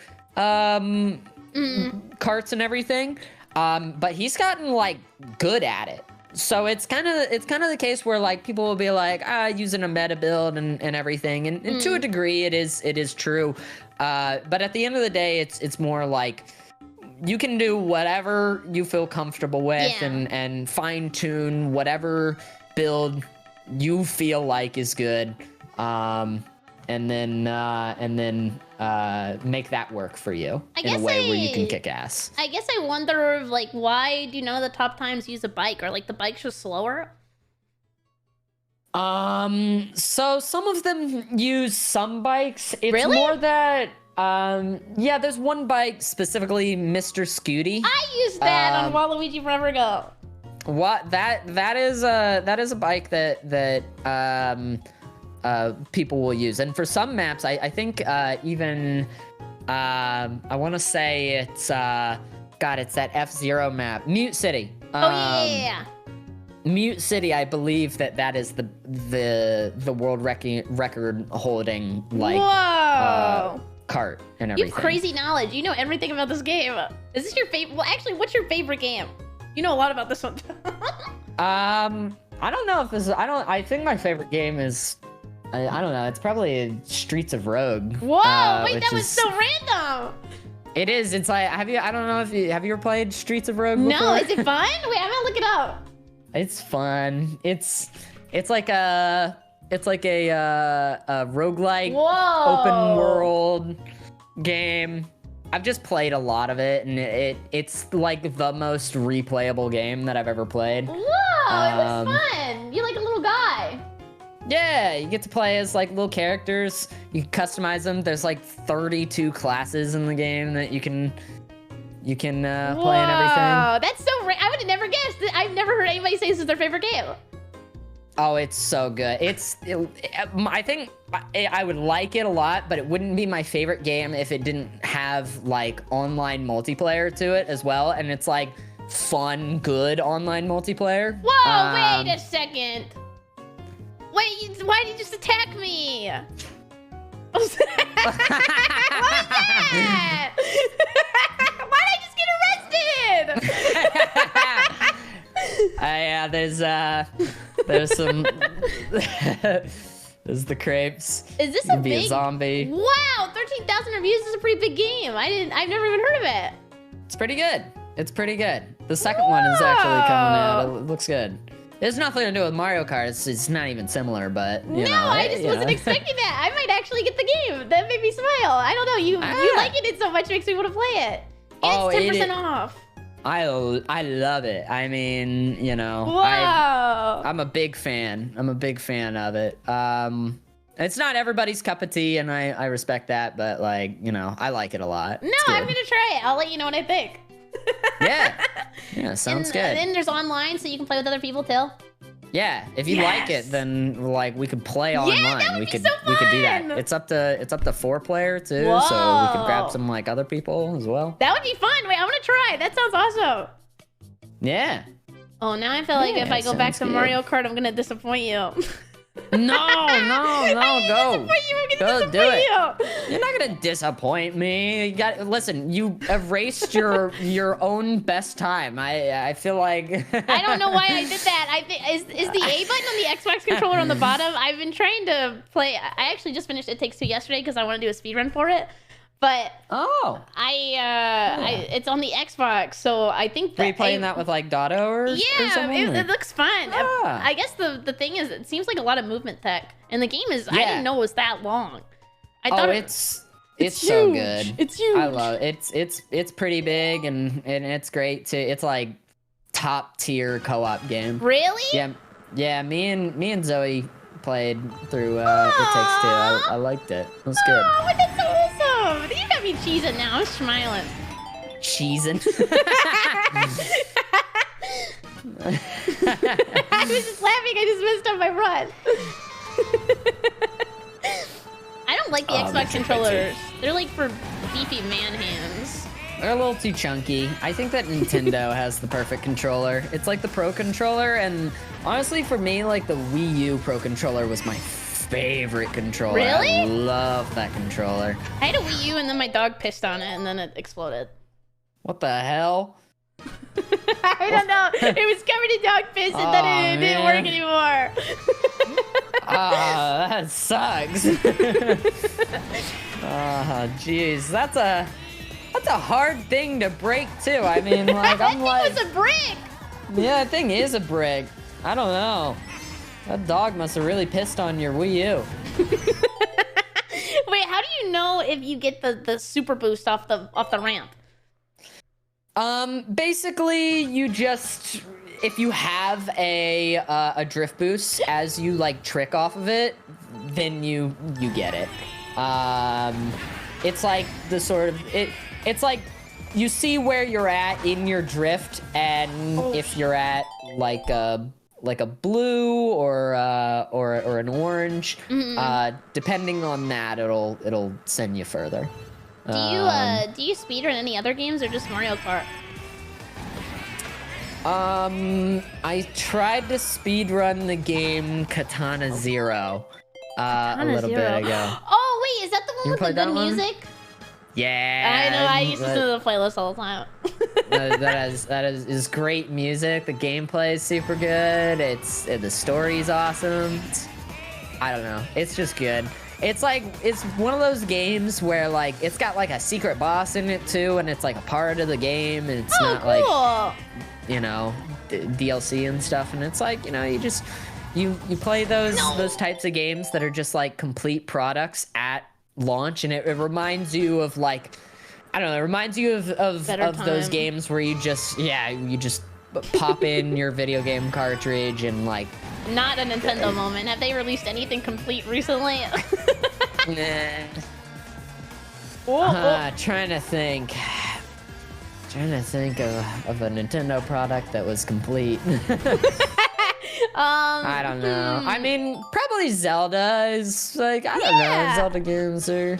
carts and everything. But he's gotten like good at it. So it's kind of the case where like people will be like, using a meta build and everything, and to a degree it is true. But at the end of the day, it's more like you can do whatever you feel comfortable with and fine tune whatever build you feel like is good. And then make that work for you in a way where you can kick ass. I guess I wonder, like, why do the top times use a bike? Or, like, the bike's just slower? So some of them use some bikes. It's really? More that, there's one bike, specifically Mr. Scooty. I used that on Waluigi Forever Ago. What? That is a bike that people will use, and for some maps, I think even I want to say it's it's that F-Zero map, Mute City. Mute City, I believe that is the world record holding like cart and everything. You have crazy knowledge. You know everything about this game. Is this your favorite? Well, actually, what's your favorite game? You know a lot about this one. I don't know if this is, I think my favorite game is, I don't know, it's probably Streets of Rogue. Whoa, wait, that was so random. It is, it's like, I don't know if have you ever played Streets of Rogue before? No, is it fun? Wait, I'm gonna look it up. It's fun. It's like a roguelike open world game. I've just played a lot of it, and it's like the most replayable game that I've ever played. Whoa, it looks fun. You're like a little guy. Yeah, you get to play as like little characters. You can customize them. There's like 32 classes in the game that you can play and everything. That's so I would have never guessed. I've never heard anybody say this is their favorite game. Oh, it's so good. I think I would like it a lot, but it wouldn't be my favorite game if it didn't have like online multiplayer to it as well. And it's like fun, good online multiplayer. Whoa, wait a second. Wait, why did you just attack me? What was that? Why did I just get arrested? Yeah, there's some there's the crepes. Is this you a can be big a zombie? Wow, 13,000 reviews is a pretty big game. I've never even heard of it. It's pretty good. It's pretty good. The second one is actually coming out. It looks good. It's nothing to do with Mario Kart. It's not even similar, but you know. I just wasn't expecting that. I might actually get the game. That made me smile. I don't know. You liking it so much makes me want to play it. And it's 10% off. I love it. I mean, you know, wow. I'm a big fan. I'm a big fan of it. It's not everybody's cup of tea, and I respect that, but like, you know, I like it a lot. No, I'm gonna try it. I'll let you know what I think. Yeah, sounds good. And then there's online, so you can play with other people too. Yeah, if you like it, then like we could play online. That would we be could so fun. we could do that. It's up to 4-player too, Whoa. so we could grab some like other people as well. That would be fun. Wait, I want to try. That sounds awesome. Yeah. Oh, now I feel like if I go back to Mario Kart, I'm gonna disappoint you. No, go. Go do it. You're not gonna disappoint me. You erased your own best time. I feel like I don't know why I did that. I think is the A button on the Xbox controller on the bottom. I've been trying to play. I actually just finished It Takes Two yesterday because I want to do a speedrun for it. But it's on the Xbox, so I think that. Are you playing that with like Doto or something? It looks fun. I guess the thing is, it seems like a lot of movement tech, and the game is. I didn't know it was that long. I thought it's so huge. good. It's huge. I love it. It's pretty big and it's great too. It's like top tier co-op game. Really? Yeah. Me and Zoe played through It Takes Two. I liked it. It was good. Oh, that's so awesome. You got me cheesing now. I'm smiling. Cheesing. I was just laughing. I just messed up my run. I don't like the Xbox controllers. They're like for beefy man hands. They're a little too chunky. I think that Nintendo has the perfect controller. It's like the Pro Controller, and honestly for me, like the Wii U Pro Controller was my favorite controller. Really? I love that controller. I had a Wii U and then my dog pissed on it and then it exploded. What the hell? I don't know. It was covered in dog piss and then it didn't work anymore. That sucks. Oh, jeez. That's a hard thing to break too. I mean, like That thing was a brick. Yeah, that thing is a brick. I don't know. That dog must have really pissed on your Wii U. Wait, how do you know if you get the super boost off the ramp? Basically, you just if you have a drift boost as you like trick off of it, then you get it. It's like the sort of it's like you see where you're at in your drift, and if you're at like a blue or an orange, depending on that, it'll send you further. Do you speedrun any other games or just Mario Kart? I tried to speedrun the game Katana Zero a little bit ago. Oh, wait, is that the one You with the played that good one? music? Yeah. I know, I used to listen to the playlist all the time. that is great music. The gameplay is super good. The story's awesome. I don't know. It's just good. It's like, it's one of those games where like, it's got like a secret boss in it too, and it's like a part of the game, and it's not cool. like, you know, DLC and stuff, and it's like, you know, you play those types of games that are just like complete products at launch, and it reminds you of like, I don't know, it reminds you of those games where you just pop in your video game cartridge and like. Not a Nintendo moment. Have they released anything complete recently? Nah. Trying to think of a Nintendo product that was complete. I don't know. I mean, probably Zelda is like, I don't know. Zelda games are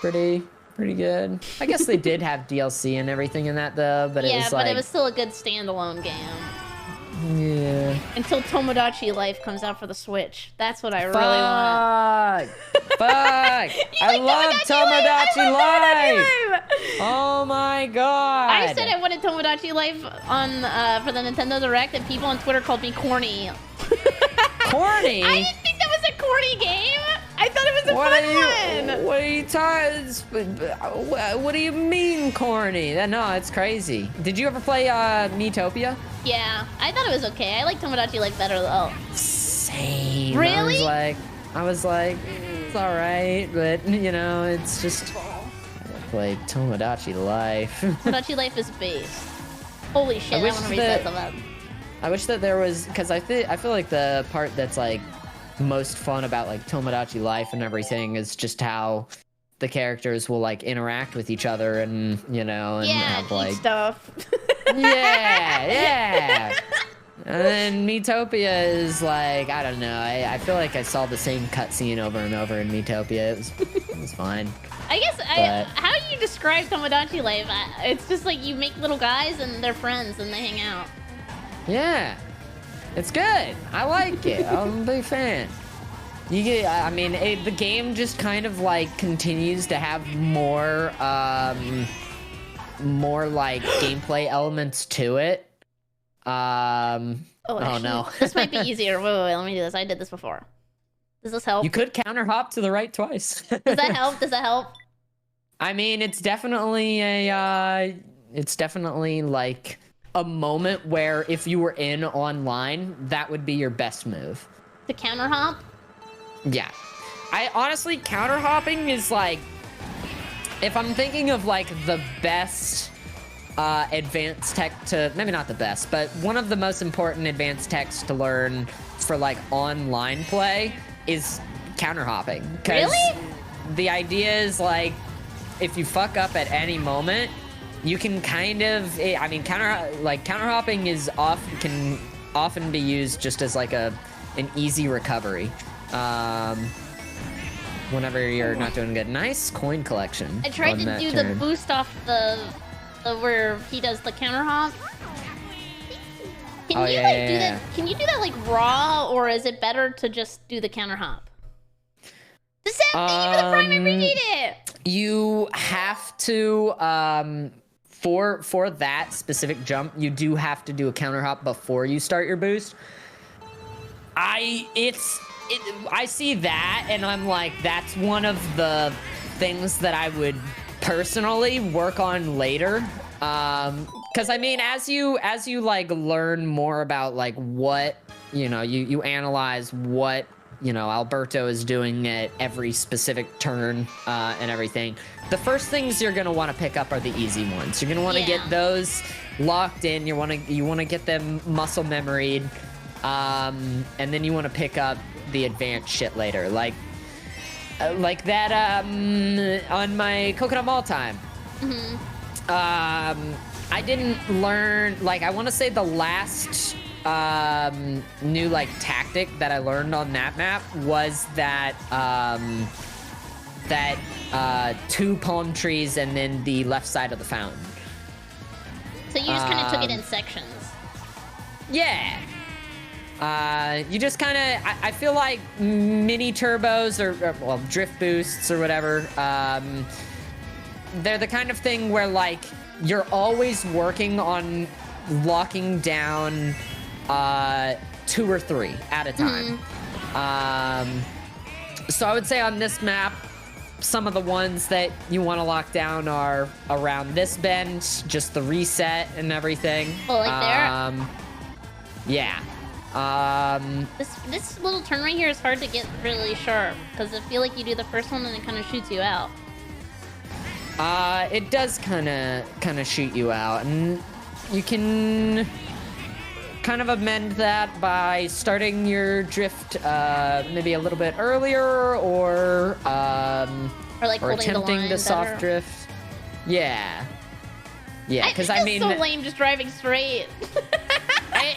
pretty good. I guess they did have DLC and everything in that though, but it was like, it was still a good standalone game. Yeah. Until Tomodachi Life comes out for the Switch. That's what I really want. Fuck! I love Tomodachi Life! Oh my god! I said I wanted Tomodachi Life on for the Nintendo Direct, and people on Twitter called me corny. Corny? I didn't think that was a corny game. I thought it was a fun one. What are you talking? What do you mean corny? No, it's crazy. Did you ever play Miitopia? Yeah, I thought it was okay. I like Tomodachi Life better though. Same. Really? I was like, it's all right, but you know, it's just. I played Tomodachi Life. Tomodachi Life is based. Holy shit! I want to reset some of that. I wish that there was, because I feel like the part that's like most fun about like Tomodachi Life and everything is just how the characters will like interact with each other, and you know, and have like stuff. yeah. And then Miitopia is like, I don't know. I feel like I saw the same cutscene over and over in Miitopia. It was fine. I guess, how do you describe Tomodachi Life? It's just like you make little guys and they're friends and they hang out. Yeah, it's good. I like it. I'm a big fan. You get, I mean, the game just kind of like continues to have more like gameplay elements to it. Oh no. This might be easier. Wait, let me do this. I did this before. Does this help? You could counter hop to the right twice. Does that help? Does that help? I mean, it's definitely like a moment where if you were in online, that would be your best move. The counter hop? Yeah. I honestly, counter hopping is like, if I'm thinking of like the best advanced tech to, maybe not the best, but one of the most important advanced techs to learn for like online play is counter hopping. Really? The idea is like, if you fuck up at any moment, you can kind of, I mean, counter hopping can often be used just as like an easy recovery. Whenever you're not doing good. Nice coin collection. I tried to do the boost off the where he does the counter hop. Can you do that? Can you do that like raw, or is it better to just do the counter hop? The same thing for the prime, I appreciate it. You have to for that specific jump, you do have to do a counter hop before you start your boost. I see that, and I'm like, that's one of the things that I would personally work on later. Because I mean, as you like learn more about like what, you know, you analyze what, you know, Alberto is doing at every specific turn and everything. The first things you're gonna want to pick up are the easy ones. You're gonna want to get those locked in. You want to get them muscle memoried, and then you want to pick up the advanced shit later, like that on my Coconut Mall time. I didn't learn, like, I want to say the last new like tactic that I learned on that map was that two palm trees and then the left side of the fountain. So you just kind of took it in sections. Yeah. You just kind of, I feel like mini turbos or, well, drift boosts or whatever, they're the kind of thing where, like, you're always working on locking down 2 or 3 at a time. So I would say on this map, some of the ones that you want to lock down are around this bend, just the reset and everything. Oh, like there? Yeah. This little turn right here is hard to get really sharp because I feel like you do the first one and it kind of shoots you out. It does kind of shoot you out, and you can kind of amend that by starting your drift maybe a little bit earlier, or like attempting the soft better. drift. Yeah. Yeah, because I I mean, so lame just driving straight.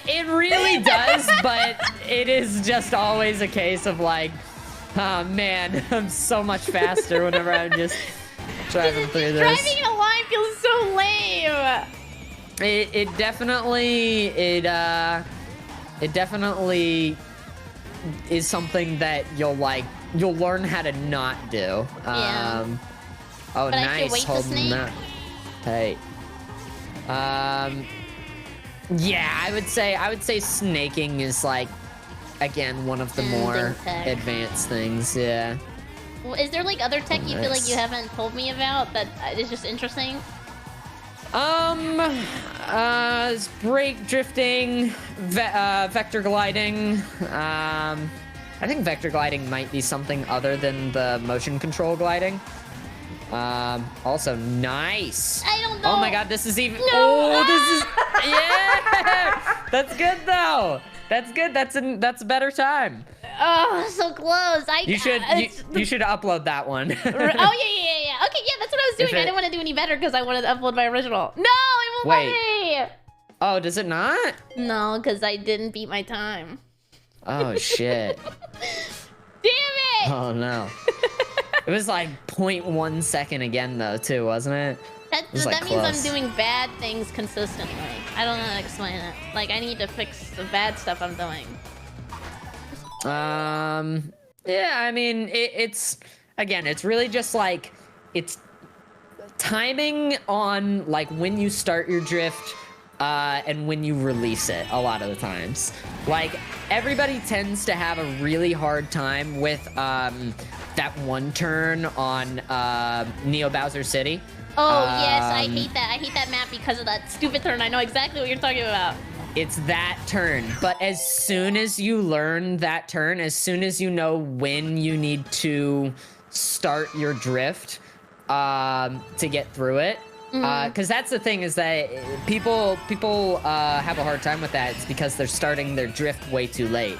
it really does, but it is just always a case of like, oh man, I'm so much faster whenever I'm just driving through this. Driving in a line feels so lame. It definitely is something that you'll learn how to not do. Yeah. Oh, But I should nice, wait to holding snake? that. Hey. Yeah, I would say snaking is like, again, one of the more tech. advanced things. Yeah. Well, is there like other tech you feel like Nice. you haven't told me about that is just interesting? Brake drifting, vector gliding. I think vector gliding might be something other than the motion control gliding. Also nice. I don't know. Oh my god, this is even. No. Oh, this is. Yeah, that's good though. That's good. That's a better time. Oh, so close. You should upload that one. Oh yeah. Okay, yeah, that's what I was doing. I didn't want to do any better because I wanted to upload my original. No, it won't let me. Oh, does it not? No, because I didn't beat my time. Oh shit. Damn it! Oh no. It was like 0.1 second again though too, wasn't it? That was, like, means I'm close. doing bad things consistently. I don't know how to explain it. Like, I need to fix the bad stuff I'm doing. Yeah, I mean, it's again, it's really just like, it's timing on like when you start your drift and when you release it a lot of the times. Like, everybody tends to have a really hard time with that one turn on Neo Bowser City. Oh, yes, I hate that. I hate that map because of that stupid turn. I know exactly what you're talking about. It's that turn, but as soon as you learn that turn, as soon as you know when you need to start your drift to get through it, because that's the thing, is that people have a hard time with that. It's because they're starting their drift way too late,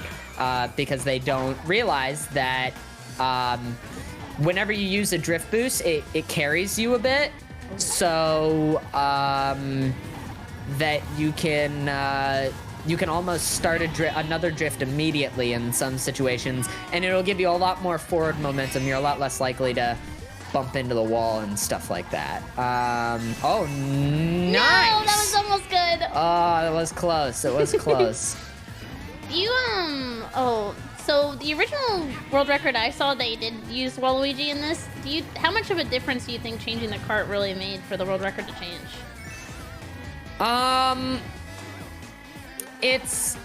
because they don't realize that whenever you use a drift boost, it carries you a bit, so that you can almost start another drift immediately in some situations, and it'll give you a lot more forward momentum. You're a lot less likely to bump into the wall and stuff like that. Oh, nice! No, that was almost good. Oh, it was close. It was close. So the original world record I saw, they did use Waluigi in this. How much of a difference do you think changing the cart really made for the world record to change? It's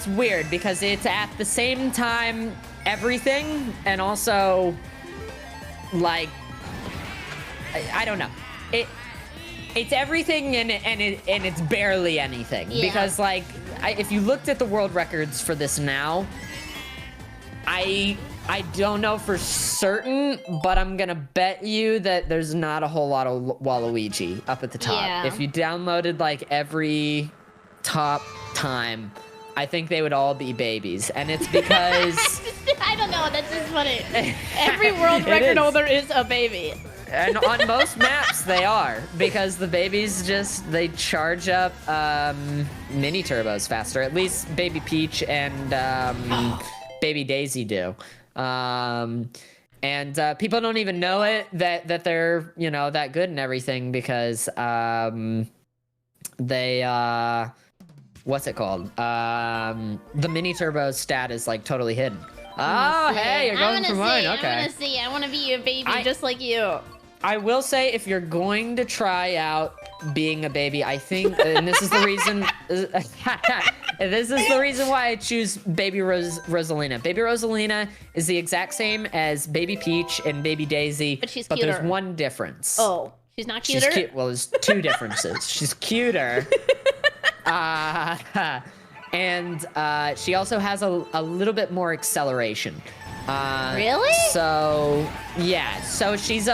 weird because it's at the same time everything, and also like, I don't know. It's everything and it's barely anything. Yeah. Because like, if you looked at the world records for this now, I don't know for certain, but I'm gonna bet you that there's not a whole lot of Waluigi up at the top. Yeah. If you downloaded like every top time, I think they would all be babies, and it's because I don't know, that's just funny. Every world record holder is a baby. And on most maps they are, because the babies they charge up mini turbos faster. At least Baby Peach and Baby Daisy do. And people don't even know it, that they're, that good and everything, because they what's it called? The mini turbo stat is like totally hidden. Oh, hey, you're going for mine. Okay. I want to see. I want to be a baby just like you. I will say, if you're going to try out being a baby, I think, and this is the reason, this is the reason why I choose Baby Rosalina. Baby Rosalina is the exact same as Baby Peach and Baby Daisy, but she's cuter. There's one difference. Oh, she's not cuter? She's cute. Well, there's two differences. She's cuter. And she also has a little bit more acceleration. Really? So yeah, so she's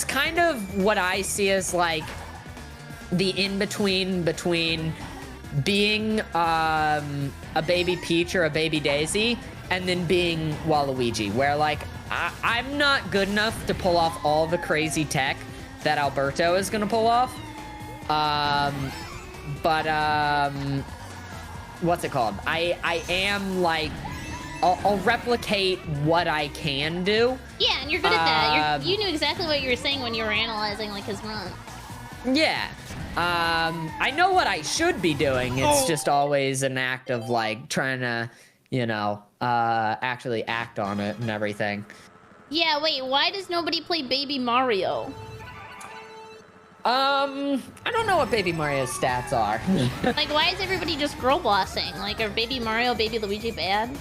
kind of what I see as like the in-between between being a Baby Peach or a Baby Daisy and then being Waluigi, where like I'm not good enough to pull off all the crazy tech that Alberto is gonna pull off. What's it called? I am like, I'll replicate what I can do. Yeah, and you're good at that. You knew exactly what you were saying when you were analyzing like his run. Yeah. I know what I should be doing. It's just always an act of like trying to, you know, actually act on it and everything. Yeah, wait, why does nobody play Baby Mario? I don't know what Baby Mario's stats are. Like, why is everybody just girl bossing? Like, are Baby Mario, Baby Luigi bad?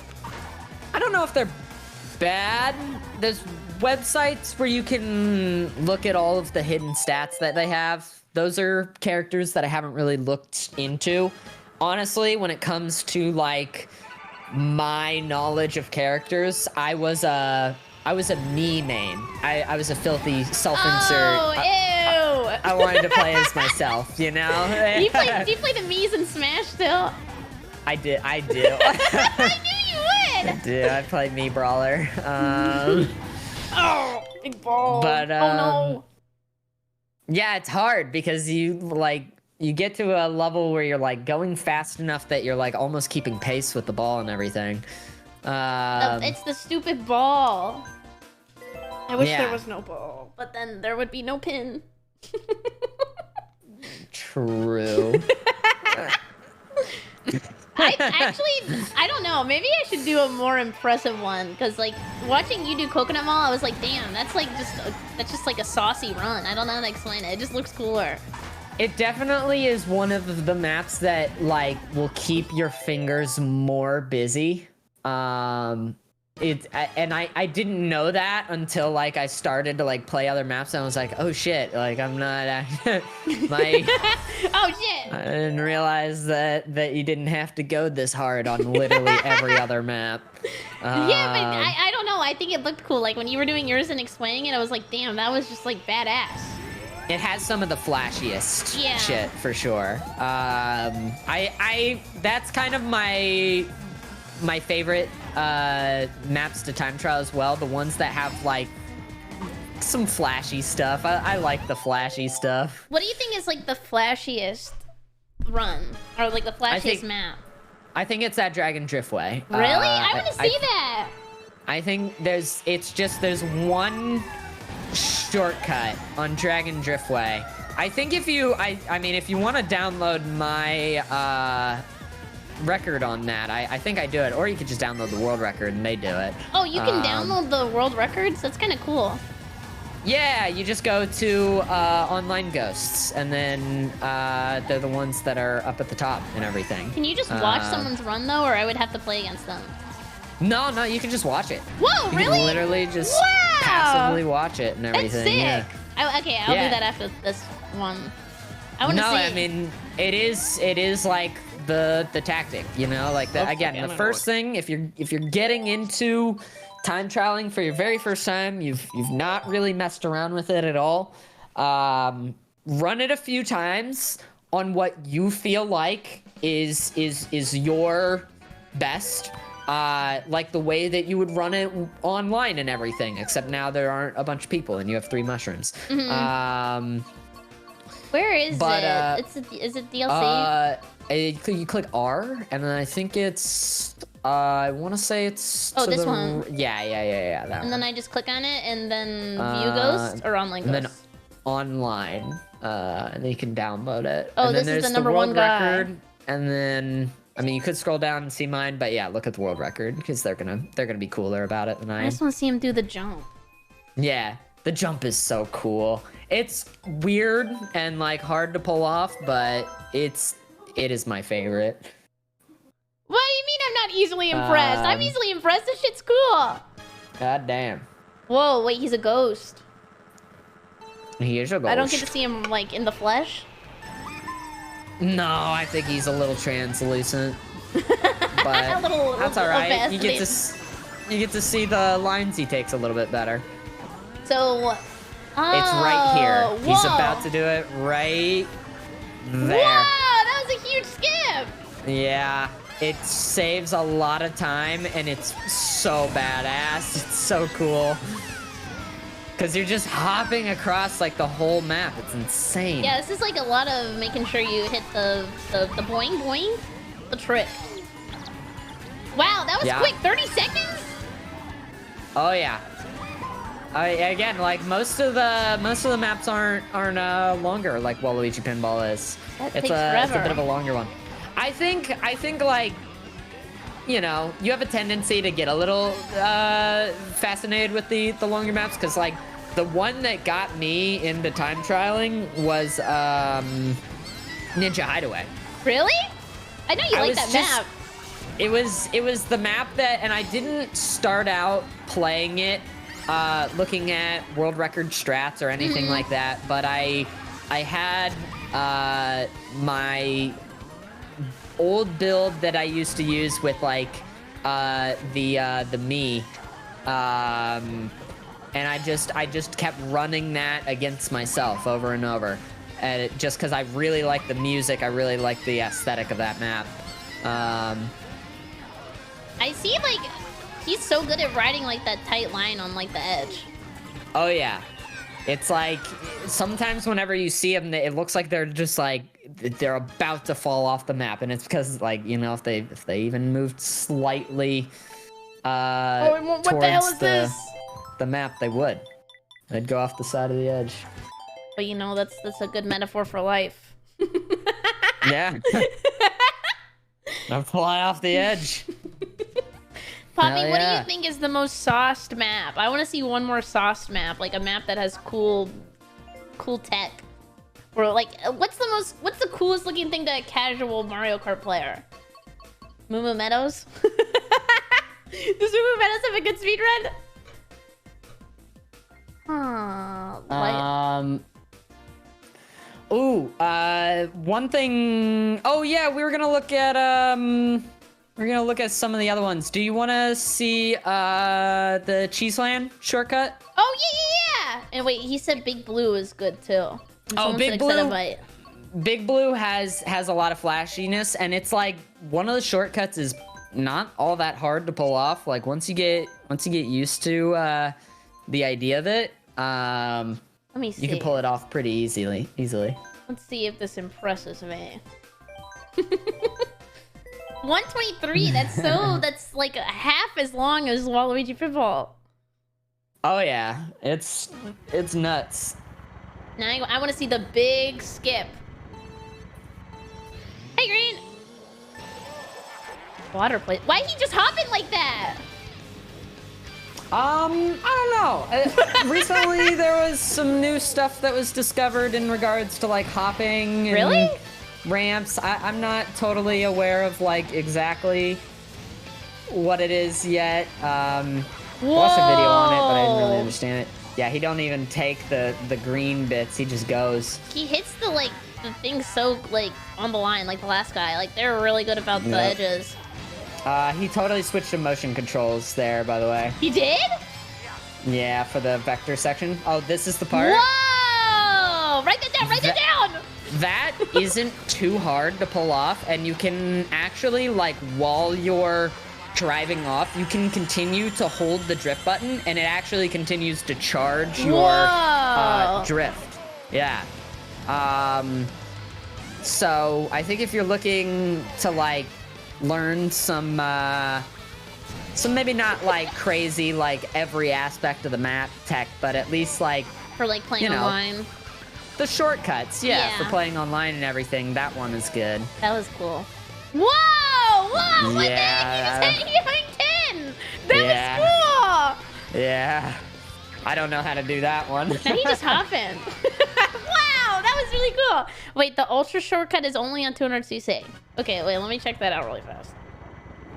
I don't know if they're bad. There's websites where you can look at all of the hidden stats that they have. Those are characters that I haven't really looked into. Honestly, when it comes to like my knowledge of characters, I was a me main. I was a filthy self-insert. Oh, ew! I wanted to play as myself, you know? Do you play the Mii's in Smash still? I do. I knew you would! I do. I played Mii Brawler. Oh, big ball. But, oh no. Yeah, it's hard because you get to a level where you're like going fast enough that you're like almost keeping pace with the ball and everything. It's the stupid ball. I wish there was no ball, but then there would be no pin. True. I don't know. Maybe I should do a more impressive one because, like, watching you do Coconut Mall, I was like, damn, that's just like a saucy run. I don't know how to explain it. It just looks cooler. It definitely is one of the maps that like will keep your fingers more busy. I didn't know that until like I started to like play other maps and I was like, oh shit, like I'm not my oh shit. I didn't realize that you didn't have to go this hard on literally every other map. Yeah, but I don't know. I think it looked cool. Like when you were doing yours and explaining it, I was like, damn, that was just like badass. It has some of the flashiest shit for sure. That's kind of my favorite maps to time trial as well. The ones that have like some flashy stuff. I like the flashy stuff. What do you think is like the flashiest run or like the flashiest map? I think it's that Dragon Driftway. Really? I want to see that. I think there's one shortcut on Dragon Driftway. I think if you if you want to download my record on that, I think I do it, or you could just download the world record and they do it. Oh, you can download the world records? That's kind of cool. Yeah, you just go to Online Ghosts, and then they're the ones that are up at the top and everything. Can you just watch someone's run though, or I would have to play against them? No, you can just watch it. Whoa, you really? Can literally just passively watch it and everything. That's sick. Yeah. Okay, I'll do that after this one. I want to see. No, I mean it is like the tactic, you know, like the first thing if you're getting into time trialing for your very first time, you've not really messed around with it at all. Run it a few times on what you feel like is your best. Like the way that you would run it online and everything, except now there aren't a bunch of people and you have 3 mushrooms. Mm-hmm. Where is it? Is it DLC? You click R, and then I think it's, I want to say it's... Oh, this one? Yeah, that and one. then I just click on it, and then View Ghost, or Online Ghost? And then Online, and then you can download it. Oh, and this then is the there's number world one guy. record. And then, I mean, you could scroll down and see mine, but yeah, look at the world record because they're gonna be cooler about it than I I am. just want to see him do the jump. Yeah, the jump is so cool. It's weird and like hard to pull off, but it is my favorite. What do you mean I'm not easily impressed? I'm easily impressed. This shit's cool. God damn. Whoa, wait, he's a ghost. He is a ghost. I don't get to see him like in the flesh. No, I think he's a little translucent. But little, that's all right. You get fascinating. to see the lines he takes a little bit better. So, It's right here. whoa. He's about to do it right there. Whoa, that was a huge skip. Yeah, it saves a lot of time and it's so badass. It's so cool. Because you're just hopping across like the whole map. It's insane. Yeah, this is like a lot of making sure you hit the boing boing, the trick. Wow, that was quick. 30 seconds? Oh yeah. Again, like most of the maps aren't longer like Waluigi Pinball is. That It's takes a forever. bit of a longer one. I think like, you know, you have a tendency to get a little fascinated with the longer maps because like the one that got me into time trialing was Ninja Hideaway. Really? I know you like that map. It was the map that, and I didn't start out playing it looking at world record strats or anything like that, but I had my old build that I used to use with like the Mii, and I just kept running that against myself over and over, and just because I really like the music, I really like the aesthetic of that map. I see, like, he's so good at riding like that tight line on like the edge. Oh yeah, it's like sometimes whenever you see them, it looks like they're just like they're about to fall off the map, and it's because like, you know, if they even moved slightly what the hell is this? the map, they'd go off the side of the edge. But you know, that's a good metaphor for life. Yeah. I'll fly off the edge. Poppy, Hell what do yeah. you think is the most sauced map? I want to see one more sauced map, like a map that has cool tech. Or like, what's the coolest looking thing to a casual Mario Kart player? Moo Moo Meadows? Does Moo Moo Meadows have a good speedrun? One thing. Oh yeah, we were gonna look at some of the other ones. Do you want to see the Cheeseland shortcut? Oh yeah. And wait, he said Big Blue is good too. And someone Big said Blue. Excitabite. Big Blue has a lot of flashiness, and it's like one of the shortcuts is not all that hard to pull off. Like once you get used to the idea of it, Let me see. you can pull it off pretty easily. Let's see if this impresses me. 123. That's like half as long as Waluigi Pinball. Oh yeah, it's nuts. Now I want to see the big skip. Hey, Green. Water play. Why he just hopping like that? I don't know. Recently, there was some new stuff that was discovered in regards to like hopping and Really? ramps. I'm not totally aware of like exactly what it is yet. Watched a video on it, but I didn't really understand it. Yeah, he don't even take the green bits. He just goes. He hits the thing so like on the line, like the last guy. Like they're really good about the edges. He totally switched to motion controls there, by the way. He did? Yeah, for the vector section. Oh, this is the part. Whoa! Write that down. Write that down. That isn't too hard to pull off, and you can actually, like, while you're driving off, you can continue to hold the drift button, and it actually continues to charge your drift. Yeah. So I think if you're looking to, like, learn some maybe not like crazy like every aspect of the map tech, but at least like For like playing online. the shortcuts, yeah, Yeah. for playing online and everything. That one is good. That was cool. Whoa! Whoa! What Yeah. the heck? You just hit 10! That Yeah. was cool! Yeah. I don't know how to do that one. Now he just hopping. Wow, that was really cool. Wait, the ultra shortcut is only on 200cc. Okay, wait, let me check that out really fast.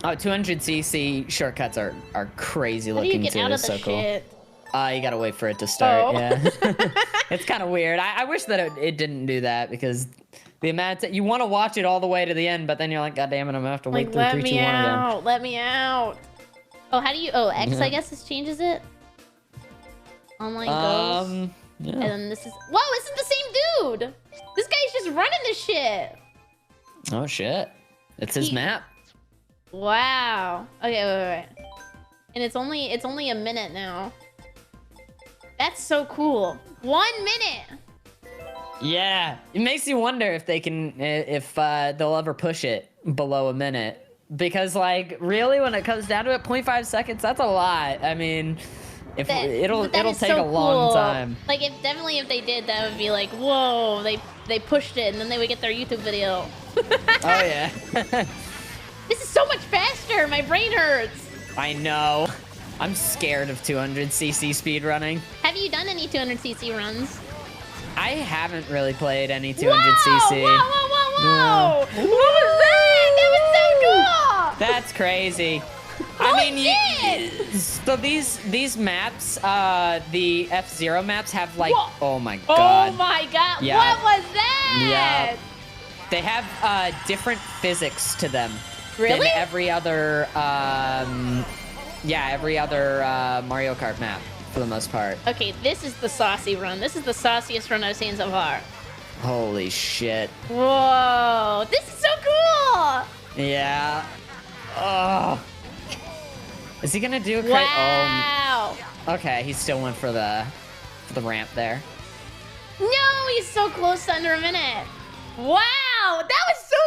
Oh, 200cc shortcuts are crazy How do you looking get too. out of It's the so cool. shit? You gotta wait for it to start. Oh. Yeah. It's kind of weird. I wish that it didn't do that because the amount you want to watch it all the way to the end, but then you're like, God damn it, I'm gonna have to wait Like, through let 3, 2, 1 me again. out. Let me out. Oh, how do you... Oh, X, Yeah. I guess this changes it? Online goes. Yeah. And then this is... Whoa, this is the same dude! This guy's just running this shit! Oh shit. It's his He- map. Wow. Okay, wait. And it's only a minute now. That's so cool. 1 minute! Yeah. It makes you wonder if they can if they'll ever push it below a minute. Because like really when it comes down to it, 0.5 seconds, that's a lot. I mean, if it'll That is take so a long cool. time. Like if they did, that would be like, whoa, they pushed it, and then they would get their YouTube video. Oh yeah. This is so much faster. My brain hurts. I know. I'm scared of 200cc speedrunning. Have you done any 200cc runs? I haven't really played any 200cc. Whoa! No. What was that? That was so cool. That's crazy. Holy I mean, shit! so these maps, the F-Zero maps have like, Whoa. oh my god. Oh my god! Yeah. What was that? Yep. They have different physics to them Really? than every other, every other Mario Kart map for the most part. Okay, this is the saucy run. This is the sauciest run I've seen so far. Holy shit. Whoa! This is so cool! Yeah. Oh. Is he gonna do a Wow! okay, he still went for the ramp there. No, he's so close to under a minute. Wow, that was so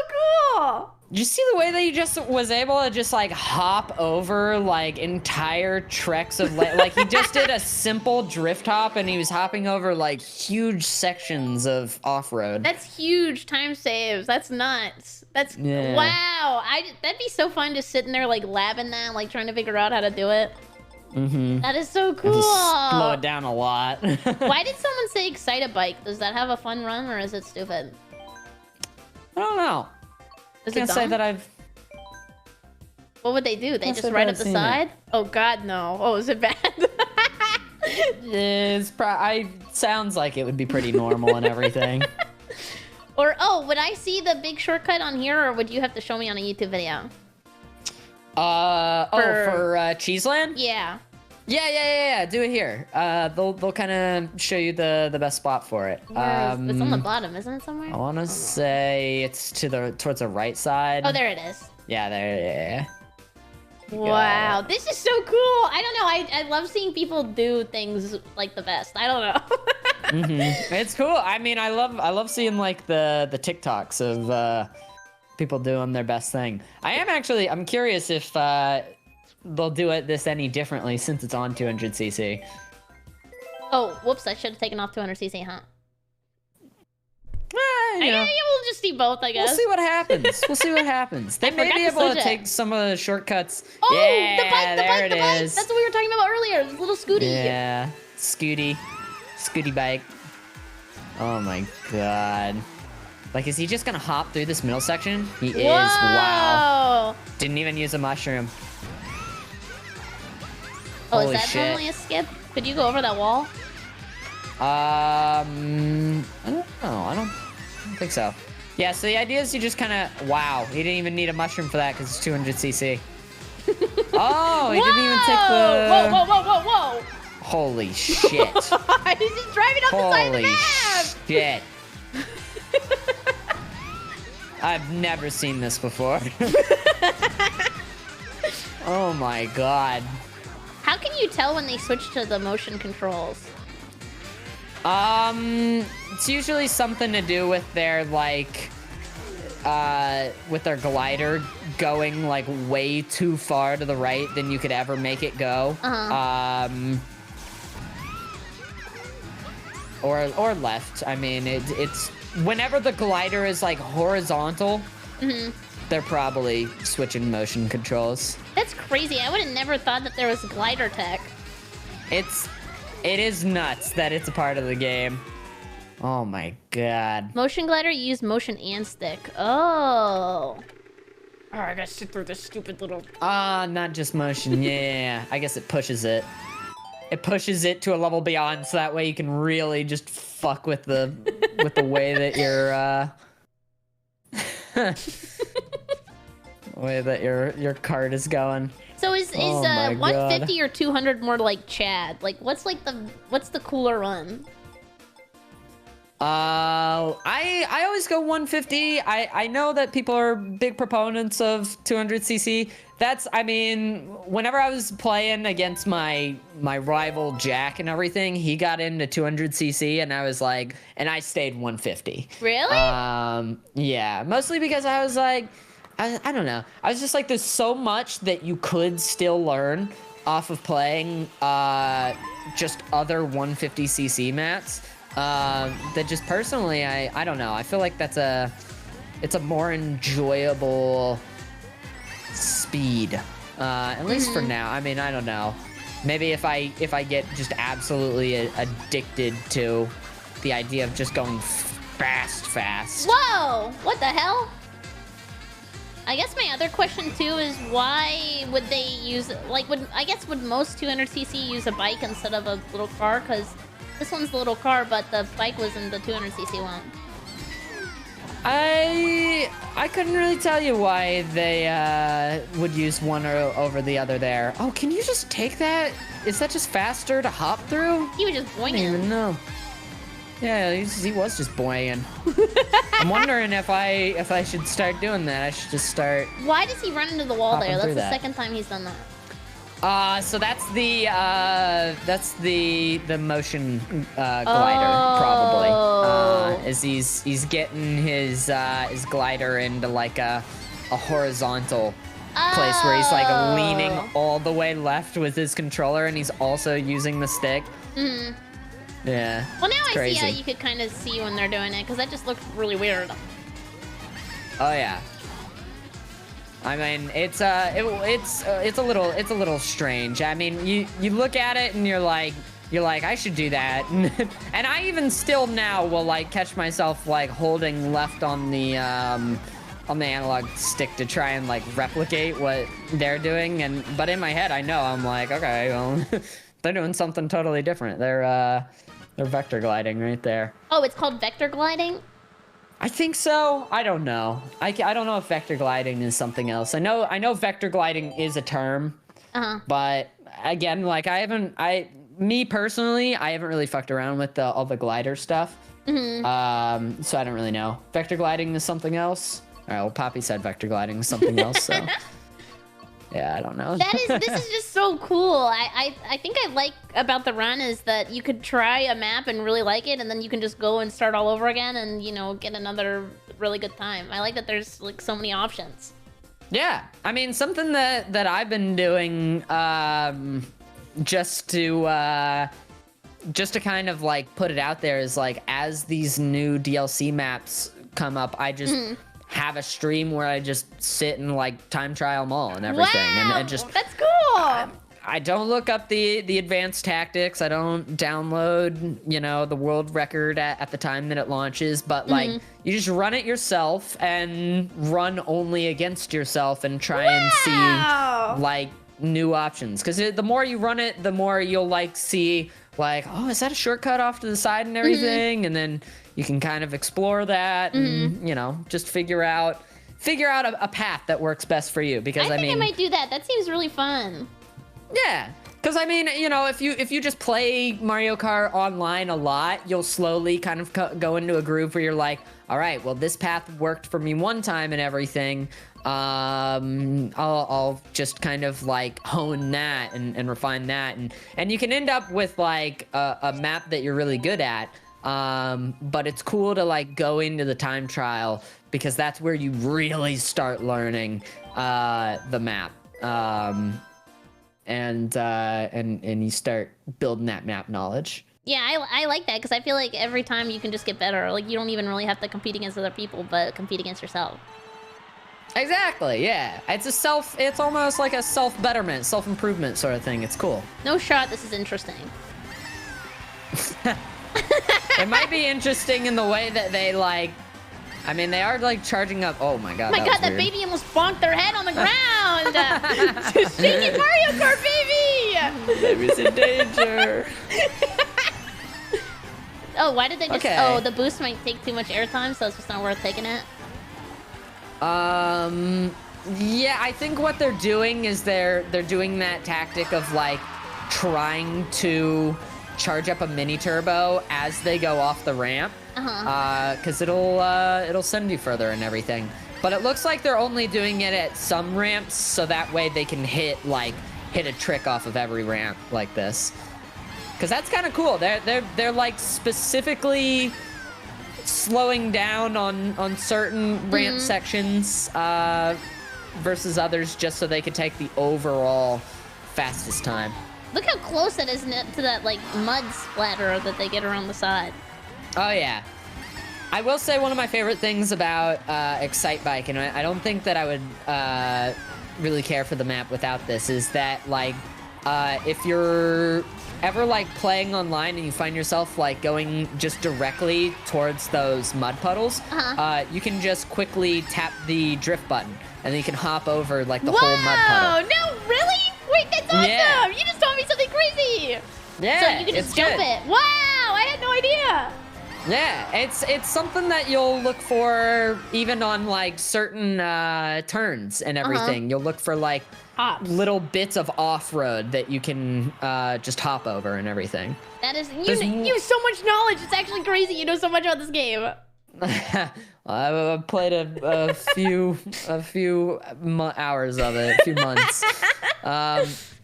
cool. Did you see the way that he just was able to just like hop over like entire treks of like he just did a simple drift hop and he was hopping over like huge sections of off-road. That's huge time saves. That's nuts. That's Yeah. wow. That'd be so fun just sitting there like labbing that, like trying to figure out how to do it. Mm-hmm. That is so Have cool. to slow it down a lot. Why did someone say Excite-A-Bike? Does that have a fun run or is it stupid? I don't know. Is Can't it say dumb? that I've. What would they do? They Can't just say ride that up the I've seen side? Oh god, no. Oh, is it bad? Sounds like it would be pretty normal and everything. Or oh, would I see the big shortcut on here, or would you have to show me on a YouTube video? For Cheeseland? Yeah. Yeah. Do it here. They'll kind of show you the best spot for it. It's on the bottom, isn't it somewhere? I want to say it's towards the right side. Oh, there it is. Yeah, there. Yeah. Wow, this is so cool. I don't know. I love seeing people do things like the best. I don't know. It's cool. I mean, I love seeing like the TikToks of people doing their best thing. I'm curious if they'll do this any differently since it's on 200cc. Oh, whoops! I should have taken off 200cc, huh? You know, Yeah, we'll just see both, I guess. we'll see what happens. We'll see what happens. They may forgot be to able switch to it. take some of the shortcuts. Oh, Yeah, the bike! there it is. That's what we were talking about earlier. This little scooty. Yeah, Scooty bike. Oh my god. Like, is he just gonna hop through this middle section? He is. Wow. Didn't even use a mushroom. Oh, Holy is that shit. normally a skip? Could you go over that wall? I don't know. I don't think so. Yeah, so the idea is you just kind of... Wow, he didn't even need a mushroom for that because it's 200cc. Oh, he didn't even take the... Whoa! Holy shit. He's just driving up the side of the Holy map! shit. I've never seen this before. Oh my god. How can you tell when they switch to the motion controls? It's usually something to do with their, like, with their glider going, like, way too far to the right than you could ever make it go. or left. I mean, it's whenever the glider is like horizontal, they're probably switching motion controls. That's crazy. I would have never thought that there was glider tech. It is nuts that it's a part of the game. Oh my god. Motion glider, you use motion and stick. Oh. Oh, I gotta sit through this stupid little... Not just motion. Yeah, I guess it pushes it. It pushes it to a level beyond, so that way you can really just fuck with the way that your cart is going. So is 150 or 200 more like Chad? Like, what's the cooler one? I always go 150. I know that people are big proponents of 200cc. I mean, whenever I was playing against my rival Jack and everything, he got into 200cc, and I was like, and I stayed 150. Really? Yeah, mostly because I was like, I don't know. I was just like, there's so much that you could still learn off of playing just other 150cc maps. That just personally, I don't know. I feel like it's a more enjoyable speed, at least for now. I mean, I don't know. Maybe if I get just absolutely addicted to the idea of just going fast. Whoa! What the hell? I guess my other question too is why would they use would most 200cc use a bike instead of a little car? Because this one's the little car, but the bike was in the 200cc one. I couldn't really tell you why they would use one over the other there. Oh, can you just take that? Is that just faster to hop through? He was just boinging. I don't even know. Yeah, he was just boinging. I'm wondering if I should start doing that. I should just start. Why does he run into the wall there? That's the that. second time he's done that. So that's the motion glider probably. As he's getting his glider into like a horizontal place where he's like leaning all the way left with his controller, and he's also using the stick. Yeah. Well, now I crazy. see how you could kind of see when they're doing it, because that just looks really weird. Oh yeah. I mean, it's a little strange. I mean, you look at it and you're like, I should do that. And I even still now will like catch myself like holding left on the analog stick to try and like replicate what they're doing. But in my head, I know I'm like, okay, well, they're doing something totally different. They're vector gliding right there. Oh, it's called vector gliding? I think so. I don't know. I don't know if vector gliding is something else. I know vector gliding is a term. But again, like me personally, I haven't really fucked around with all the glider stuff. So I don't really know. Vector gliding is something else. All right, well, Poppy said vector gliding is something else, so yeah, I don't know. This is just so cool. I think I like about the run is that you could try a map and really like it, and then you can just go and start all over again and, you know, get another really good time. I like that there's like so many options. Yeah, I mean, something that I've been doing just to kind of like put it out there is like, as these new DLC maps come up, I just have a stream where I just sit and like time trial them all and everything. Wow, and just that's cool. I don't look up the advanced tactics. I don't download, you know, the world record at the time that it launches, but like you just run it yourself and run only against yourself and try and see like new options. Because the more you run it, the more you'll like see like, oh, is that a shortcut off to the side and everything? And then you can kind of explore that and, you know, just figure out a path that works best for you. Because I think mean, I might do that. That seems really fun. Yeah, because I mean, you know, if you just play Mario Kart online a lot, you'll slowly kind of go into a groove where you're like, all right, well, this path worked for me one time and everything. I'll just kind of like hone that and refine that, and you can end up with like a map that you're really good at. But it's cool to like go into the time trial because that's where you really start learning the map. And you start building that map knowledge. Yeah, I like that because I feel like every time you can just get better. Like, you don't even really have to compete against other people, but compete against yourself. Exactly, yeah. It's almost like a self-betterment, self-improvement sort of thing. It's cool. No shot, this is interesting. It might be interesting in the way that they, like... I mean, they are, like, charging up... Oh, my God, That baby almost bonked their head on the ground! Shake it, Mario Kart, baby! Baby's in danger. Oh, why did they just... Okay. Oh, the boost might take too much airtime, so it's just not worth taking it? Yeah, I think what they're doing is they're doing that tactic of, like, trying to charge up a mini turbo as they go off the ramp. Because it'll send you further and everything. But it looks like they're only doing it at some ramps, so that way they can hit a trick off of every ramp like this. Because that's kind of cool. They're like specifically slowing down on certain ramp sections versus others, just so they could take the overall fastest time. Look how close it is to that, like, mud splatter that they get around the side. Oh, yeah. I will say one of my favorite things about Excite Bike, and I don't think that I would really care for the map without this, is that, like, if you're ever, like, playing online and you find yourself, like, going just directly towards those mud puddles, you can just quickly tap the drift button, and then you can hop over, like, the whole mud puddle. No, really? Wait, that's awesome! Yeah. You just told me something crazy! Yeah, So you can just jump it. Wow, I had no idea! Yeah, it's something that you'll look for even on, like, certain turns and everything. You'll look for, like, little bits of off-road that you can just hop over and everything. That is... You have so much knowledge. It's actually crazy. You know so much about this game. I've played a few hours of it, a few months.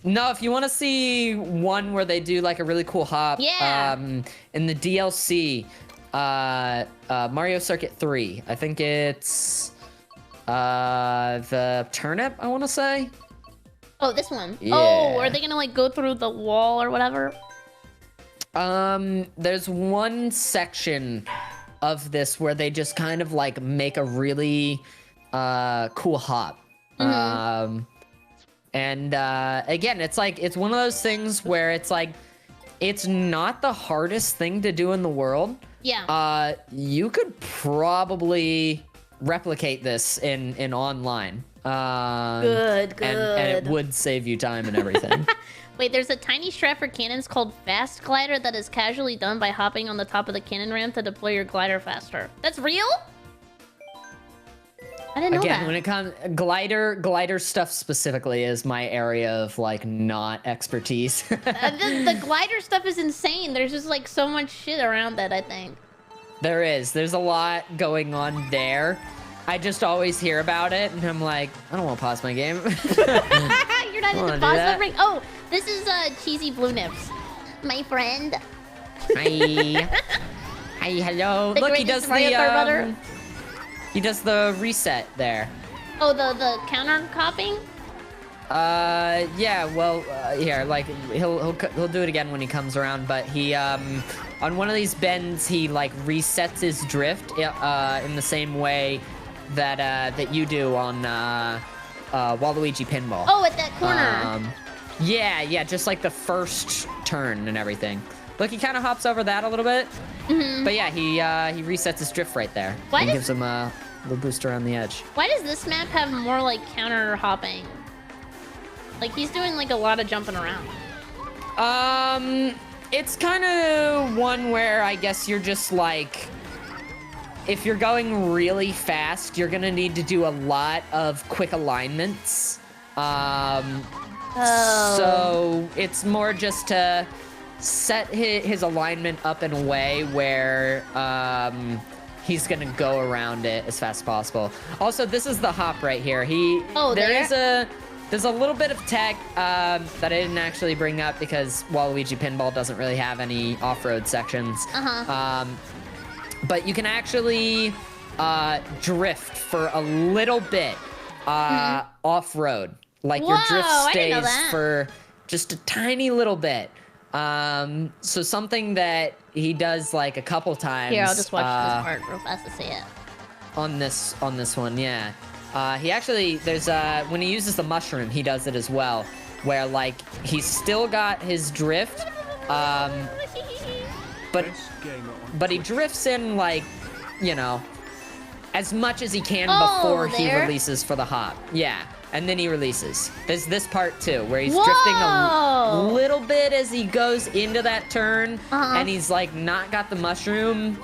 No, if you want to see one where they do, like, a really cool hop, in the DLC, Mario Circuit 3, I think it's the turnip, I want to say. Oh, this one. Yeah. Oh, are they gonna, like, go through the wall or whatever? There's one section of this where they just kind of, like, make a really cool hop. And again, it's like, it's one of those things where it's like, it's not the hardest thing to do in the world. Yeah. You could probably replicate this in online. Good. And it would save you time and everything. Wait, there's a tiny strap for cannons called Fast Glider that is casually done by hopping on the top of the cannon ramp to deploy your glider faster. That's real? I didn't know that. Again, when it comes glider stuff specifically is my area of, like, not expertise. The glider stuff is insane. There's just, like, so much shit around that, I think. There's a lot going on there. I just always hear about it, and I'm like, I don't want to pause my game. You're not into pause the ring. Oh, this is Cheesy Blue Nips, my friend. Hi. Hi, hello. The Look, he greatest does Mario Kart brother. He does the reset there. Oh, the counter copying? Yeah, well, here, like, he'll do it again when he comes around, but he, on one of these bends, he, like, resets his drift, in the same way that you do on, Waluigi Pinball. Oh, at that corner. Yeah, just like the first turn and everything. Look, he kind of hops over that a little bit. But yeah, he resets his drift right there. And gives him a little boost around the edge. Why does this map have more, like, counter hopping? Like, he's doing, like, a lot of jumping around. It's kind of one where I guess you're just, like, if you're going really fast, you're gonna need to do a lot of quick alignments. So it's more just to set his alignment up in a way where he's gonna go around it as fast as possible. Also, this is the hop right here. There's a little bit of tech that I didn't actually bring up because Waluigi Pinball doesn't really have any off-road sections. But you can actually drift for a little bit off-road. Like, your drift stays for just a tiny little bit. So something that he does like a couple times. Here, I'll just watch this part real fast to see it. On this one, yeah. He actually, there's when he uses the mushroom, he does it as well, where like he's still got his drift, but he drifts in like, you know, as much as he can before he releases for the hop. Yeah. And then he releases. There's this part too, where he's drifting a little bit as he goes into that turn, and he's like not got the mushroom,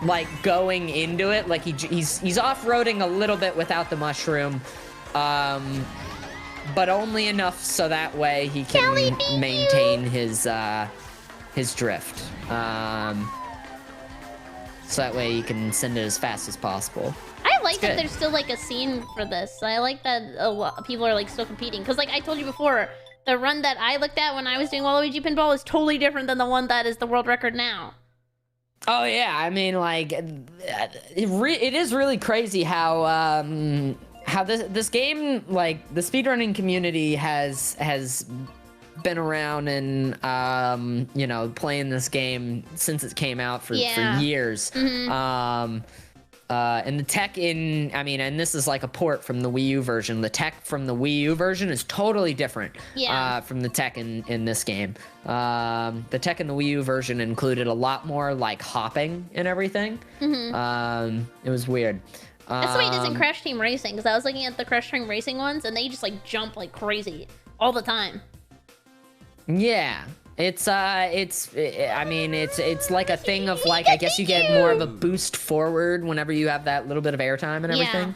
like going into it. Like he's off-roading a little bit without the mushroom, but only enough so that way he can maintain his drift. So that way he can send it as fast as possible. I like that there's still like a scene for this. I like that a lot people are like still competing, because like I told you before, the run that I looked at when I was doing Waluigi Pinball is totally different than the one that is the world record now. Oh yeah, I mean like it is really crazy how this game, like the speedrunning community has been around and you know, playing this game since it came out for years. And the tech and this is like a port from the Wii U version. The tech from the Wii U version is totally different from the tech in this game. The tech in the Wii U version included a lot more like hopping and everything. It was weird. That's the way it is in Crash Team Racing, because I was looking at the Crash Team Racing ones, and they just like jump like crazy all the time. Yeah. It's like a thing of like, I guess you get more of a boost forward whenever you have that little bit of airtime and everything.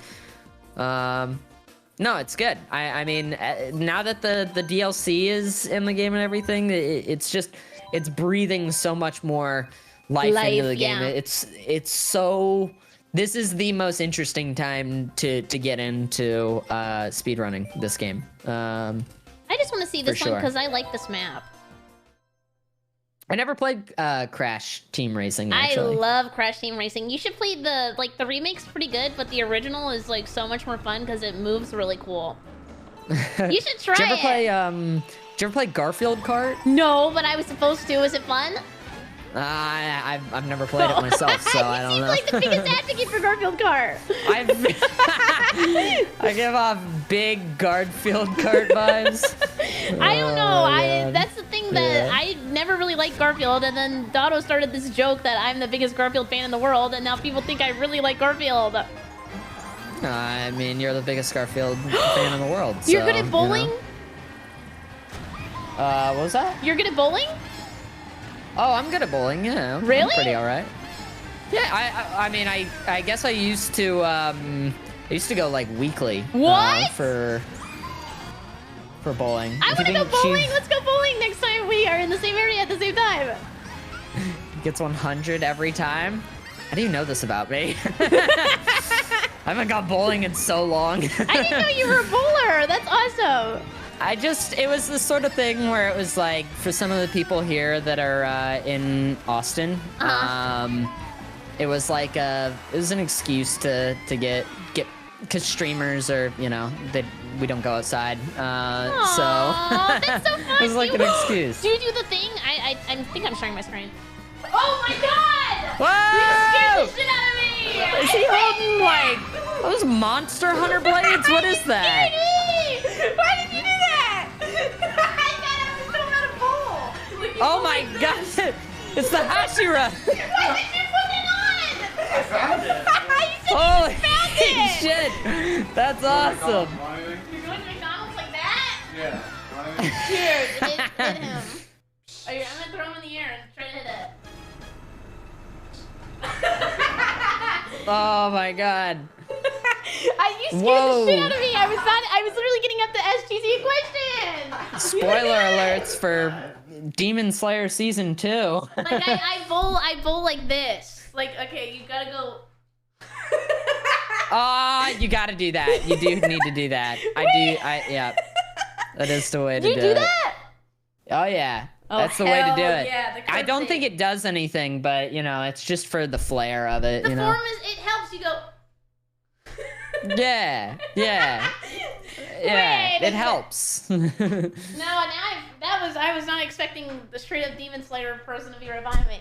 No, it's good. I mean, now that the DLC is in the game and everything, it's breathing so much more life into the game. This is the most interesting time to get into speedrunning this game. I just want to see this one because I like this map. I never played Crash Team Racing, actually. I love Crash Team Racing. You should play the remake's pretty good, but the original is like so much more fun because it moves really cool. You should try it. Did you ever play Garfield Kart? No, but I was supposed to. Was it fun? I've never played it myself, so I don't know. You seem like the biggest advocate for Garfield Kart. I give off big Garfield Kart vibes. I don't know. That's the thing that I never really liked Garfield, and then Doto started this joke that I'm the biggest Garfield fan in the world, and now people think I really like Garfield. I mean, you're the biggest Garfield fan in the world. You're good at bowling? You know. What was that? You're good at bowling? Oh, I'm good at bowling, yeah. Really? I'm pretty alright. Yeah, I mean, I guess I used to go like weekly. What? For bowling. I want to go bowling. Let's go bowling next time we are in the same area at the same time. Gets 100 every time. How do you know this about me? I haven't gone bowling in so long. I didn't know you were a bowler. That's awesome. It was the sort of thing where it was like, for some of the people here that are in Austin, it was like it was an excuse to get, because streamers are, you know, we don't go outside, Aww, so that's so fun. It was like an excuse. Do you do the thing? I think I'm sharing my screen. Oh my god! Whoa! You scared the shit out of me! Is he holding like those Monster Hunter blades? What is that? Why did you do that? I thought I was going out a bowl. Oh my god! It's the Hashira! Why did you put it on? I found it. Holy found it. shit! That's awesome. You're going to McDonald's like that? Yeah. Cheers. Hit him. I'm gonna throw him in the air and try to hit it. Oh my god. You scared the shit out of me. I was literally getting up the SGC question. Spoiler alerts for Demon Slayer Season 2. Like I bowl like this. Like, okay, you gotta go. You gotta do that. You do need to do that. Yeah. That is the way to do it. Do you do that? Oh yeah. Oh, that's the way to do it. Yeah, I don't think it does anything, but you know, it's just for the flair of it. The you know? form is, it helps you go. Yeah. Wait. It helps. No, I was not expecting the straight up Demon Slayer person to be reviving me.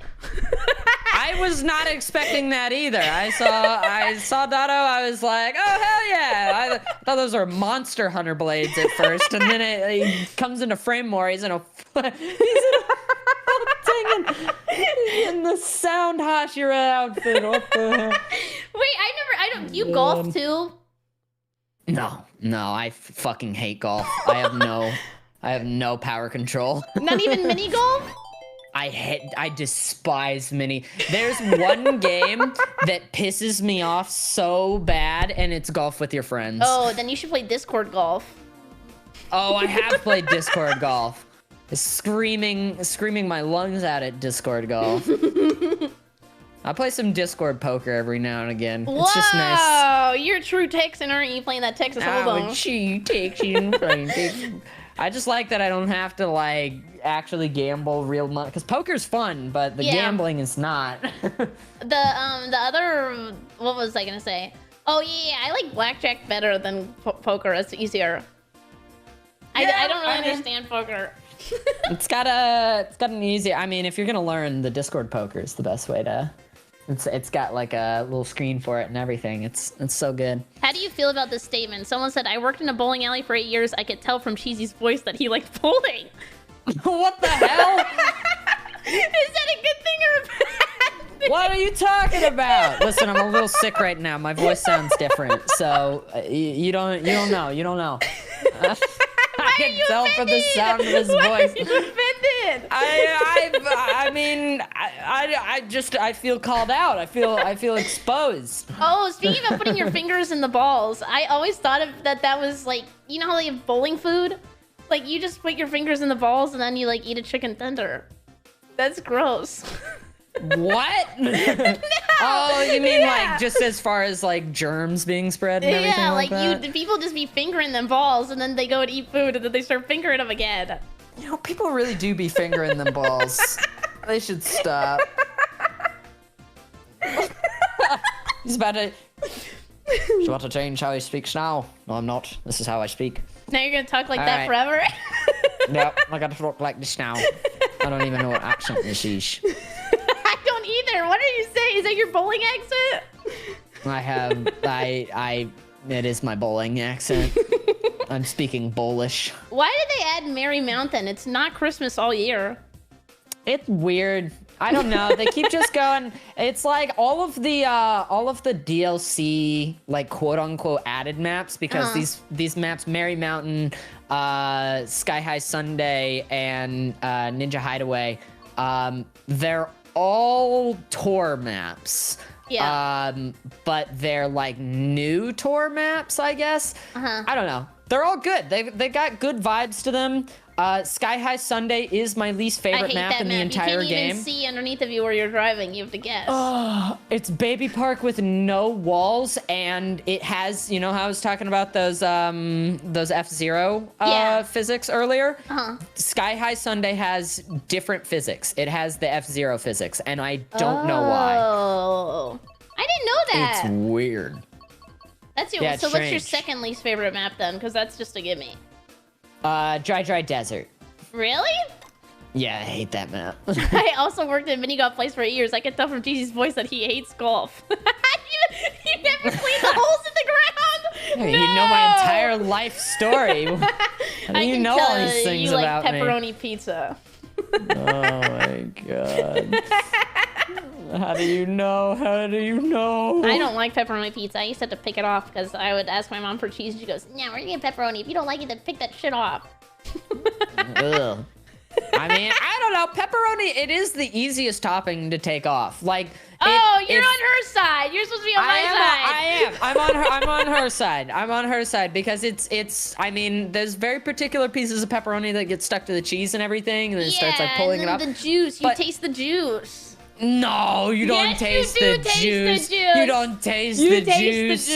I was not expecting that either. I saw Doto. I was like, oh hell yeah! I thought those were Monster Hunter blades at first, and then it comes into frame more. He's in a in the sound Hashira outfit. What the heck? Wait, I don't. You golf too? No, I fucking hate golf. I have no power control. Not even mini golf? I despise mini. There's one game that pisses me off so bad, and it's golf with your friends. Oh, then you should play Discord golf. Oh, I have played Discord golf. Screaming my lungs out at Discord golf. I play some Discord poker every now and again. Whoa, it's just nice. Oh, you're a true Texan, aren't you? Playing that Texas Hold'em. I just like that I don't have to like actually gamble real money, because poker's fun, but the gambling is not. The other, what was I gonna say? Oh yeah, I like blackjack better than poker. It's easier. I don't really understand poker. It's got an easy. I mean, if you're gonna learn, the Discord poker is the best way to. It's got like a little screen for it and everything. It's so good. How do you feel about this statement? Someone said, I worked in a bowling alley for 8 years. I could tell from Cheesy's voice that he liked bowling. What the hell? Is that a good thing or a bad thing? What are you talking about? Listen, I'm a little sick right now. My voice sounds different, so you don't know. I can tell from the sound of his voice. Why are you offended? I feel called out. I feel exposed. Oh, speaking of putting your fingers in the balls, I always thought of that was like, you know how they have bowling food? Like you just put your fingers in the balls and then you like eat a chicken tender. That's gross. What? No. Oh, you mean like just as far as like germs being spread and everything like that? People just be fingering them balls and then they go and eat food and then they start fingering them again. You know, people really do be fingering them balls. They should stop. He's about to change how he speaks now. No, I'm not. This is how I speak. Now you're gonna talk like that forever? Yep, I gotta talk like this now. I don't even know what accent this is. I don't either. What are you saying? Is that your bowling accent? It is my bowling accent. I'm speaking Polish. Why did they add Merry Mountain? It's not Christmas all year. It's weird. I don't know. They keep just going. It's like all of the DLC, like quote unquote added maps, because these maps, Merry Mountain, Sky High Sunday, and Ninja Hideaway, they're all tour maps. Yeah. But they're like new tour maps, I guess. I don't know. They're all good. They got good vibes to them. Sky High Sunday is my least favorite map in the entire game. You can't even see underneath of you where you're driving. You have to guess. It's Baby Park with no walls, and it has, you know how I was talking about those F-Zero physics earlier? Sky High Sunday has different physics. It has the F-Zero physics, and I don't know why. Oh, I didn't know that. It's weird. That's your, so what's your second least favorite map then? Because that's just a gimme. Dry Desert. Really? Yeah, I hate that map. I also worked in mini golf place for 8 years. I can tell from Jeezy's voice that he hates golf. you never clean the holes in the ground? No. You know my entire life story. How do you know all these things about me? You like pepperoni pizza. Oh my god. How do you know? How do you know? I don't like pepperoni pizza. I used to have to pick it off because I would ask my mom for cheese and she goes, "Yeah, we're gonna get pepperoni. If you don't like it, then pick that shit off." Ugh. I mean, I don't know. Pepperoni, it is the easiest topping to take off. Like, you're on her side. You're supposed to be on my side. I am. I'm on her side. I'm on her side because it's. I mean, there's very particular pieces of pepperoni that get stuck to the cheese and everything, and then it starts like pulling it up. The juice. You taste the juice. No, you don't taste the juice. You don't taste the juice.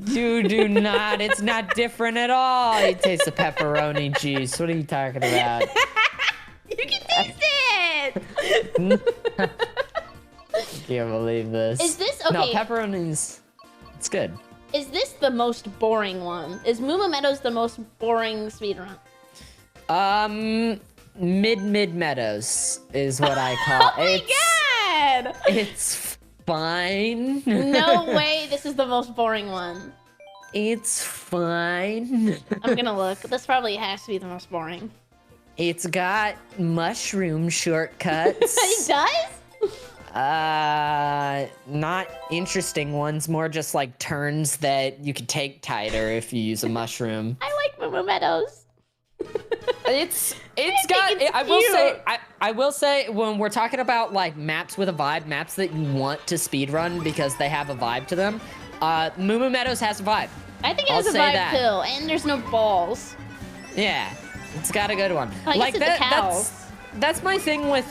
You do not. It's not different at all. You taste the pepperoni juice. What are you talking about? You can taste it. I can't believe this. Is this okay? No, pepperoni's. It's good. Is this the most boring one? Is Moo Meadows the most boring speedrun? Mid Meadows is what I call it. Oh my god! It's fine. No way this is the most boring one. It's fine. I'm gonna look. This probably has to be the most boring. It's got mushroom shortcuts. It does? Not interesting ones, more just like turns that you could take tighter if you use a mushroom. I like Moo Meadows. It's got. I will say when we're talking about like maps with a vibe, maps that you want to speedrun because they have a vibe to them. Moo Meadows has a vibe. I think it has a vibe too, and there's no balls. Yeah, it's got a good one. Oh, like that. The cows. That's my thing with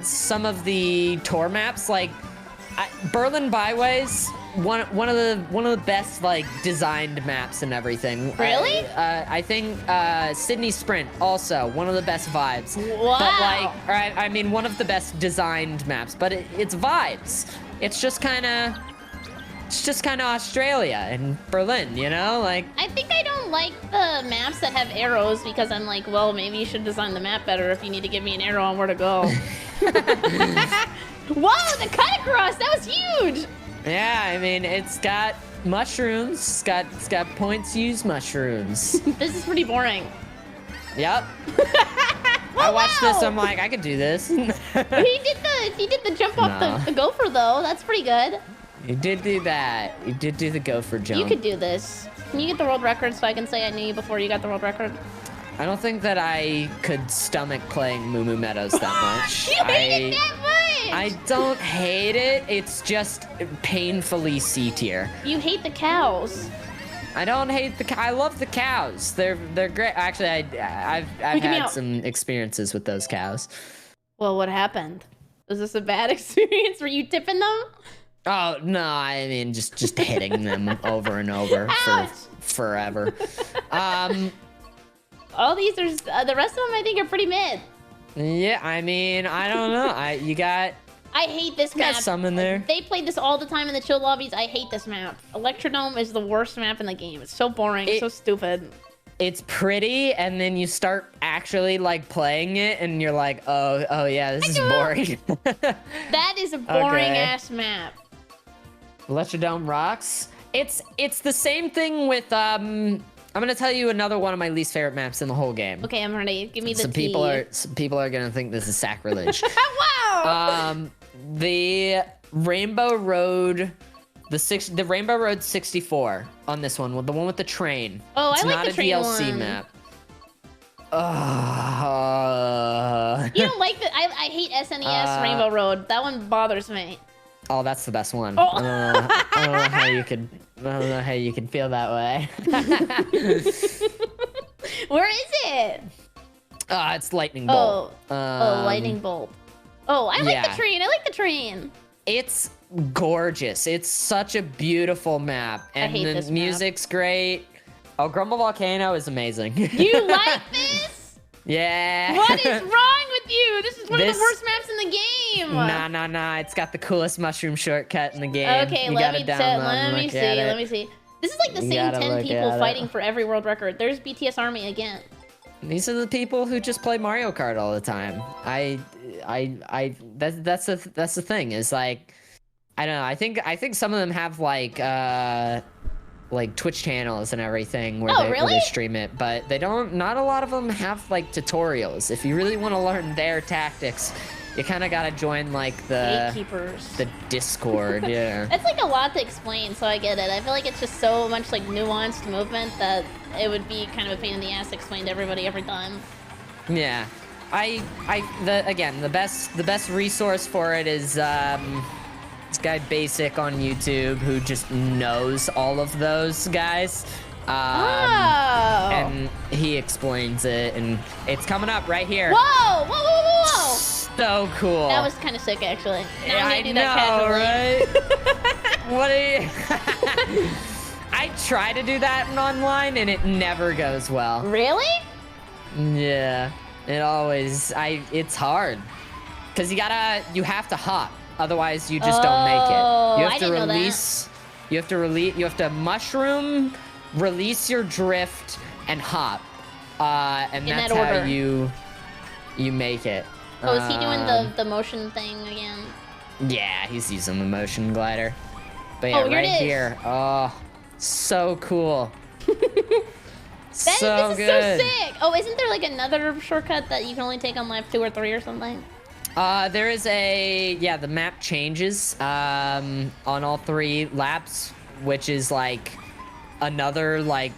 some of the tour maps. Like Berlin Byways, one of the best like designed maps and everything. Really? I think Sydney Sprint also one of the best vibes. Wow. But like, I mean, one of the best designed maps. But it's vibes. It's just kind of Australia and Berlin, you know? Like, I think I don't like the maps that have arrows because I'm like, well, maybe you should design the map better if you need to give me an arrow on where to go. Whoa, the cut across, that was huge! Yeah, I mean, it's got mushrooms. It's got points use mushrooms. This is pretty boring. Yep. Oh, I watched this, wow. I'm like, I could do this. He did the jump off the gopher though. That's pretty good. You did do that. You did do the gopher jump. You could do this. Can you get the world record so I can say I knew you before you got the world record? I don't think that I could stomach playing Moo Meadows that much. You hate it that much! I don't hate it. It's just painfully C tier. You hate the cows. I don't hate I love the cows. They're great. Actually, I've had some experiences with those cows. Well, what happened? Was this a bad experience? Were you tipping them? Oh no! I mean, just hitting them over and over for forever. All these are the rest of them. I think are pretty mid. Yeah, I mean, I don't know. I hate this map. Got some in there. They played this all the time in the chill lobbies. I hate this map. Electrodome is the worst map in the game. It's so boring. It's so stupid. It's pretty, and then you start actually like playing it, and you're like, oh yeah, this is boring. That is a boring ass map. Electrodome rocks. It's the same thing with I'm gonna tell you another one of my least favorite maps in the whole game. Okay, I'm ready. Give me the some people are gonna think this is sacrilege. Wow. The Rainbow Road, the Rainbow Road 64 on this one, the one with the train. Oh, it's I like not the a train DLC one. map. You don't like the? I hate SNES Rainbow Road. That one bothers me. Oh, that's the best one. Oh. I don't know how you could. I don't know how you can feel that way. Where is it? It's Lightning Bolt. Lightning Bolt. Oh, I like the train. I like the train. It's gorgeous. It's such a beautiful map, and the music's great. Oh, Grumble Volcano is amazing. You like this? Yeah. What is wrong with you? This is one of the worst maps in the game. Nah. It's got the coolest mushroom shortcut in the game. Okay, let me see. This is like the same 10 people fighting for every world record. There's BTS Army again. These are the people who just play Mario Kart all the time. That's the thing. Is like, I don't know. I think some of them have like Twitch channels and everything where they stream it, but they don't. Not a lot of them have like tutorials. If you really want to learn their tactics, you kind of gotta join like the Gatekeepers. The Discord. Yeah. It's like a lot to explain, so I get it. I feel like it's just so much like nuanced movement that it would be kind of a pain in the ass to explain to everybody every time. Yeah, the best resource for it is this guy Basic on YouTube who just knows all of those guys. And he explains it, and it's coming up right here. Whoa! So cool. That was kind of sick, actually. Now I do know, that right? What are you? I try to do that in online, and it never goes well. Really? Yeah, it always. It's hard, cause you have to hop. Otherwise, you just don't make it. You have to release. You have to mushroom, release your drift, and hop. And In that's that how order. you make it. Oh, is he doing the motion thing again? Yeah, he's using the motion glider. But yeah, Oh, here right it is. here. Oh, so cool. This is good. so sick. Oh, isn't there like another shortcut that you can only take on lap 2 or 3 or something? There is the map changes on all 3 laps, which is like another like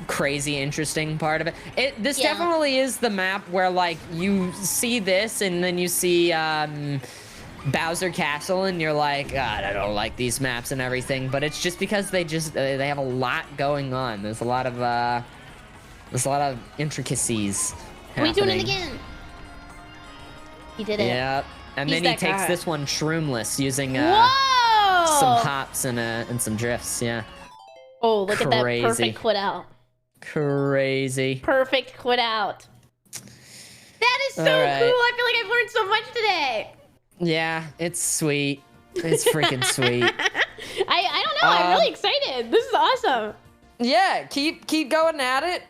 crazy interesting part of it. This definitely is the map where like you see this and then you see Bowser Castle and you're like, God, I don't like these maps and everything, but it's just because they have a lot going on. There's a lot of intricacies Are we doing it happening. again? He did it. Yep. And He's then he that takes guy. this one shroomless using Whoa! some hops and some drifts. Yeah. Oh, look at that Crazy. perfect quit out. Crazy. Perfect quit out. That is so cool. All right. I feel like I've learned so much today. Yeah, it's sweet. It's freaking sweet. I don't know. I'm really excited. This is awesome. Yeah, keep going at it.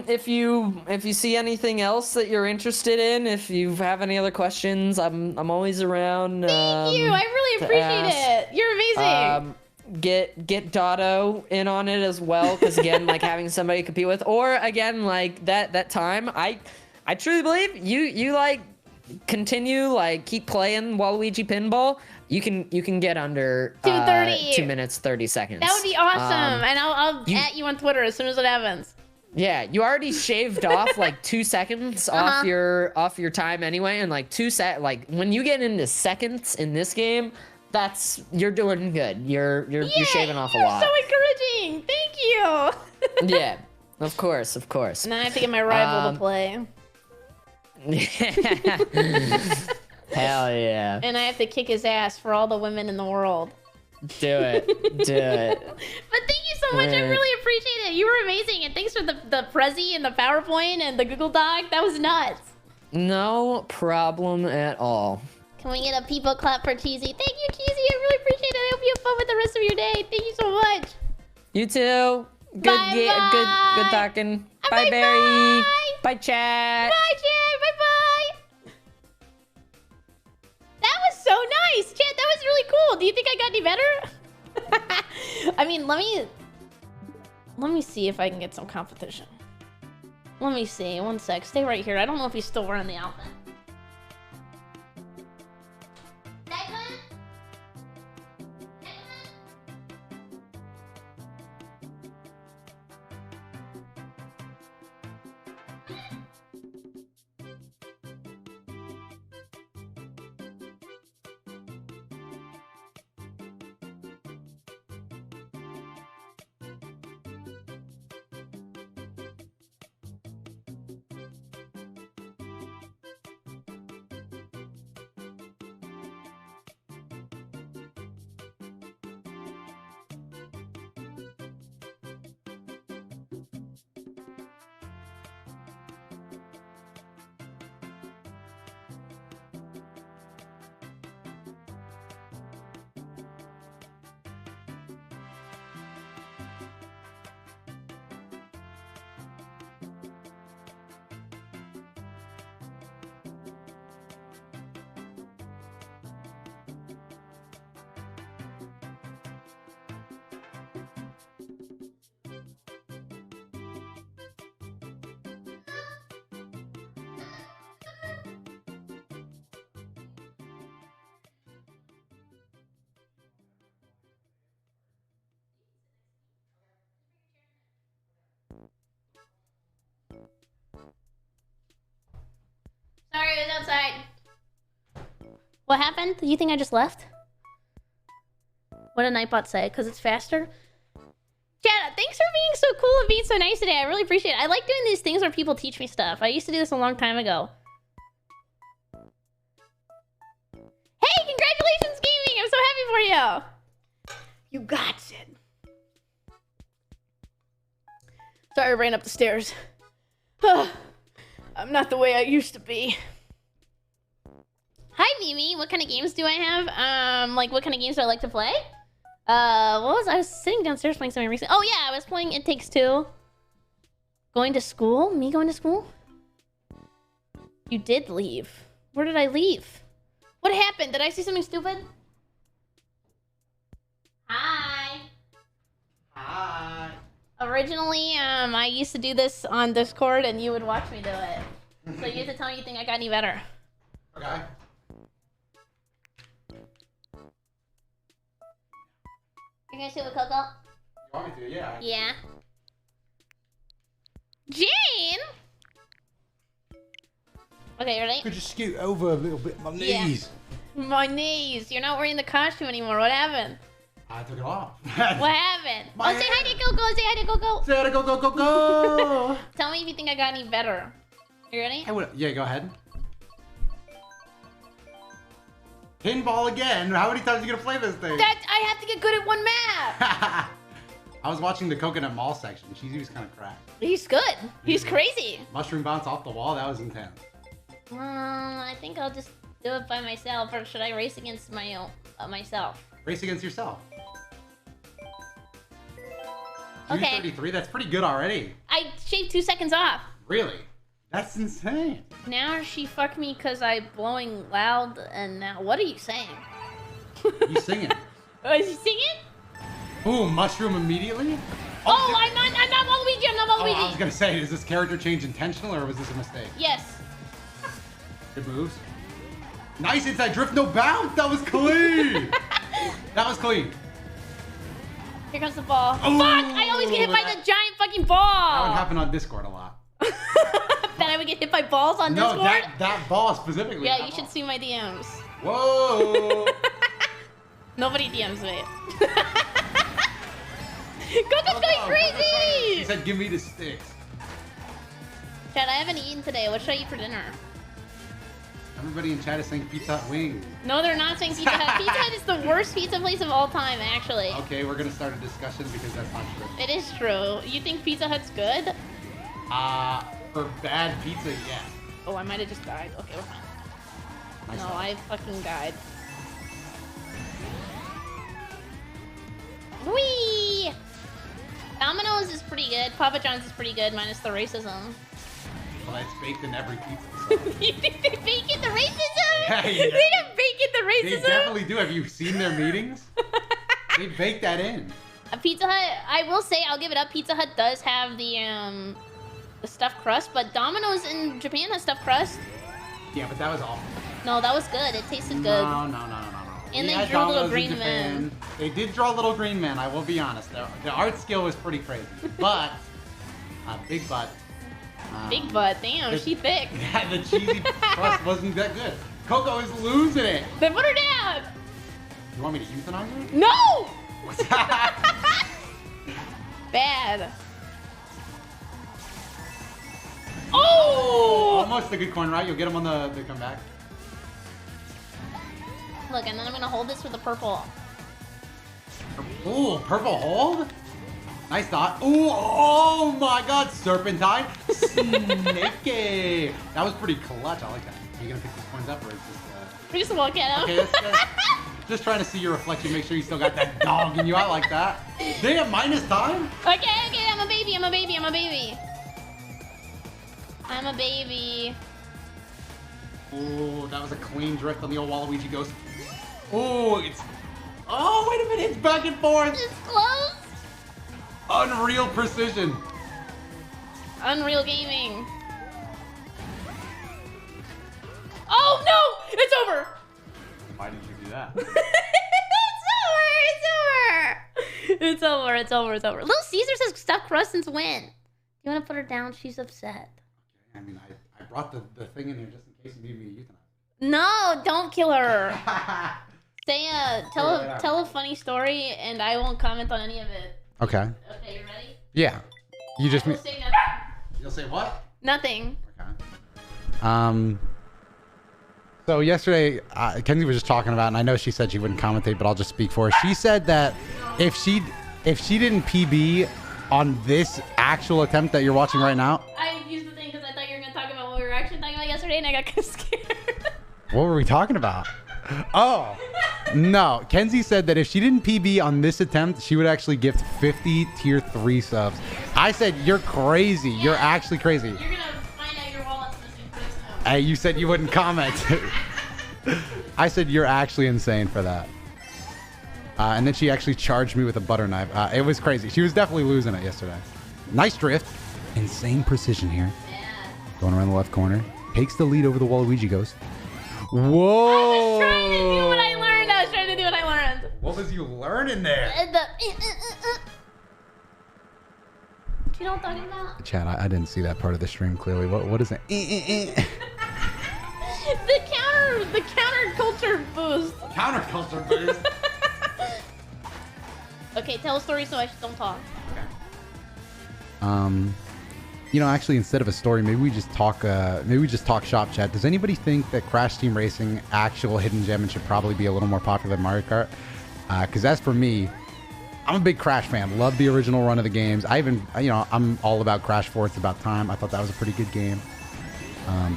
If you see anything else that you're interested in, if you have any other questions, I'm always around. Thank you. I really appreciate it. You're amazing. Get Doto in on it as well, because again, like having somebody to compete with, or again, like that time, I truly believe you like continue, like keep playing Waluigi Pinball. You can get under 2:30. 2 minutes 30 seconds. That would be awesome. And I'll at you on Twitter as soon as it happens. Yeah, you already shaved off like 2 seconds off your time anyway, and like like when you get into seconds in this game, you're doing good. You're shaving off a lot. You're so encouraging. Thank you. Yeah, of course. And then I have to get my rival to play. Hell yeah. And I have to kick his ass for all the women in the world. Do it. But thank you so much. I really appreciate it. You were amazing. And thanks for the Prezi and the PowerPoint and the Google Doc. That was nuts. No problem at all. Can we get a people clap for Cheesy? Thank you, Cheesy. I really appreciate it. I hope you have fun with the rest of your day. Thank you so much. You too. Good Bye-bye. good talking. Bye, Bye-bye. Barry. Bye, chat. Bye, Chad. Bye-bye. That was so nice. Chad, that was really cool. Do you think I got any better? I mean, let me see if I can get some competition. Let me see. One sec. Stay right here. I don't know if he's still wearing the outfit. Sorry, I was outside. What happened? You think I just left? What did Nightbot say? Because it's faster? Chad, thanks for being so cool and being so nice today. I really appreciate it. I like doing these things where people teach me stuff. I used to do this a long time ago. Hey, congratulations, gaming! I'm so happy for you! You got it. Sorry, I ran up the stairs. I'm not the way I used to be. Hi, Mimi. What kind of games do I have? Like, what kind of games do I like to play? I was sitting downstairs playing something recently. Oh yeah, I was playing It Takes Two. Going to school? Me going to school? You did leave. Where did I leave? What happened? Did I see something stupid? Hi. Hi. Originally, I used to do this on Discord and you would watch me do it. So you have to tell me you think I got any better. Okay. You're gonna sit with Coco? You want me to? Yeah. Yeah. Jane! Okay, you ready? Could you scoot over a little bit? My knees. Yeah. My knees. You're not wearing the costume anymore. What happened? I took it off. What happened? My Oh, say hi to Coco. Say hi to Coco. Say go, go, go, go. Tell me if you think I got any better. You ready? Yeah, go ahead. Pinball again. How many times are you gonna play this thing? I have to get good at one map. I was watching the Coconut Mall section. He was kind of cracked. He's good. He's crazy. Mushroom bounce off the wall. That was intense. I think I'll just do it by myself, or should I race against myself? Race against yourself. Okay. 233. That's pretty good already. I shaved 2 seconds off. Really? That's insane. Now she fucked me because I'm blowing loud, and now what are you saying? You singing? Is he singing? Ooh, mushroom immediately? Oh, I'm not Waluigi. I'm not Waluigi. Oh, I was gonna say, is this character change intentional or was this a mistake? Yes. Good moves. Nice inside drift, no bounce. That was clean. That was clean. Here comes the ball. Ooh, Fuck! I always get hit by the giant fucking ball. That would happen on Discord a lot. That I would get hit by balls on Discord? No, that ball specifically. Yeah, you should see my DMs. Whoa. Nobody DMs me. Coco's going crazy! He said, give me the sticks. Chad, I haven't eaten today. What should I eat for dinner? Everybody in chat is saying Pizza Hut wings. No, they're not saying Pizza Hut. Pizza Hut is the worst pizza place of all time, actually. Okay, we're gonna start a discussion because that's not true. It is true. You think Pizza Hut's good? For bad pizza, yeah. Oh, I might have just died. Okay, we're fine. Nice No, stuff. I fucking died. Whee! Domino's is pretty good. Papa John's is pretty good, minus the racism. Well, that's baked in every pizza. So. You think they bake in the racism? Yeah, They don't bake in the They racism? definitely do. Have you seen their meetings? They bake that in. A Pizza Hut, I will say, I'll give it up. Pizza Hut does have the stuffed crust, but Domino's in Japan has stuffed crust. Yeah, but that was awful. No, but it tasted good. No. And We they had drew little Domino's in green Japan. men. They did draw little green men, I will be honest. The art skill was pretty crazy. But, big butt. Big butt, damn, the- she thick. Yeah, the cheesy crust wasn't that good. Coco is losing it. Then put her down. You want me to euthanize her? No! What's that? Bad. Oh! Almost a good coin, right? You'll get him on the comeback. Look, and then I'm gonna hold this with the purple. Ooh, purple hold? Nice dot. Ooh, oh my god, serpentine. Snakey. That was pretty clutch. I like that. Are you gonna pick these coins up or is this We just walk at him. Okay, that's just trying to see your reflection, make sure you still got that dog in you. I like that. Damn, minus time? Okay, I'm a baby. I'm a baby. Ooh, that was a clean drift on the old Waluigi Ghost. Ooh, it's... Oh, wait a minute, it's back and forth. It's close. Unreal precision. Unreal Gaming. Oh no! It's over! Why did you do that? It's over. Little Caesar says stuffed crust since when? You wanna put her down? She's upset. I mean, I brought the thing in here just in case you need me to euthanize. No, don't kill her. Say tell Yeah. a funny story and I won't comment on any of it. Okay. Okay, you ready? Yeah. You just... I will say nothing. You'll say what? Nothing. Okay. So yesterday, Kenzie was just talking about, and I know she said she wouldn't commentate, but I'll just speak for her. She said that if she didn't PB on this actual attempt that you're watching right now. I used the thing because I thought you were gonna talk about what we were actually talking about yesterday, and I got kind of scared. What were we talking about? Oh, No, Kenzie said that if she didn't PB on this attempt, she would actually gift 50 tier 3 subs. I said, you're crazy. You're actually crazy. You're gonna find out your wallet's missing pretty soon. Hey, you said you wouldn't comment. I said, you're actually insane for that. And then she actually charged me with a butter knife. It was crazy. She was definitely losing it yesterday. Nice drift. Insane precision here. Yeah. Going around the left corner. Takes the lead over the Waluigi Ghost. Whoa! I was trying to do what I learned. What was you learning there? Do you know what I'm talking about? Chad, I didn't see that part of the stream clearly. What is it? The counterculture boost. Counterculture boost. Okay, tell a story so I don't talk. You know, actually, instead of a story, maybe we just talk shop, chat. Does anybody think that Crash Team Racing actual hidden gem should probably be a little more popular than Mario Kart? Because as for me, I'm a big Crash fan. Love the original run of the games. I'm all about Crash 4. It's about time. I thought that was a pretty good game.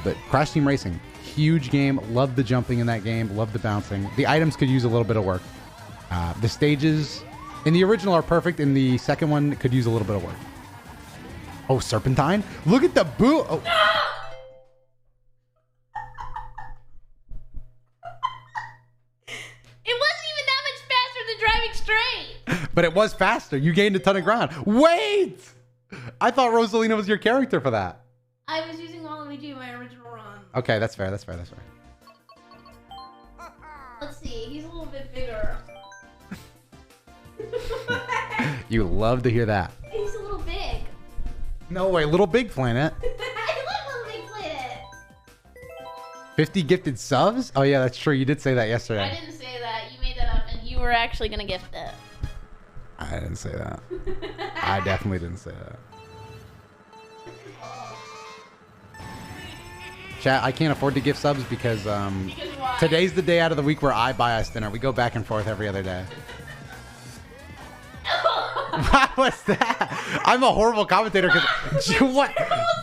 But Crash Team Racing, huge game. Love the jumping in that game. Love the bouncing. The items could use a little bit of work. The stages in the original are perfect. In the second one, could use a little bit of work. Oh, Serpentine? Look at the boot. Oh. It wasn't even that much faster than driving straight. But it was faster. You gained a ton of ground. Wait! I thought Rosalina was your character for that. I was using Waluigi in my original run. Okay, that's fair. That's fair. Let's see. He's a little bit bigger. You love to hear that. He's a little big. No way. Little Big Planet. I love Little Big Planet. 50 gifted subs? Oh, yeah, that's true. You did say that yesterday. I didn't say that. You made that up, and you were actually gonna gift it. I didn't say that. I definitely didn't say that. Chat, I can't afford to gift subs because why? today's the day out of the week where I buy us dinner. We go back and forth every other day. What was that? I'm a horrible commentator because what?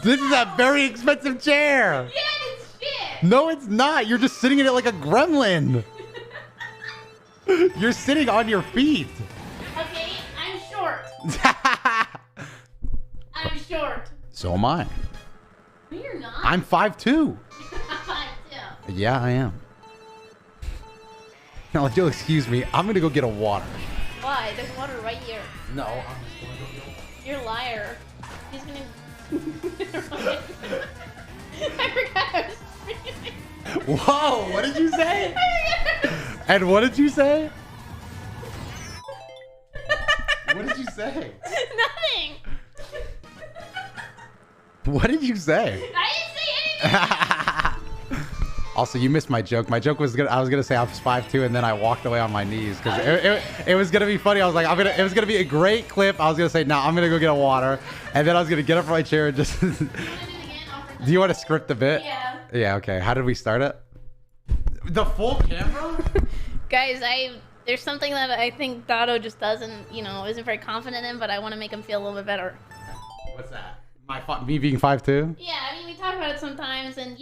This is a very expensive chair. Yeah, it's shit. No, it's not. You're just sitting in it like a gremlin. You're sitting on your feet. Okay, I'm short. I'm short. So am I. No, you're not. I'm 5'2". 5'2". Yeah, I am. Now, if you'll excuse me, I'm going to go get a water. Why? There's water right here. No, I'm just going to go get water. You're a liar. He's gonna. I forgot I was streaming. Whoa, what did you say? And what did you say? What did you say? Nothing. What did you say? I didn't say anything. Also, you missed my joke. My joke was I was gonna say I was 5'2", and then I walked away on my knees because it was gonna be funny. I was like, it was gonna be a great clip. I was gonna say, no, I'm gonna go get a water, and then I was gonna get up from my chair and just. Do you want to script a bit? Yeah. Yeah. Okay. How did we start it? The full camera. Guys, there's something that I think Doto just doesn't, isn't very confident in, but I want to make him feel a little bit better. What's that? Me being 5'2"? Yeah, I mean, we talk about it sometimes, and,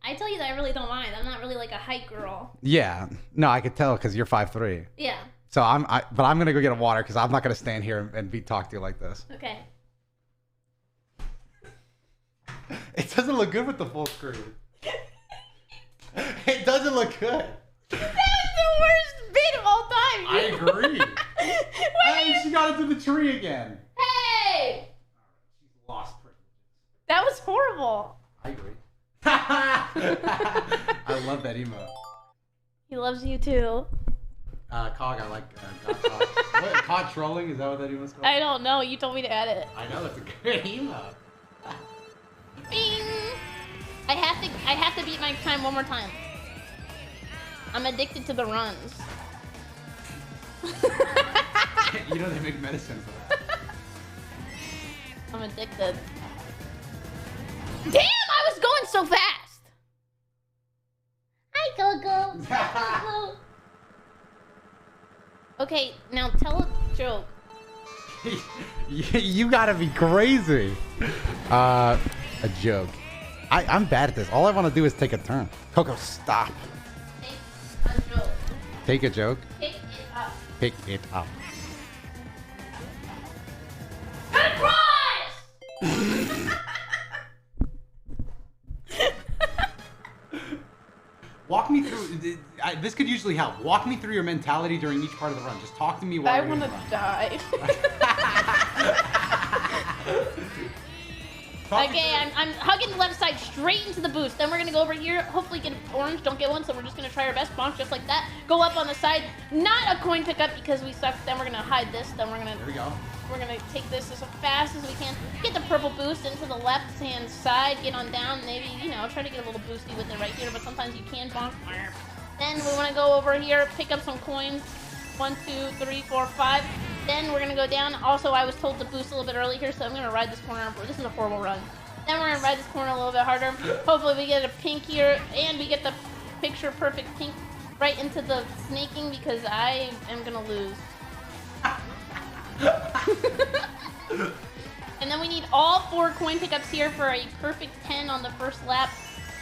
I tell you that I really don't mind. I'm not really like a height girl. Yeah. No, I could tell because you're 5'3". Yeah. So but I'm gonna go get a water because I'm not gonna stand here and talk to you like this. Okay. It doesn't look good with the full screen. It doesn't look good. That was the worst bit of all time. I agree. Hey, she got into the tree again. Hey! She's lost privileges. That was horrible. I agree. I love that emote. He loves you too. Cog, I like Cog. What, Cog trolling? Is that what that emote's called? I don't know. You told me to add it. I know, it's a good emote. Bing! I have to beat my time one more time. I'm addicted to the runs. You know they make medicine for that. I'm addicted. Damn, I was going so fast! Hi, Coco. Hi, Coco. Okay, now tell a joke. You gotta be crazy. A joke. I'm bad at this. All I want to do is take a turn. Coco, stop. Take a joke. Take a joke. Pick it up. Pick it up. Cut across! Walk me through. This could usually help. Walk me through your mentality during each part of the run. Just talk to me while I you're want to die. Okay, I'm hugging the left side straight into the boost. Then we're gonna go over here. Hopefully get an orange. Don't get one, so we're just gonna try our best. Bonk just like that. Go up on the side. Not a coin pickup because we suck. Then we're gonna hide this. Then we're gonna. There we go. We're gonna take this as fast as we can. Get the purple boost into the left-hand side. Get on down. Maybe, you know, try to get a little boosty with it right here. But sometimes you can bonk. Then we want to go over here, pick up some coins. 1, 2, 3, 4, 5. Then we're gonna go down. Also, I was told to boost a little bit early here, so I'm gonna ride this corner. This is a horrible run. Then we're gonna ride this corner a little bit harder. Hopefully we get a pink here, and we get the picture perfect pink right into the snaking because I am gonna lose. And then we need all 4 coin pickups here for a perfect 10 on the first lap.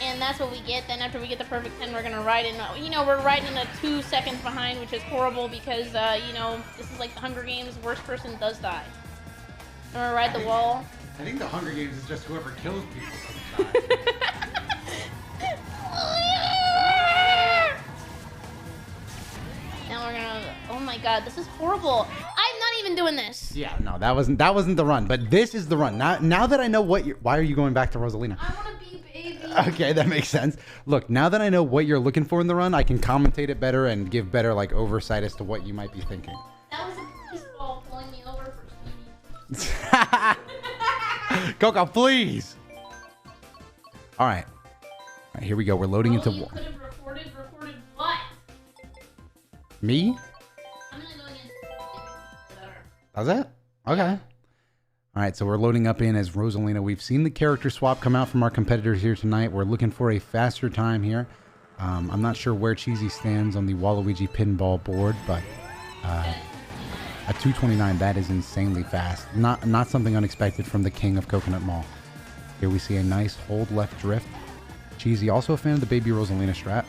And that's what we get. Then after we get the perfect 10, we're going to ride in, you know, we're riding a 2 seconds behind, which is horrible because, you know, this is like the Hunger Games. Worst person does die. I'm going to ride the wall. I think the Hunger Games is just whoever kills people doesn't die. Now we're going to, oh my God, this is horrible. I'm not even doing this. Yeah, no, that wasn't the run, but this is the run. Now that I know what you're, why are you going back to Rosalina? I want to be baby. Okay, that makes sense. Look, now that I know what you're looking for in the run, I can commentate it better and give better like oversight as to what you might be thinking. That was a police ball pulling me over for speeding. Coco, please. All right, here we go. We're loading into. You could have recorded what? Me? I'm gonna go against. How's that? Okay. All right, so we're loading up in as Rosalina. We've seen the character swap come out from our competitors here tonight. We're looking for a faster time here. I'm not sure where Cheesy stands on the Waluigi pinball board, but at 2:29, that is insanely fast. Not something unexpected from the king of Coconut Mall. Here we see a nice hold left drift. Cheesy, also a fan of the Baby Rosalina strat.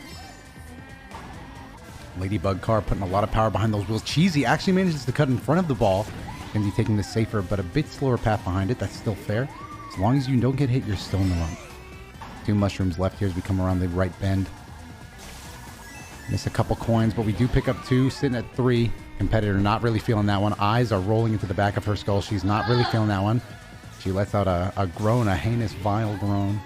Ladybug car putting a lot of power behind those wheels. Cheesy actually manages to cut in front of the ball. Going to be taking the safer but a bit slower path behind it. That's still fair. As long as you don't get hit, you're still in the run. 2 mushrooms left here as we come around the right bend. Miss a couple coins, but we do pick up 2, sitting at 3. Competitor not really feeling that one. Eyes are rolling into the back of her skull. She's not really feeling that one. She lets out a groan, a heinous, vile groan.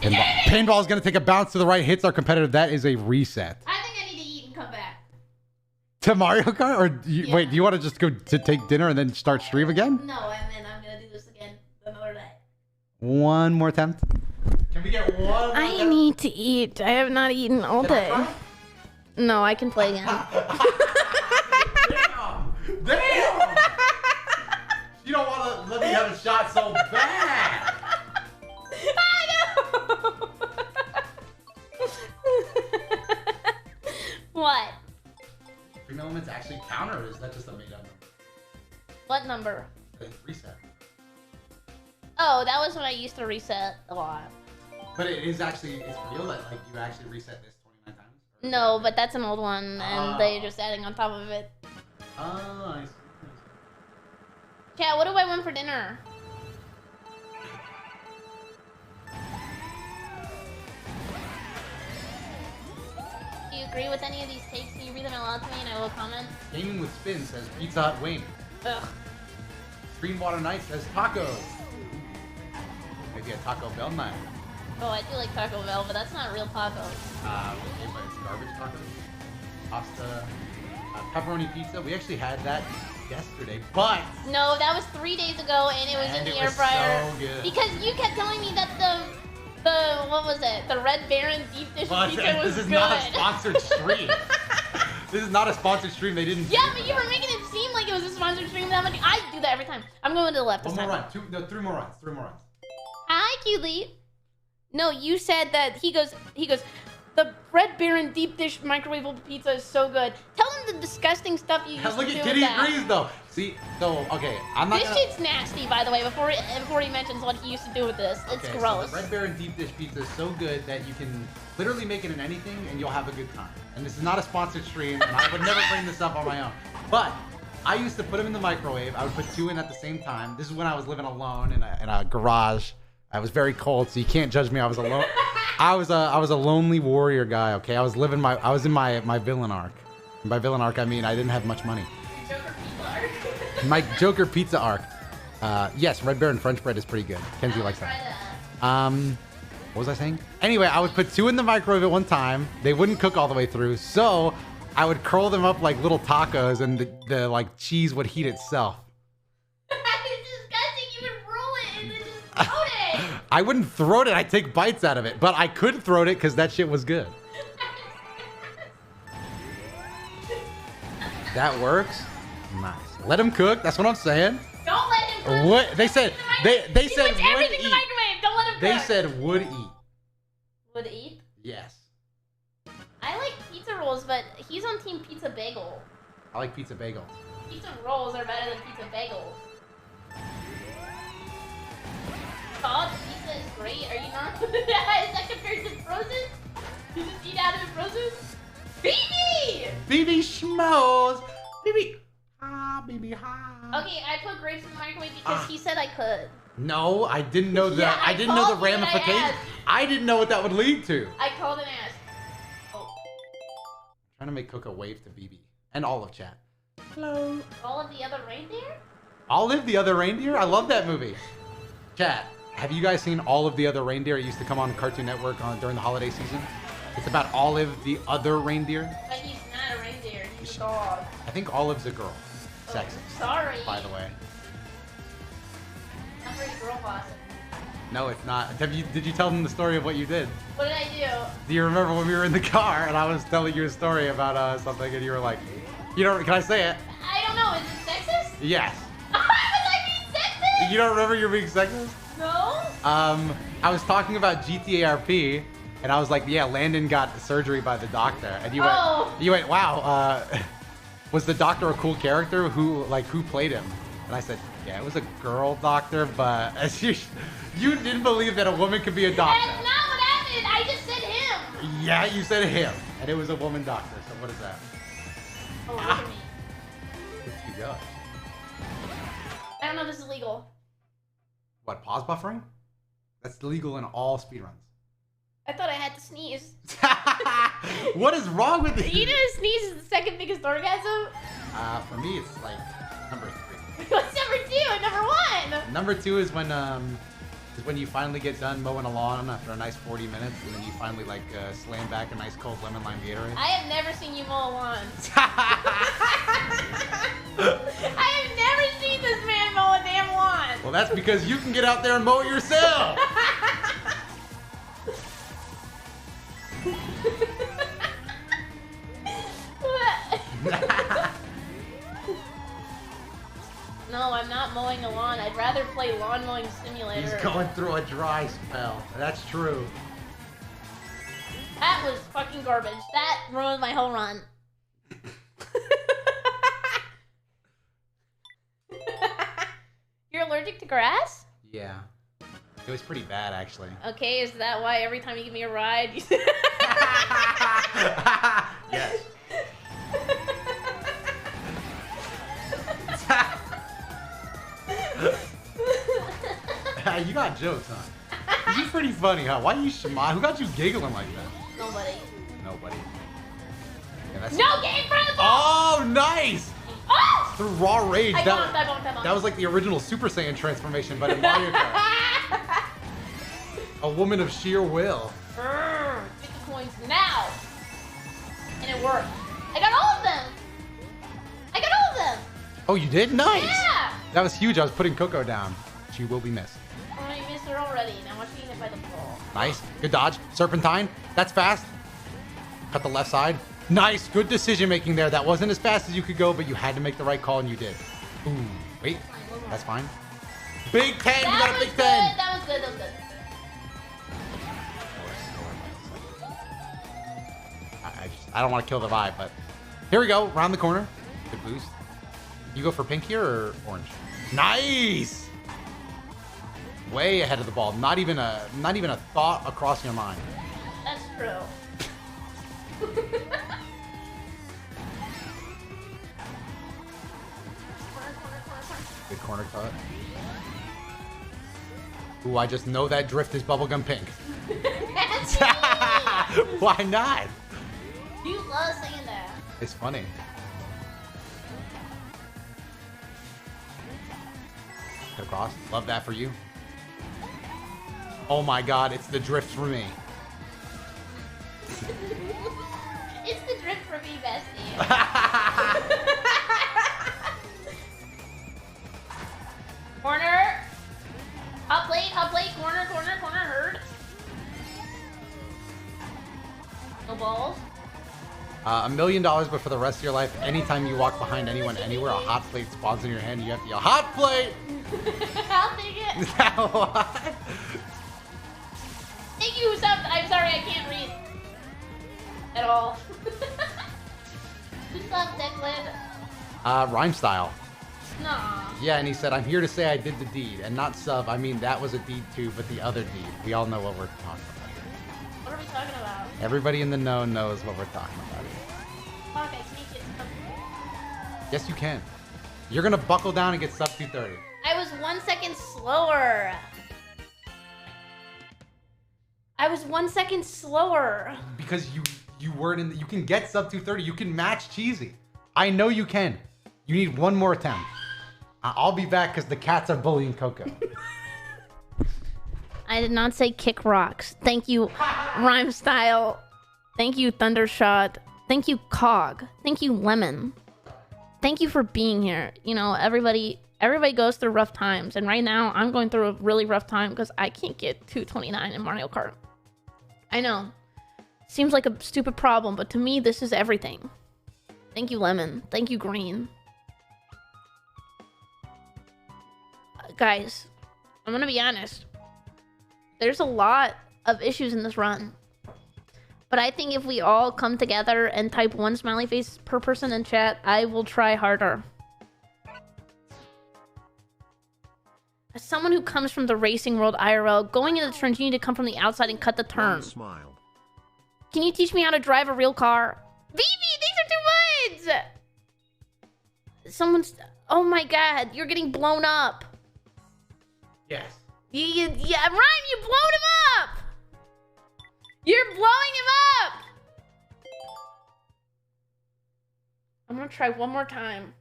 Pinball is going to take a bounce to the right, hits our competitor. That is a reset. I think I need to eat and come back. To Mario Kart? Or Yeah. wait, do you want to just go to take dinner and then start stream again? No, and then I'm gonna do this again another day. One more attempt. Can we get one more I need to eat. I have not eaten all day. No, I can play again. Damn! You don't want to let me have a shot so bad. I know. What? Dream Elements actually counter, or is that just a made up number? What number? Reset. Oh, that was when I used to reset a lot. But it is actually, it's real that like you actually reset this 29 times? Or No, but that's an old one, and they're just adding on top of it. Oh, I see. Chat, what do I want for dinner? Do you agree with any of these takes? Can you read them out loud to me and I will comment? Gaming with Spin says Pizza Hut Wayne. Ugh. Streamwater Night says tacos. Maybe a Taco Bell night. Oh, I do like Taco Bell, but that's not real tacos. Okay, but it's garbage tacos. Pasta, pepperoni pizza. We actually had that yesterday, but No, that was 3 days ago, and it was in the air fryer. So good. Because you kept telling me that the what was it? The Red Baron deep dish But pizza was this is good. not a sponsored stream. This is not a sponsored stream. They didn't. Yeah, but you were making it seem like it was a sponsored stream. That much. I do that every time. I'm going to the left this One more time. run. 3 more runs. 3 more runs. Hi, Cutie. No, you said that he goes, The Red Baron deep dish microwavable pizza is so good. Tell him the disgusting stuff you used Look to do at with Kitty that. agrees though. See, so okay, I'm not. This shit's nasty, by the way. Before he mentions what he used to do with this, it's Okay, gross. So the Red Baron deep dish pizza is so good that you can literally make it in anything and you'll have a good time. And this is not a sponsored stream, and I would never bring this up on my own. But I used to put them in the microwave. I would put 2 in at the same time. This is when I was living alone in a garage. I was very cold, so you can't judge me. I was alone. I was a lonely warrior guy. Okay, I was in my villain arc. And by villain arc, I mean I didn't have much money. Joker pizza arc. My Joker pizza arc. Yes, Red Baron French bread is pretty good. Kenzie likes that. What was I saying? Anyway, I would put 2 in the microwave at one time. They wouldn't cook all the way through, so I would curl them up like little tacos, and the like cheese would heat itself. It's disgusting. You would roll it and then just throw it. I wouldn't throw it. I'd take bites out of it, but I could throw it because that shit was good. That works. Nice. Let him cook. That's what I'm saying. Don't let him cook. What they said? They He said puts would everything in the eat. microwave. Don't let him cook. They said would eat. Would eat? Yes. I like pizza rolls, but he's on team pizza bagel. I like pizza bagel. Pizza rolls are better than pizza bagels. Thawed pizza is great. Are you not? Is that compared to frozen? You just eat out of it frozen? BB! BB schmoes. BB. Ah, BB ha. Okay, I put grapes in the microwave because he said I could. No, I didn't know that. Yeah, I didn't know the called you and I ramifications. asked. I didn't know what that would lead to. I called and asked. Oh, Trying to make Coco wave to BB and Olive chat. Hello. all of the other reindeer? Olive the Other Reindeer? I love that movie. Chat, have you guys seen All of the Other Reindeer? It used to come on Cartoon Network during the holiday season. It's about Olive the Other Reindeer. But he's not a reindeer. He's a dog. I think Olive's a girl. Sexist, Sorry. by the way. Not very girl boss. No, it's not. Did you tell them the story of what you did? What did I do? Do you remember when we were in the car and I was telling you a story about something and you were like, you don't, can I say it? I don't know. Is it sexist? Yes. Was I being sexist? You don't remember you being sexist? No. I was talking about GTARP, and I was like, yeah, Landon got surgery by the doctor, and you went, wow, was the doctor a cool character? Who played him? And I said, yeah, it was a girl doctor, but you didn't believe that a woman could be a doctor. That's not what happened. I just said him. Yeah, you said him, and it was a woman doctor. So what is that? Oh, look at me. Where'd you go? I don't know. This is legal. What, pause buffering? That's legal in all speedruns. I thought I had to sneeze. What is wrong with You you? know, sneeze is the second biggest orgasm. For me, it's like number 3. What's number 2 and number 1? Number 2 is when you finally get done mowing a lawn after a nice 40 minutes, and then you finally slam back a nice cold lemon lime Gatorade. I have never seen you mow a lawn. I have never seen this man mow a damn lawn. Well, that's because you can get out there and mow it yourself. No, I'm not mowing a lawn. I'd rather play lawn mowing simulator. He's going through a dry spell. That's true. That was fucking garbage. That ruined my whole run. You're allergic to grass? Yeah. It was pretty bad, actually. Okay, is that why every time you give me a ride, you... Yes. You got jokes, huh? You're pretty funny, huh? Why are you smile? Who got you giggling like that? Nobody. Nobody. Yeah, that's... No game for the ball! Oh, nice! Oh! Through raw rage. I That bumped. was like the original Super Saiyan transformation, but in Mario Kart. A woman of sheer will. Get the coins now! And it worked. I got all of them! Oh, you did? Nice! Yeah! That was huge. I was putting Coco down. She will be missed. Oh, I missed her already. Now watch me hit by the ball. Nice. Good dodge. Serpentine. That's fast. Cut the left side. Nice. Good decision making there. That wasn't as fast as you could go, but you had to make the right call, and you did. Ooh. Wait. That's fine. Big 10. You got a big 10. That was good. I don't want to kill the vibe, but here we go. Round the corner. Good boost. You go for pink here or orange? Nice. Way ahead of the ball. Not even a thought across your mind. That's true. Good corner cut. Ooh, I just know that drift is bubblegum pink. Why not? You love saying that. It's funny. Cut across. Love that for you. Oh my god, it's the drift for me. It's the drift for me, bestie. Corner. Hot plate, corner, herd. No balls. $1 million, but for the rest of your life, anytime you walk behind anyone anywhere, a hot plate spawns in your hand. You have to yell, "Hot plate!" I'll take it. What? Thank you, sub. I'm sorry, I can't read at all. Who's up, Declan? Rhyme style. Nah. Yeah, and he said, "I'm here to say I did the deed, and not sub. I mean, that was a deed too, but the other deed." We all know what we're talking about here. What are we talking about? Everybody in the know knows what we're talking about here. Fuck, I can't get sub. Yes, you can. You're gonna buckle down and get sub 230. I was 1 second slower. I was 1 second slower. Because you weren't in. You can get sub 230. You can match Cheesy. I know you can. You need one more attempt. I'll be back because the cats are bullying Coco. I did not say kick rocks. Thank you, Rhyme Style. Thank you, Thundershot. Thank you, Cog. Thank you, Lemon. Thank you for being here. You know, everybody goes through rough times, and right now I'm going through a really rough time because I can't get 229 in Mario Kart. I know. Seems like a stupid problem, but to me, this is everything. Thank you, Lemon. Thank you, Green. Guys, I'm gonna be honest. There's a lot of issues in this run. But I think if we all come together and type one smiley face per person in chat, I will try harder. As someone who comes from the racing world IRL, going into the turns, you need to come from the outside and cut the turn. Smile. Can you teach me how to drive a real car? Vivi, these are 2 words! Someone's... Oh my god, you're getting blown up. Yes. Yeah, Ryan, you blowed him up! You're blowing him up! I'm gonna try one more time.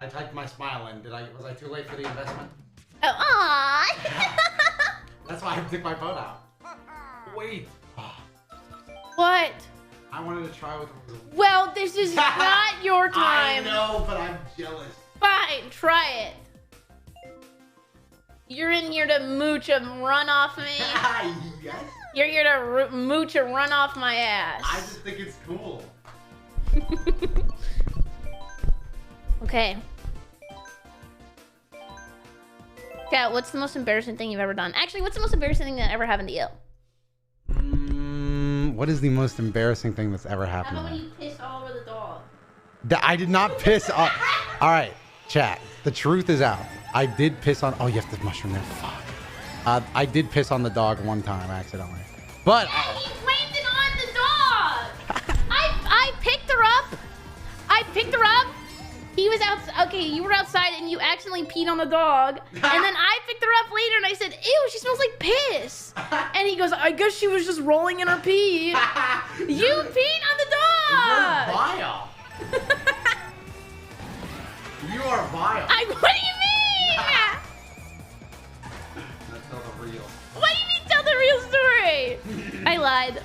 I typed my smile in. Was I too late for the investment? Oh, aww! That's why I took my phone out. Wait. What? I wanted to try with... Well, this is not your I time. know, but I'm jealous. Fine, try it. You're in here to mooch and run off me. Yes. You're here to mooch and run off my ass. I just think it's cool. Okay. Kat, what's the most embarrassing thing you've ever done? Actually, what's the most embarrassing thing that ever happened to you? What is the most embarrassing thing that's ever happened How to about me? when you pissed all over the dog? I did not piss on... All right, chat. The truth is out. I did piss on... Oh, you have to mushroom there. Fuck. I did piss on the dog one time accidentally. But... Yeah, he blamed it on the dog! I picked her up. I picked her up. He was out. Okay, you were outside and you accidentally peed on the dog. And then I picked her up later and I said, "Ew, she smells like piss." And he goes, "I guess she was just rolling in her pee." You peed on the dog. You're vile. You are vile. What do you mean? Let's tell the real. What do you mean tell the real story? I lied.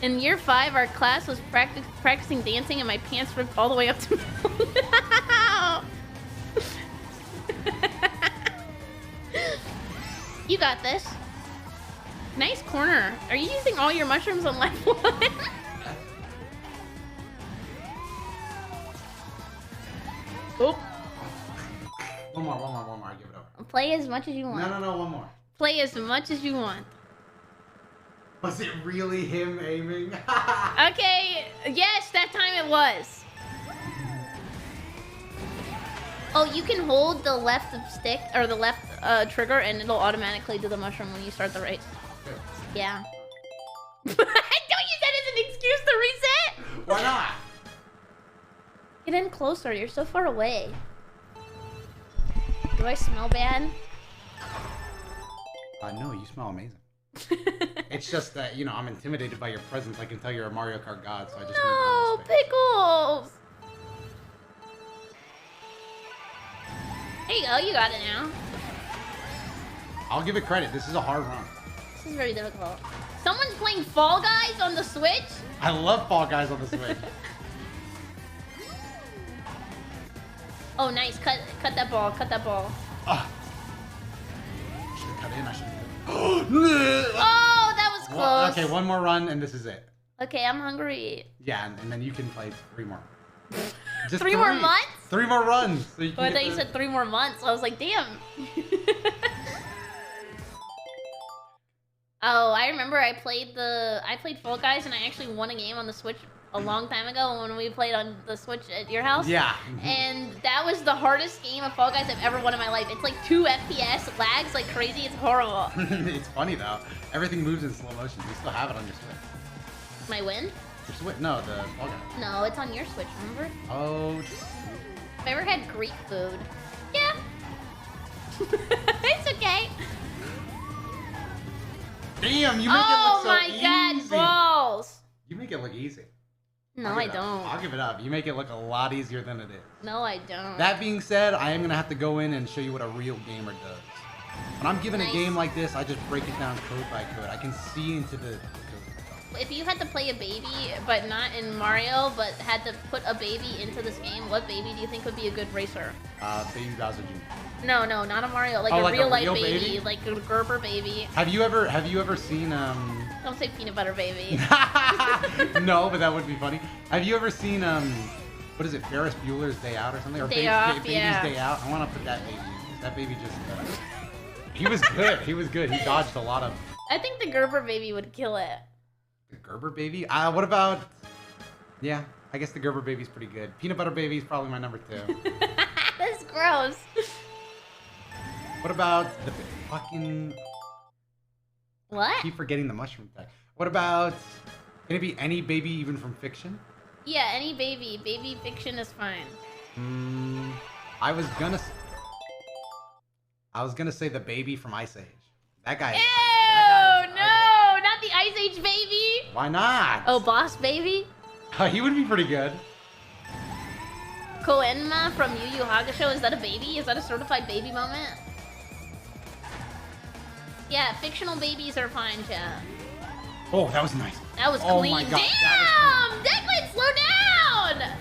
In year 5, our class was practicing dancing and my pants ripped all the way up to You got this. Nice corner. Are you using all your mushrooms on left one? Oop. One more. I give it up. Play as much as you want. No, one more. Play as much as you want. Was it really him aiming? Okay, yes, that time it was. Oh, you can hold the left stick or the left trigger, and it'll automatically do the mushroom when you start the race. Yeah. Don't use that as an excuse to reset. Why not? Get in closer. You're so far away. Do I smell bad? No, you smell amazing. It's just that, you know, I'm intimidated by your presence. I can tell you're a Mario Kart god, so I just No, moved a little space. pickles. There you go. You got it now. I'll give it credit. This is a hard run. This is very difficult. Someone's playing Fall Guys on the Switch? I love Fall Guys on the Switch. Oh, nice. Cut that ball. Cut that ball. Should have cut in. I should have. Oh, that was close. Well, okay, one more run and this is it. Okay, I'm hungry. Yeah, and then you can play 3 more. Just Three more months? 3 more runs. So you can Oh, I get thought you said 3 more months. I was like, damn. Oh, I remember I played Fall Guys and I actually won a game on the Switch a long time ago when we played on the Switch at your house. Yeah. And that was the hardest game of Fall Guys I've ever won in my life. It's like 2 FPS, lags like crazy. It's horrible. It's funny though. Everything moves in slow motion. You still have it on your Switch. My win? Your Switch? No, the Fall Guys. No, it's on your Switch, remember? Oh. Have I ever had Greek food? Yeah. It's okay. Damn, you make it look so easy. Oh my god, balls. You make it look easy. No, I don't. I'll give it up. You make it look a lot easier than it is. No, I don't. That being said, I am going to have to go in and show you what a real gamer does. When I'm given a game like this, I just break it down code by code. I can see into the code. If you had to play a baby, but not in Mario, but had to put a baby into this game, what baby do you think would be a good racer? Baby Bowser Jr. No, not a Mario. Like Oh, a like a real life real baby, baby? like a Gerber baby. Have you ever seen Don't say peanut butter baby. No, but that would be funny. Have you ever seen what is it, Ferris Bueller's Day Out or something? Or Day Off, Baby's yeah. Day Out? I want to put that baby in. That baby just he was good. He was good. He dodged a lot of. I think the Gerber baby would kill it. The Gerber baby? What about? Yeah, I guess the Gerber baby's pretty good. Peanut butter baby's probably my number 2. That's gross. What about the fucking? What? I keep forgetting the mushroom tag. What about? Can it be any baby, even from fiction? Yeah, any baby. Baby fiction is fine. I was gonna say the baby from Ice Age. That guy. Ew, no, not the Ice Age baby. Why not? Oh, Boss baby. He would be pretty good. Koenma from Yu Yu Hakusho, is that a baby? Is that a certified baby moment? Yeah, fictional babies are fine, chat. Oh, that was nice. That was Oh clean. my God, Damn! Declan, slow down!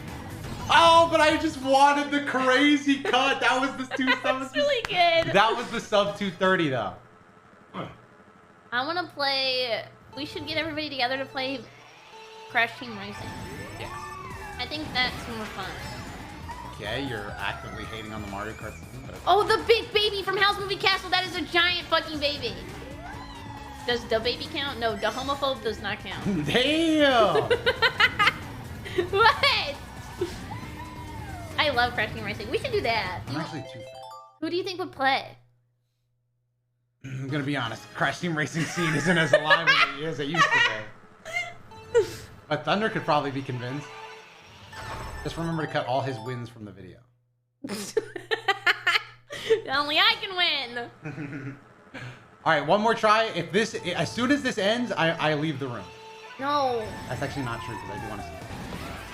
Oh, but I just wanted the crazy cut. That was the That's really good. That was the sub 230 though. I want to play... We should get everybody together to play Crash Team Racing. Yes. I think that's more fun. Okay, you're actively hating on the Mario Kart scene, but Oh, the big baby from House Movie Castle. That is a giant fucking baby. Does the baby count? No, the homophobe does not count. Damn! What? I love Crash Team Racing. We should do that. I'm actually too fast. Who do you think would play? I'm gonna be honest, Crash Team Racing scene isn't as alive as it used to be. But Thunder could probably be convinced. Just remember to cut all his wins from the video. Only I can win. All right, one more try. As soon as this ends, I leave the room. No. That's actually not true because I do want to see it.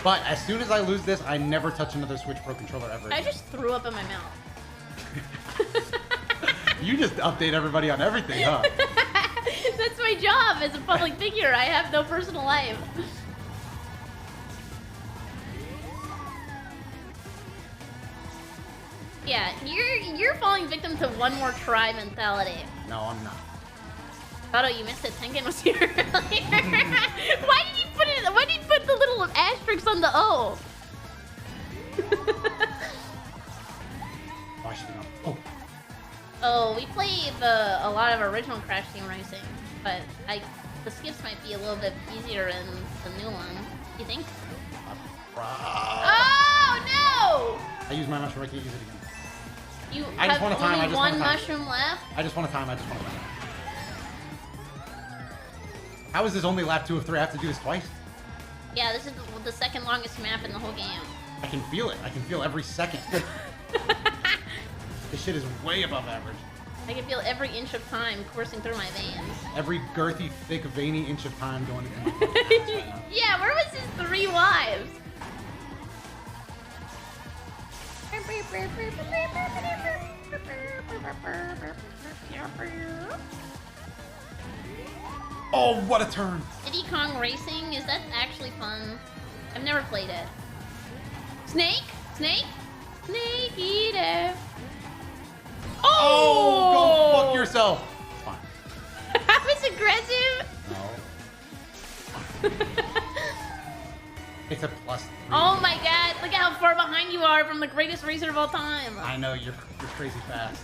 But as soon as I lose this, I never touch another Switch Pro controller ever. I just threw up in my mouth. You just update everybody on everything, huh? That's my job as a public figure. I have no personal life. Yeah, you're falling victim to one more try mentality. No, I'm not. Doto, you missed it. Tengen was here earlier. Why did you put the little asterisk on the O? Why should I go? Oh, we played a lot of original Crash Team Racing, but The skips might be a little bit easier in the new one. You think? Oh no! I use my mushroom. I can't use it again. You I just have want a time, I only just want one a time. mushroom left? I just want a time. How is this only lap 2 of 3? I have to do this twice? Yeah, this is the second longest map in the whole game. I can feel it. I can feel every second. This shit is way above average. I can feel every inch of time coursing through my veins. Every girthy, thick, veiny inch of time going into my Yeah, where was his 3 wives? Oh, what a turn! Diddy Kong Racing? Is that actually fun? I've never played it. Snake? Snake? Snake Eater. Oh, go Oh! fuck yourself! It's fine. That was aggressive. No. It's a +3. Oh my god, look how far behind you are from the greatest racer of all time. I know, you're crazy fast.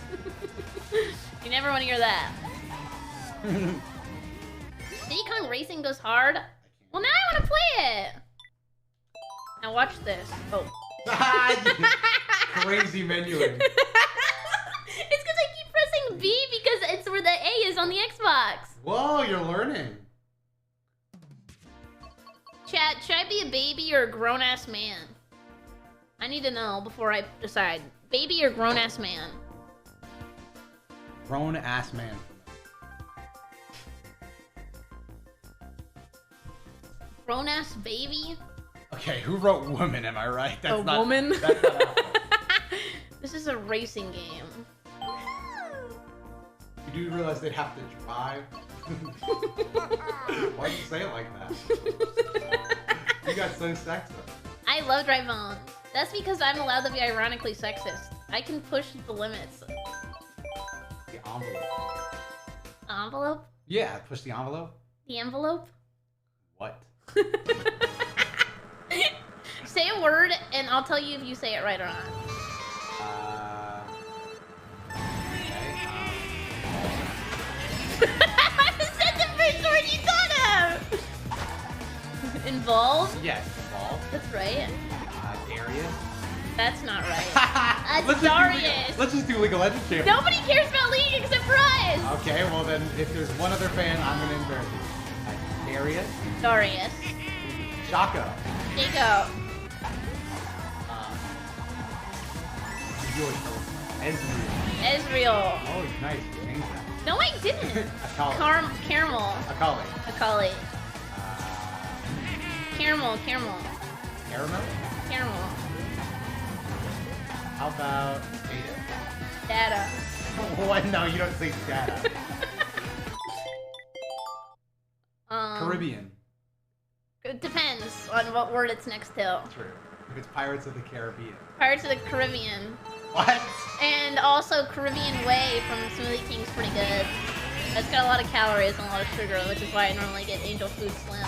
You never want to hear that. Diddy Kong Racing goes hard. Well, now I want to play it. Now watch this. Oh. Crazy menuing. It's because I keep pressing B because it's where the A is on the Xbox. Whoa, you're learning. Chat, should I be a baby or a grown-ass man? I need to know before I decide. Baby or grown-ass man? Grown ass man. Grown-ass baby? Okay, who wrote woman, am I right? That's not, woman? That's not helpful. This is a racing game. You do realize they'd have to drive? Why'd you say it like that? You got so sexist. I love Drive On. That's because I'm allowed to be ironically sexist. I can push the limits. The envelope. Envelope? Yeah, push the envelope. The envelope? What? Say a word and I'll tell you if you say it right or not. Okay. I said the first word you thought of! Involved? Yes, involved. That's right. Darius. That's not right. Let's Darius. Let's just do League of Legends champion. Nobody cares about League except for us! Okay, well then, if there's one other fan, I'm gonna embarrass you. Darius. Darius. Shaka. Jacob. Ezreal. Oh, nice. You changed that. No, I didn't. Akali. Caramel. Akali. Akali. Uh, Caramel. Caramel? Caramel. How about Data? Data. What? No, you don't say data. Caribbean. It depends on what word it's next to. True. If it's Pirates of the Caribbean. Pirates of the Caribbean. What? And also Caribbean Way from Smoothie King's pretty good. It's got a lot of calories and a lot of sugar, which is why I normally get Angel Food Slim.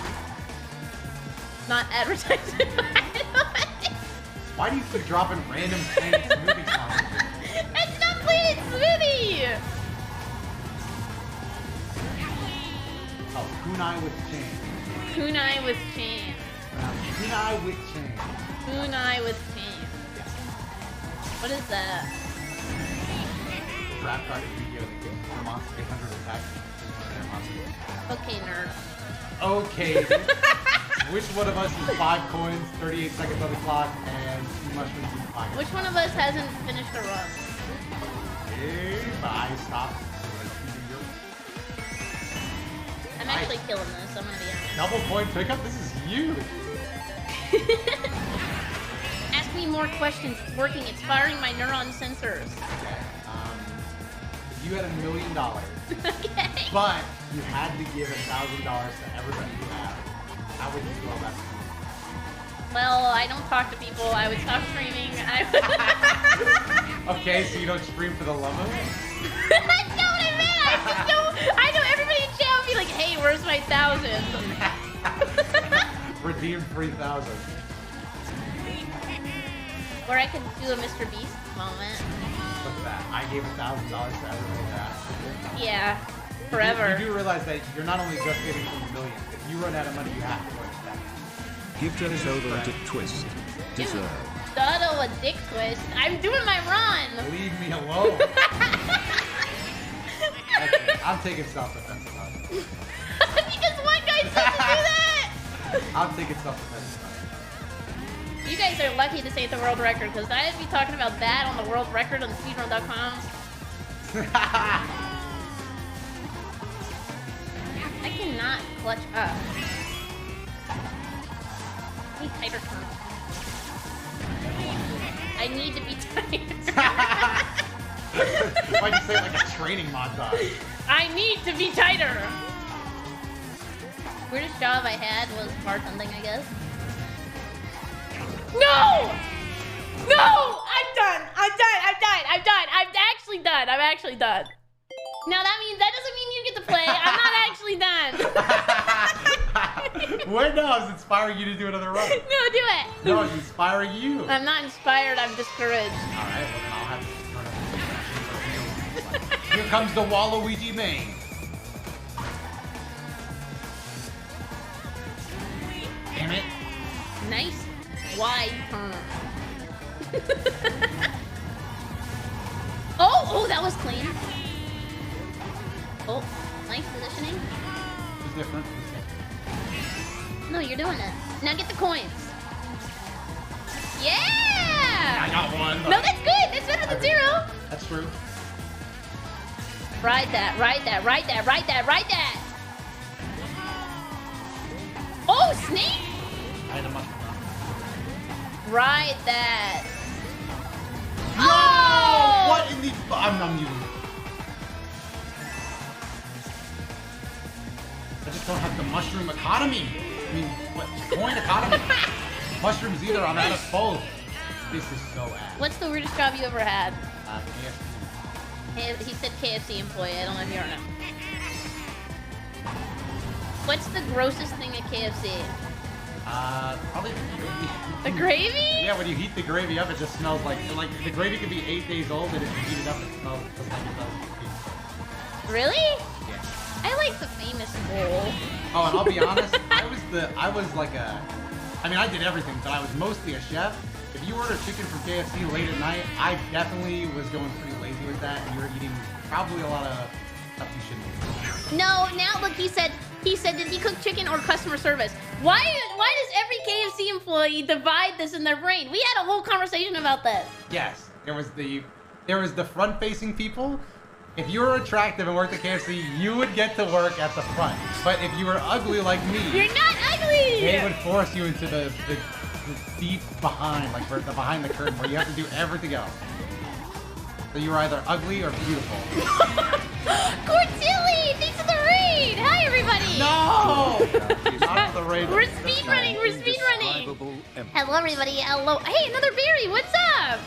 Not advertising. Why do you keep dropping random plain smoothie comments? It's not plain smoothie! Oh, kunai with chain. Kunai with chain. Kunai with chain. Kunai with chain. What is that? Draft card video that gives more monster 800 attack. Okay, nerd. Okay. Which one of us is 5 coins, 38 seconds on the clock, and 2 mushrooms in the pocket? Which one of us hasn't finished a run? Okay, but I stopped. I'm actually killing this, I'm gonna be honest. Double point pickup? This is huge. Ask me more questions. It's working. It's firing my neuron sensors. Okay. If you had $1 million, Okay. but you had to give $1,000 to everybody you have, how would you go about it? Well, I don't talk to people. I would stop streaming. Okay, so you don't stream for the love of it? That's not what I meant. I know everybody in chat would be like, hey, where's my 1,000? Redeem 3,000. Or I could do a Mr. Beast moment. What's that? I gave $1,000 to everybody that. Yeah. forever. You do realize that you're not only just getting from the millions. If you run out of money, you have to go to that. Give Doto a dick twist. Deserve. Doto a dick twist. I'm doing my run. Leave me alone. Okay, I'm taking self-defense about it. Because one guy said to do that. I'm taking self-defense about You guys are lucky this ain't the world record, because I'd be talking about that on the world record on speedrun.com. it. I cannot clutch up. I need tighter turns. I need to be tighter. Why'd you say it like a training montage? I need to be tighter. Weirdest job I had was bartending, I guess. No! No! I'm done! I'm done! I'm done! I'm done! I'm actually done! I'm actually done. Now that doesn't mean you get to play. I'm not actually done. What now is inspiring you to do another run? No, do it. No, it's inspiring you. I'm not inspired. I'm discouraged. All right, well then I'll have to turn up the Here comes the Waluigi main. Damn it. Nice wide turn. Oh, that was clean. Oh, nice positioning. It's different. No, you're doing it. Now get the coins. Yeah! I got one. No, that's good. That's better than 0. That's true. Ride that, ride that, ride that, ride that, ride that. Oh, snake! I had a mushroom. Ride that. No! Oh! What in the... I'm muted. I just don't have the mushroom economy. I mean, what? Coin economy. Mushrooms either. I'm out of both. This is so ass. What's the weirdest job you ever had? KFC. He said KFC employee. I don't know if you ever know. What's the grossest thing at KFC? Probably the gravy. The gravy? Yeah, when you heat the gravy up, it just smells like the gravy could be 8 days old, and if you heat it up, it smells just like it does. Really? Yeah. I like the famous bowl. Oh, and I'll be honest, I did everything, but I was mostly a chef. If you order chicken from KFC late at night, I definitely was going pretty lazy with that, and you were eating probably a lot of stuff you shouldn't eat. No, now look, he said, did he cook chicken or customer service? Why does every KFC employee divide this in their brain? We had a whole conversation about this. Yes, there was the front-facing people. If you were attractive and worked at KFC, you would get to work at the front. But if you were ugly like me, you're not ugly. They would force you into the deep behind, like behind the curtain, where you have to do everything else. So you were either ugly or beautiful. Cortilli, thanks for the raid. Hi, everybody. No! Not for the raid. We're speedrunning. We're speedrunning. Hello, everybody. Hello. Hey, another Barry. What's up?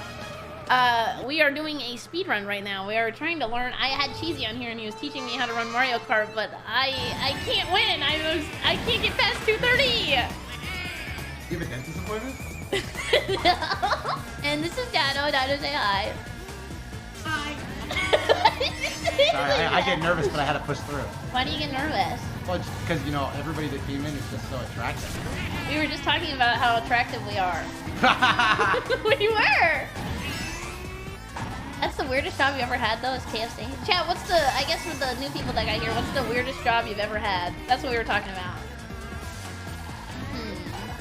We are doing a speedrun right now. We are trying to learn. I had Cheesy on here, and he was teaching me how to run Mario Kart, but I can't win. I can't get past 230. You have a dentist appointment? No. And this is Dado. Dado, say hi. Hi. Sorry, I get nervous, but I had to push through. Why do you get nervous? Well, just because, you know, everybody that came in is just so attractive. We were just talking about how attractive we are. We were. That's the weirdest job you ever had, though, is KFC. Chat, what's the, I guess for the new people that got here, what's the weirdest job you've ever had? That's what we were talking about.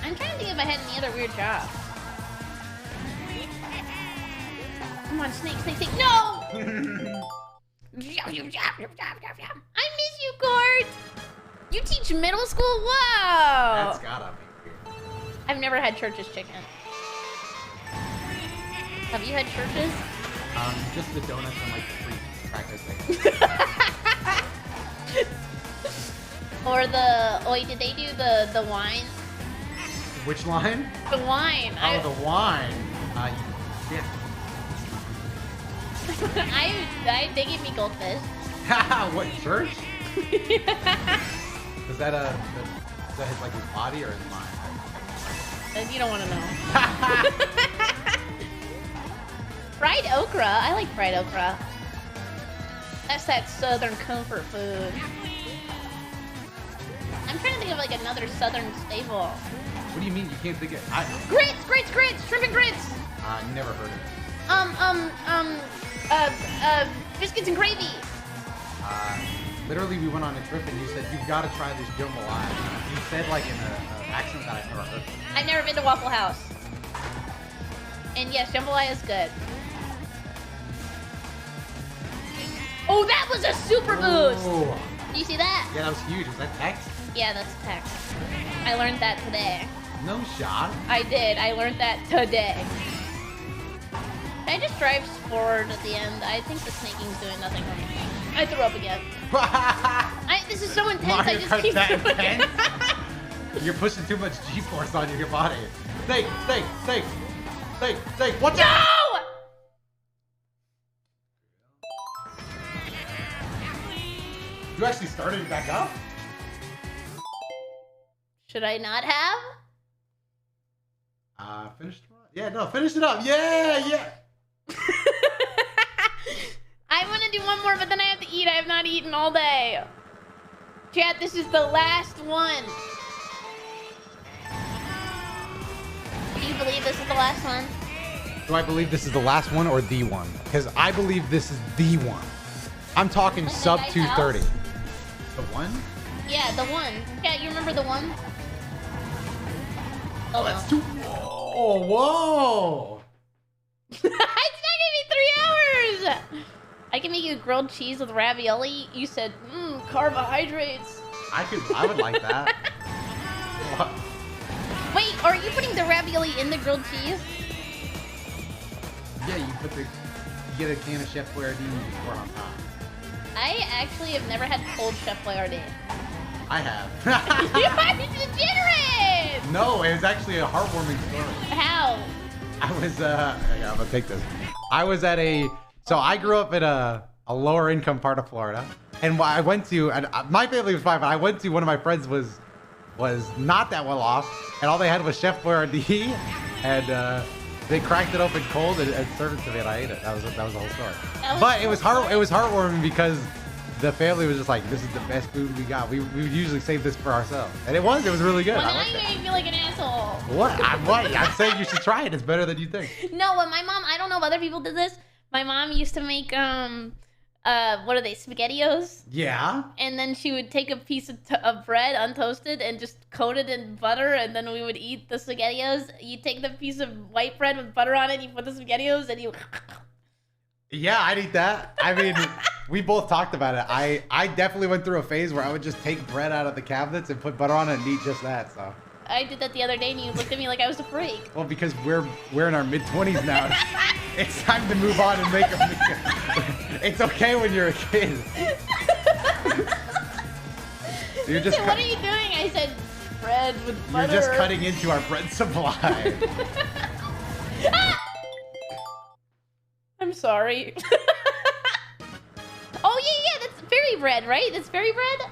I'm trying to think if I had any other weird jobs. Come on, snake, snake, snake. No! I miss you, Kart. You teach middle school? Whoa! That's gotta be weird. I've never had Church's chicken. Have you had Church's? Just the donuts and like the free crackers. Or the, oh, did they do the wine? Which line? The wine. Oh, the wine. Yeah. They gave me goldfish. What, church? Is that his, like, his body or his mind? You don't want to know. Fried okra. I like fried okra. That's that southern comfort food. I'm trying to think of like another southern staple. What do you mean you can't think of? Grits! Shrimp and grits! Never heard of it. Biscuits and gravy. Literally, we went on a trip and you said, you've got to try this jambalaya. You said like in an accent that I've never heard. I've never been to Waffle House. And yes, jambalaya is good. Oh, that was a super boost! Oh. Do you see that? Yeah, that was huge. Was that text? Yeah, that's text. I learned that today. No shot. I did. I learned that today. I just drive forward at the end. I think the snaking's doing nothing for me. I threw up again. This is so intense. Mario I just Kart's keep that doing intense? it. You're pushing too much G-force on your body. Snake! Watch No! out! You actually started back up? Should I not have? Finished it up. Yeah, no, finish it up. Yeah. I want to do one more, but then I have to eat. I have not eaten all day. Chat, this is the last one. Do you believe this is the last one? Do I believe this is the last one or the one? Because I believe this is the one. I'm talking What's sub that guy's 230. house? The one? Yeah, the one. Yeah, you remember the one? Oh, That's too. Whoa! It's not gonna be 3 hours! I can make you grilled cheese with ravioli. You said, carbohydrates. I would like that. What? Wait, are you putting the ravioli in the grilled cheese? Yeah, you get a can of Chef Boyardee and you pour it on top. I actually have never had cold Chef Boyardee. I have. You are degenerate! No, it was actually a heartwarming story. How? I was, yeah, I'm gonna take this. I was at so I grew up in a lower income part of Florida. And I went to, and my family was fine, but I went to, one of my friends was not that well off. And all they had was Chef Boyardee. And they cracked it open cold and served it to me and I ate it. That was the whole story. But it was heartwarming because the family was just like, this is the best food we got. We would usually save this for ourselves. And it was really good. Well, I now liked you it. make me feel like an asshole. What? I'm saying you should try it. It's better than you think. No, when my mom, I don't know if other people did this. My mom used to make, what are they, SpaghettiOs? Yeah. And then she would take a piece of bread, untoasted, and just coat it in butter, and then we would eat the SpaghettiOs. You take the piece of white bread with butter on it, you put the SpaghettiOs, and you... Yeah, I'd eat that. I mean, we both talked about it. I definitely went through a phase where I would just take bread out of the cabinets and put butter on it and eat just that, so. I did that the other day, and you looked at me like I was a freak. Well, because we're in our mid-20s now. It's time to move on and make a... It's okay when you're a kid. You're just What are you doing? I said, bread with butter. You're just cutting into our bread supply. Ah! I'm sorry. Oh, yeah, that's fairy bread, right? That's fairy bread?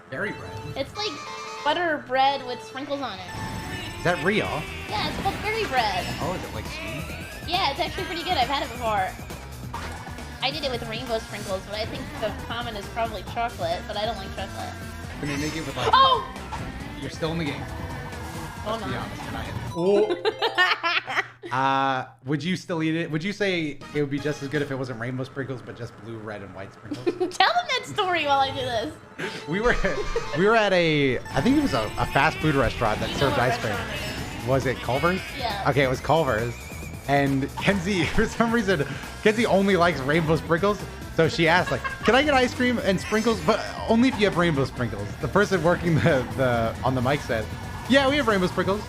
Berry bread? It's like butter bread with sprinkles on it. Is that real? Yeah, it's called fairy bread. Oh, is it like sweet? Yeah, it's actually pretty good. I've had it before. I did it with rainbow sprinkles, but I think the common is probably chocolate, but I don't like chocolate. Can they make it with like... Oh! You're still in the game. Oh, Let's be no. honest, you're not in. Oh. Would you still eat it? Would you say it would be just as good if it wasn't rainbow sprinkles, but just blue, red, and white sprinkles? Tell them that story while I do this. We were at I think it was a fast food restaurant that You know served what ice cream. restaurant it is. Was it Culver's? Yeah. Okay, it was Culver's. And Kenzie, for some reason, Kenzie only likes rainbow sprinkles. So she asked, like, can I get ice cream and sprinkles? But only if you have rainbow sprinkles. The person working the on the mic said, yeah, we have rainbow sprinkles.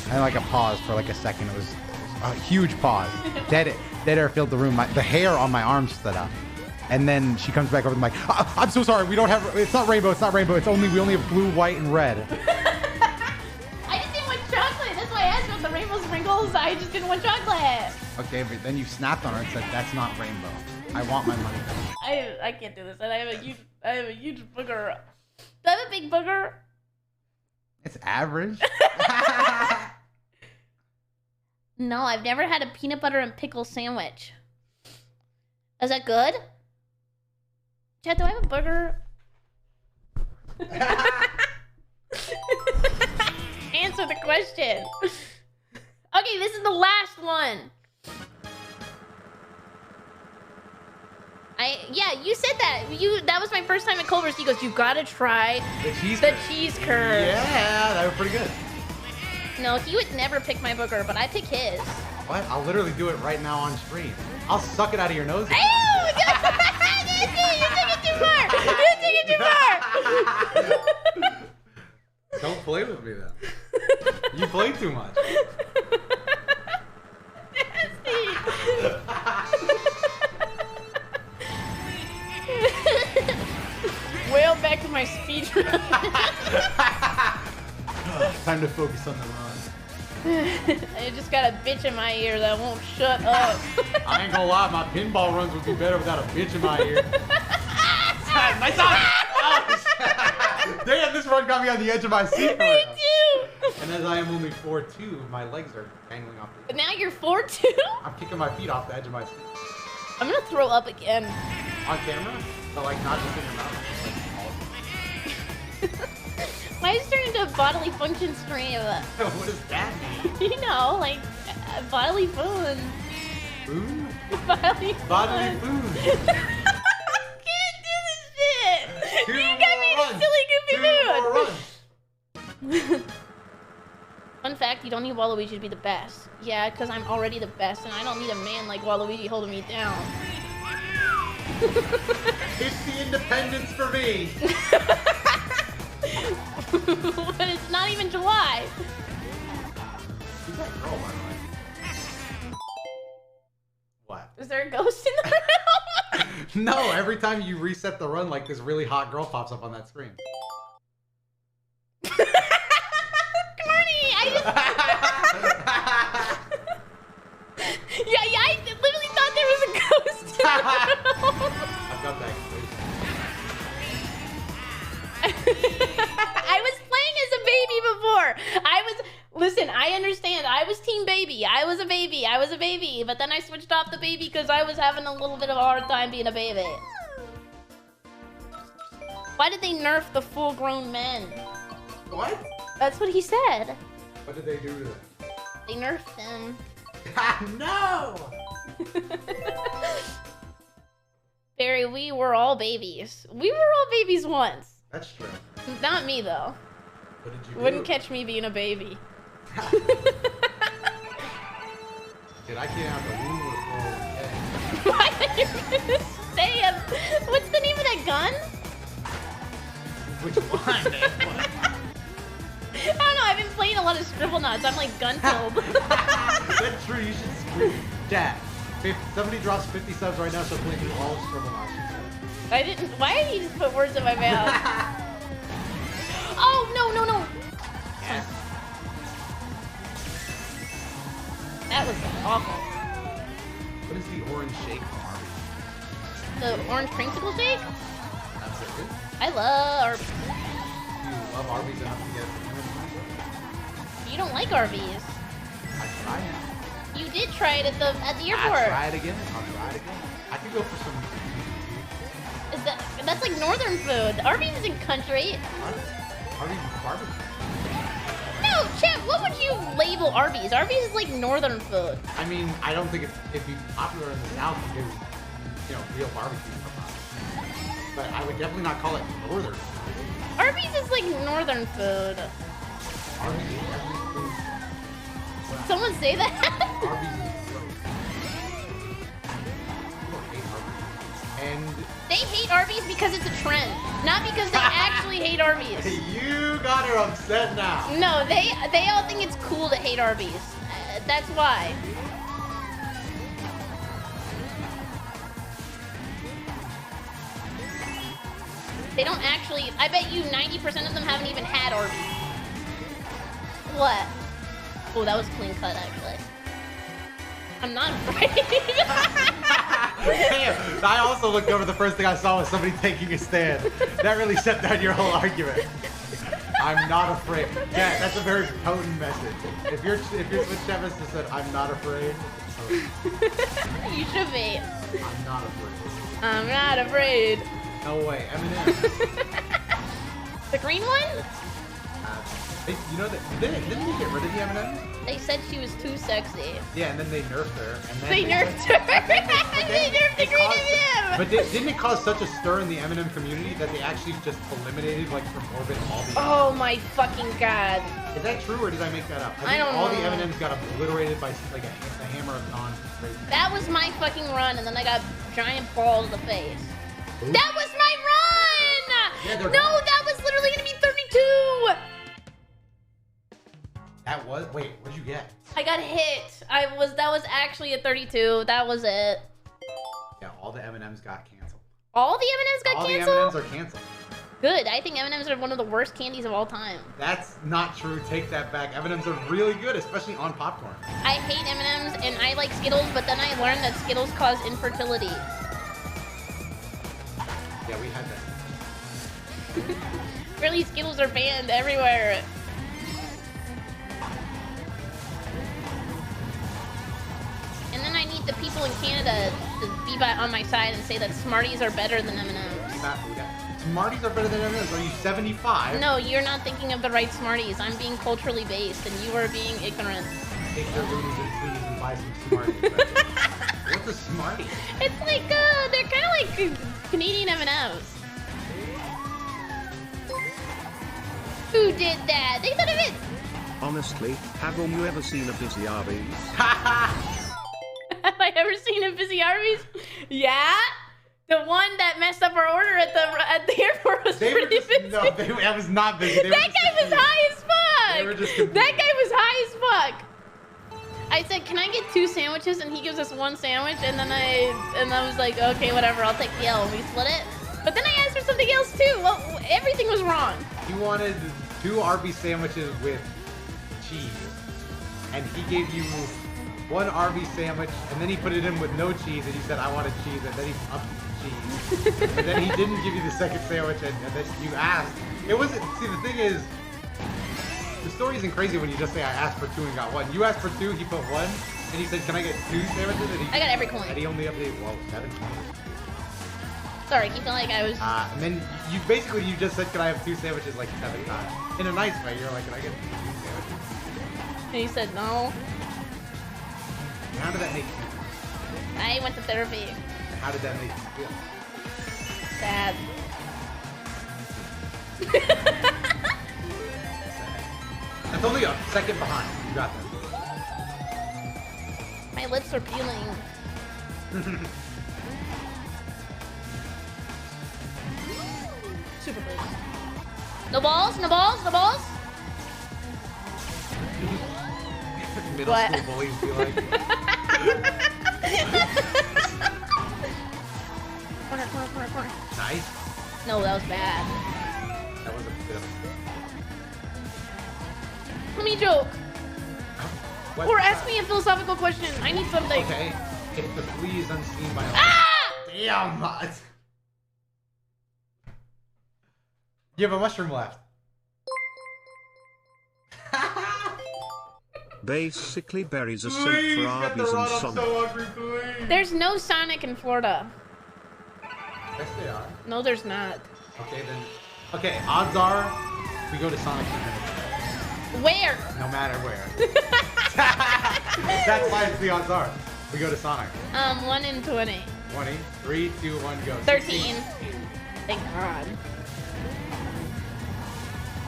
And like a pause for like a second. It was a huge pause. Dead air filled the room. The hair on my arm stood up. And then she comes back over the mic. I'm so sorry. We don't have, it's not rainbow. It's not rainbow. We only have blue, white, and red. I just didn't want chocolate. That's why I asked about the rainbow sprinkles. I just didn't want chocolate. Okay, but then you snapped on her and said, that's not rainbow. I want my money back. I can't do this. And I have a huge booger. Do I have a big booger? It's average. No, I've never had a peanut butter and pickle sandwich. Is that good? Chad, do I have a booger? Answer the question. Okay, this is the last one. Yeah, you said that. That was my first time at Culver's. He goes, you gotta try the cheese curd. Yeah, that was pretty good. No, he would never pick my booger, but I pick his. What? I'll literally do it right now on stream. I'll suck it out of your nose. Ew! You took it too far! You took it too far! Don't play with me then. You play too much. Well, back to my speedrun. Time to focus on the run. I just got a bitch in my ear that won't shut up. I ain't gonna lie, my pinball runs would be better without a bitch in my ear. My son! Oh, damn, this run got me on the edge of my seat. Me too! And as I am only 4'2", my legs are dangling off the But now you're 4'2"? I'm kicking my feet off the edge of my seat. I'm gonna throw up again. On camera? But like not just in your mouth. Why is it turning into a bodily function stream? What does that mean? You know, like bodily fun. Food? Bodily fun. Bodily food. Can't do this shit. Two You got me more in silly runs. goofy mood. Fun fact, you don't need Waluigi to be the best. Yeah, because I'm already the best, and I don't need a man like Waluigi holding me down. It's the independence for me. But it's not even July. Who's that girl, by the way? What? Is there a ghost in the room? No, every time you reset the run, like this really hot girl pops up on that screen. Corny, I literally thought there was a ghost in the room. I've got that. I was playing as a baby before. Listen, I understand. I was team baby. I was a baby. But then I switched off the baby because I was having a little bit of a hard time being a baby. Why did they nerf the full-grown men? What? That's what he said. What did they do to them? They nerfed them. No! Barry, we were all babies. We were all babies once. That's true. Not me, though. What did you do? Wouldn't catch me being a baby. Dude, I can't have the womb with Why are you gonna say what's the name of that gun? Which one, man? I don't know, I've been playing a lot of Scribble Knots. I'm like gun-filled. That's true, you should scream. Dad, if somebody drops 50 subs right now, so play through all Scribble Knots. I didn't. Why did you just put words in my mouth? Oh, no. Yeah. That was awful. What is the orange shake from Arby's? The orange creamsicle shake? That's it. I love Arby's. Do you love Arby's enough to get it? You don't like Arby's. I tried it. You did try it at the airport. I'll try it again. I could go for some. That's like northern food. Arby's isn't country. Arby's barbecue. No, Chip, what would you label Arby's? Arby's is like northern food. I mean, I don't think it'd be popular in the South to do, real barbecue from us. But I would definitely not call it northern food. Arby's is like northern food. Arby's is every food. Well, Someone say that? Arby's is gross. People hate Arby's. And They hate Arby's because it's a trend, not because they actually hate Arby's. you got her upset now. No, they all think it's cool to hate Arby's. That's why. They don't actually. I bet you 90% of them haven't even had Arby's. What? Oh, that was clean cut actually. I'm not afraid. Damn, I also looked over, the first thing I saw was somebody taking a stand. That really shut down your whole argument. I'm not afraid. Yeah, that's a very potent message. If your Twitch chat message said, I'm not afraid, You should be. I'm not afraid. I'm not afraid. No way. M&M. The green one? You know that didn't they get rid of the M&M? They said she was too sexy. Yeah, and then they nerfed her. And then They nerfed her. They nerfed the green M&M. But didn't it cause such a stir in the M&M community that they actually just eliminated like from orbit all the? Oh my fucking god. Is that true or did I make that up? I don't all know. the M&Ms got obliterated by like a hammer of non. That was my fucking run, and then I got giant balls to the face. Ooh. That was my run! Yeah, No, they're gone. that was literally gonna be 32! That was wait, what'd you get? I got hit. That was actually a 32. That was it. Yeah, all the M&Ms got canceled. All the M&Ms got All canceled? the M&Ms are canceled. Good. I think M&Ms are one of the worst candies of all time. That's not true. Take that back. M&Ms are really good, especially on popcorn. I hate M&Ms and I like Skittles, but then I learned that Skittles cause infertility. Yeah, we had that. Really, Skittles are banned everywhere. And then I need the people in Canada to be on my side and say that Smarties are better than M&Ms. Smarties are better than M&Ms. Are you 75? No, you're not thinking of the right Smarties. I'm being culturally based, and you are being ignorant. Take your loonies and please and buy some Smarties. What's a Smartie? It's like, they're kind of like Canadian M&Ms. Who did that? They thought of it! Honestly, have you ever seen a busy Arby's? Have I ever seen a busy Arby's? Yeah? The one that messed up our order at the airport was pretty busy. No, that was not busy. That guy was high as fuck! They were just confused. That guy was high as fuck! I said, can I get 2 sandwiches? And he gives us 1 sandwich, and then I was like, okay, whatever, I'll take the L, and we split it. But then I asked for something else too. Well, everything was wrong. He wanted 2 Arby's sandwiches with cheese, and he gave you 1 Arby's sandwich, and then he put it in with no cheese, and he said, I wanted cheese, and then he upped the cheese. And then he didn't give you the second sandwich, and then you asked. It wasn't, see, the thing is, the story isn't crazy when you just say, I asked for 2 and got 1. You asked for 2, he put 1, and he said, can I get 2 sandwiches? And I got every coin. And he only updated, whoa, 7 coins. Sorry, keep feeling like I was... And then you just said, can I have 2 sandwiches like 7 times? In a nice way, you're like, can I get 2 sandwiches? And he said no. How did that make you feel? I went to therapy. How did that make you feel? Sad. That's only a second behind. You got that. My lips are peeling. Super boost. No balls, no balls, no balls. Middle What? school bullies be like. Corner. Nice. No, that was bad. That was a bit of Let me joke. What? Or ask me a philosophical question. I need something. Okay. If the flea is unseen by all. Ah! Damn. You have a mushroom left. Basically, berries are sent for Arby's and Sonic. There's no Sonic in Florida. Yes, they are. No, there's not. Okay, then. Okay, odds are we go to Sonic. Where? No matter where. That's why it's the odds are. We go to Sonic. 1 in 20. 20. 3, 2, 1, go. 13. Thank God.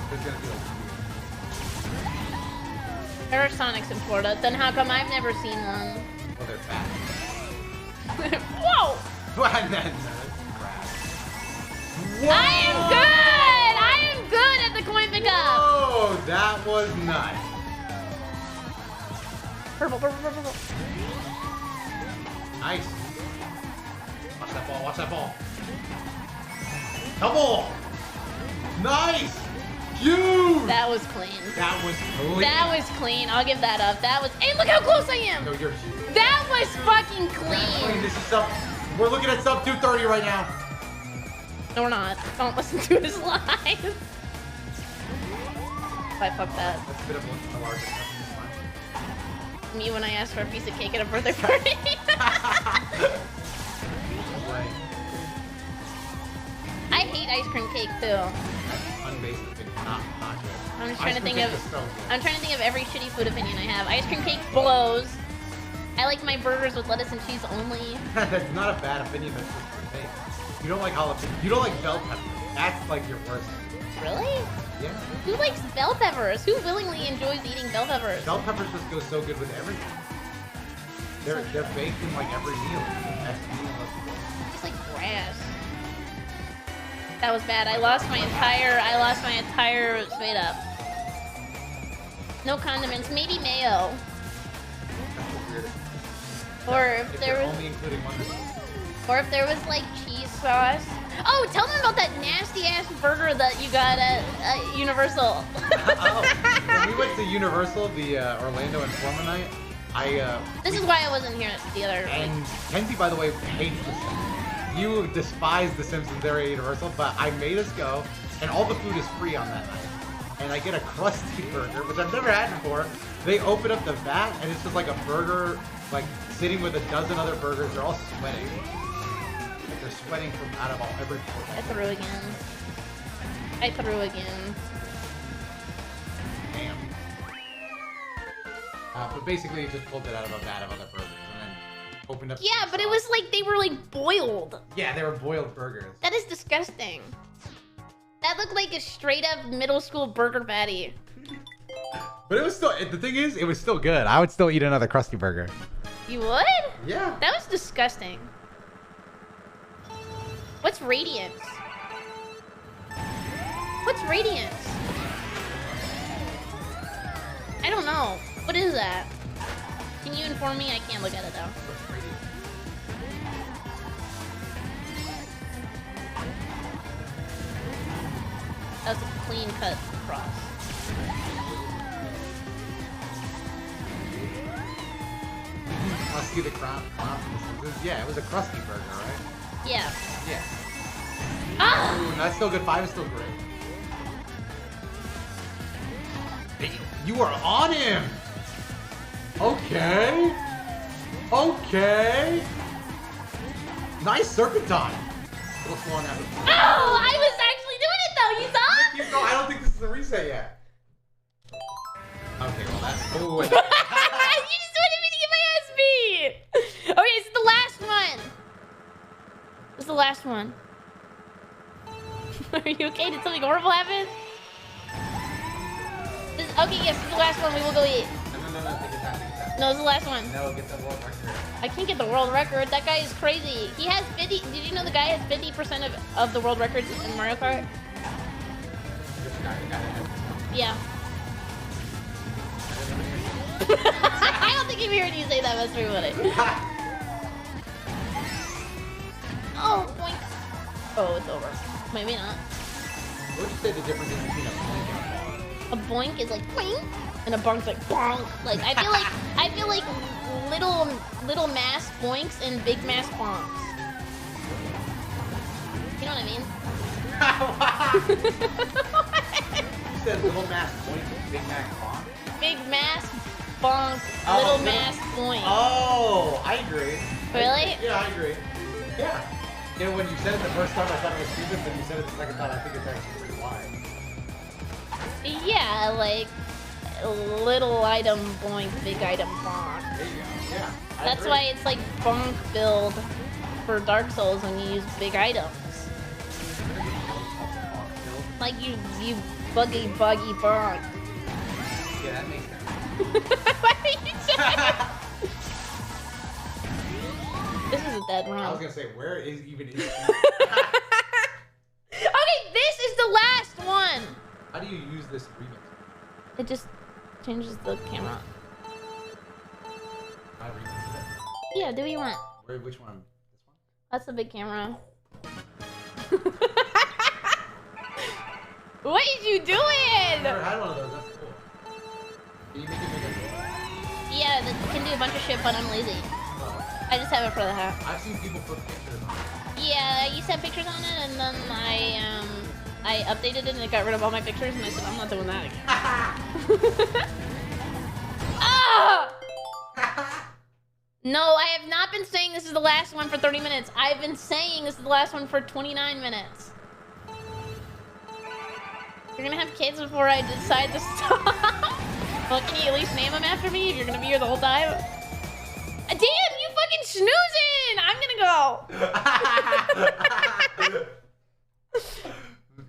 There's gonna be like There are Sonics in Florida. Then how come I've never seen one? well, they're fat. Whoa! And then, that's crap. Whoa! I am good! I am good at the coin pickup! Oh, that was nuts. Purple. Nice. Watch that ball. Double! Nice! Huge! That was clean. That was clean. That was clean. I'll give that up. That was... Hey, look how close I am! No, you're... That was fucking Clean. clean! This is sub... We're looking at sub 230 right now. No, we're not. Don't listen to his lies. I fucked that. That's a bit of a large discussion. Me when I asked for a piece of cake at a birthday party. No way. I hate ice cream cake too. That's unbasic opinion, not good. I'm just trying to think of. Ice cream cake is so good. I'm trying to think of every shitty food opinion I have. Ice cream cake blows. I like my burgers with lettuce and cheese only. That's not a bad opinion. That's just your thing. You don't like jalapeno. You don't like bell peppers. That's like your worst. Really? Yeah. Who likes bell peppers? Who willingly enjoys eating bell peppers? Bell peppers just go so good with everything. They're baked in like every meal. That's Just like grass. That was bad. I lost my entire straight up. No condiments, maybe mayo. weird. Or if If there they're was, only including one. or if there was like cheese sauce. Oh, tell them about that nasty ass burger that you got at Universal. When we went to Universal, the Orlando Informa night, This is why I wasn't here the other week. and Kenzie, by the way, hates The Simpsons. You despise The Simpsons there at Universal, but I made us go, and all the food is free on that night. And I get a crusty burger, which I've never had before. They open up the vat, and it's just like a burger, like sitting with a dozen other burgers. They're all sweating. Like they're sweating from out of every pore. I threw again. I threw again. Damn. But basically, you just pulled it out of a vat of other burgers, and then opened up. Yeah, but it was like they were like boiled. Yeah, they were boiled burgers. That is disgusting. That looked like a straight up middle school burger patty. But it was still. The thing is, it was still good. I would still eat another crusty burger. You would? Yeah. That was disgusting. What's Radiance? What's Radiance? I don't know. What is that? Can you inform me? I can't look at it though. That's a clean cut cross. Crusty the crown. Yeah, it was a crusty burger, right? Yeah. Yeah. Ah! Ooh, that's still good. 5 is still great. You are on him! Okay. Okay. Nice serpentine. A little slow on that. Oh, I was actually doing it though. You saw? Keep going. I don't think this is a reset yet. Okay, well that's. Ooh, You just wanted me to get my ass beat. Okay, this is the last one. This is the last one. Are you okay? Did something horrible happen? Okay, yes, this is the last one. We will go eat. No, take your time, take your time. No, this is the last one. No, get the world record. I can't get the world record. That guy is crazy. He has 50. Did you know the guy has 50% of the world records in Mario Kart? Yeah. I don't think I'm hearing you say that, Mr. Woody. Oh, boink. Oh, it's over. Maybe not. What would you say the difference is between a boink and a bonk? A boink is like boink, and a bonk's like bonk. Like I feel like little mass boinks and big mass bonks. You know what I mean? You said little mass boink, big mass bonk? Big mass bonk, Oh, little little- mass boink. Oh, I agree. Really? Yeah, I agree. Yeah. Yeah, when you said it the first time, I thought it was stupid, but you said it the second time, I think it's actually pretty wise. Yeah, like little item boink, big item bonk. There you go. Yeah. I That's agree. why it's like bonk build for Dark Souls when you use big items. Like you buggy bonk. Yeah, that makes sense. Why are you saying? This is a dead I was run. gonna say, where is even his Okay, this is the last one. How do you use this remix? It just changes the camera. I remix it. Yeah, do what you want. Which one? This one? That's the big camera. What is you I've doing? never had one of those. That's cool. Can you make it bigger? Yeah, that can do a bunch of shit, but I'm lazy. I just have it for the hat. I've seen people put pictures on it. Yeah, I used to have pictures on it, and then I updated it and it got rid of all my pictures, and I said I'm not doing that again. Ah! No, I have not been saying this is the last one for 30 minutes. I've been saying this is the last one for 29 minutes. You're gonna have kids before I decide to stop. Well, can you at least name them after me if you're gonna be here the whole time? Damn, you fucking snoozing! I'm gonna go.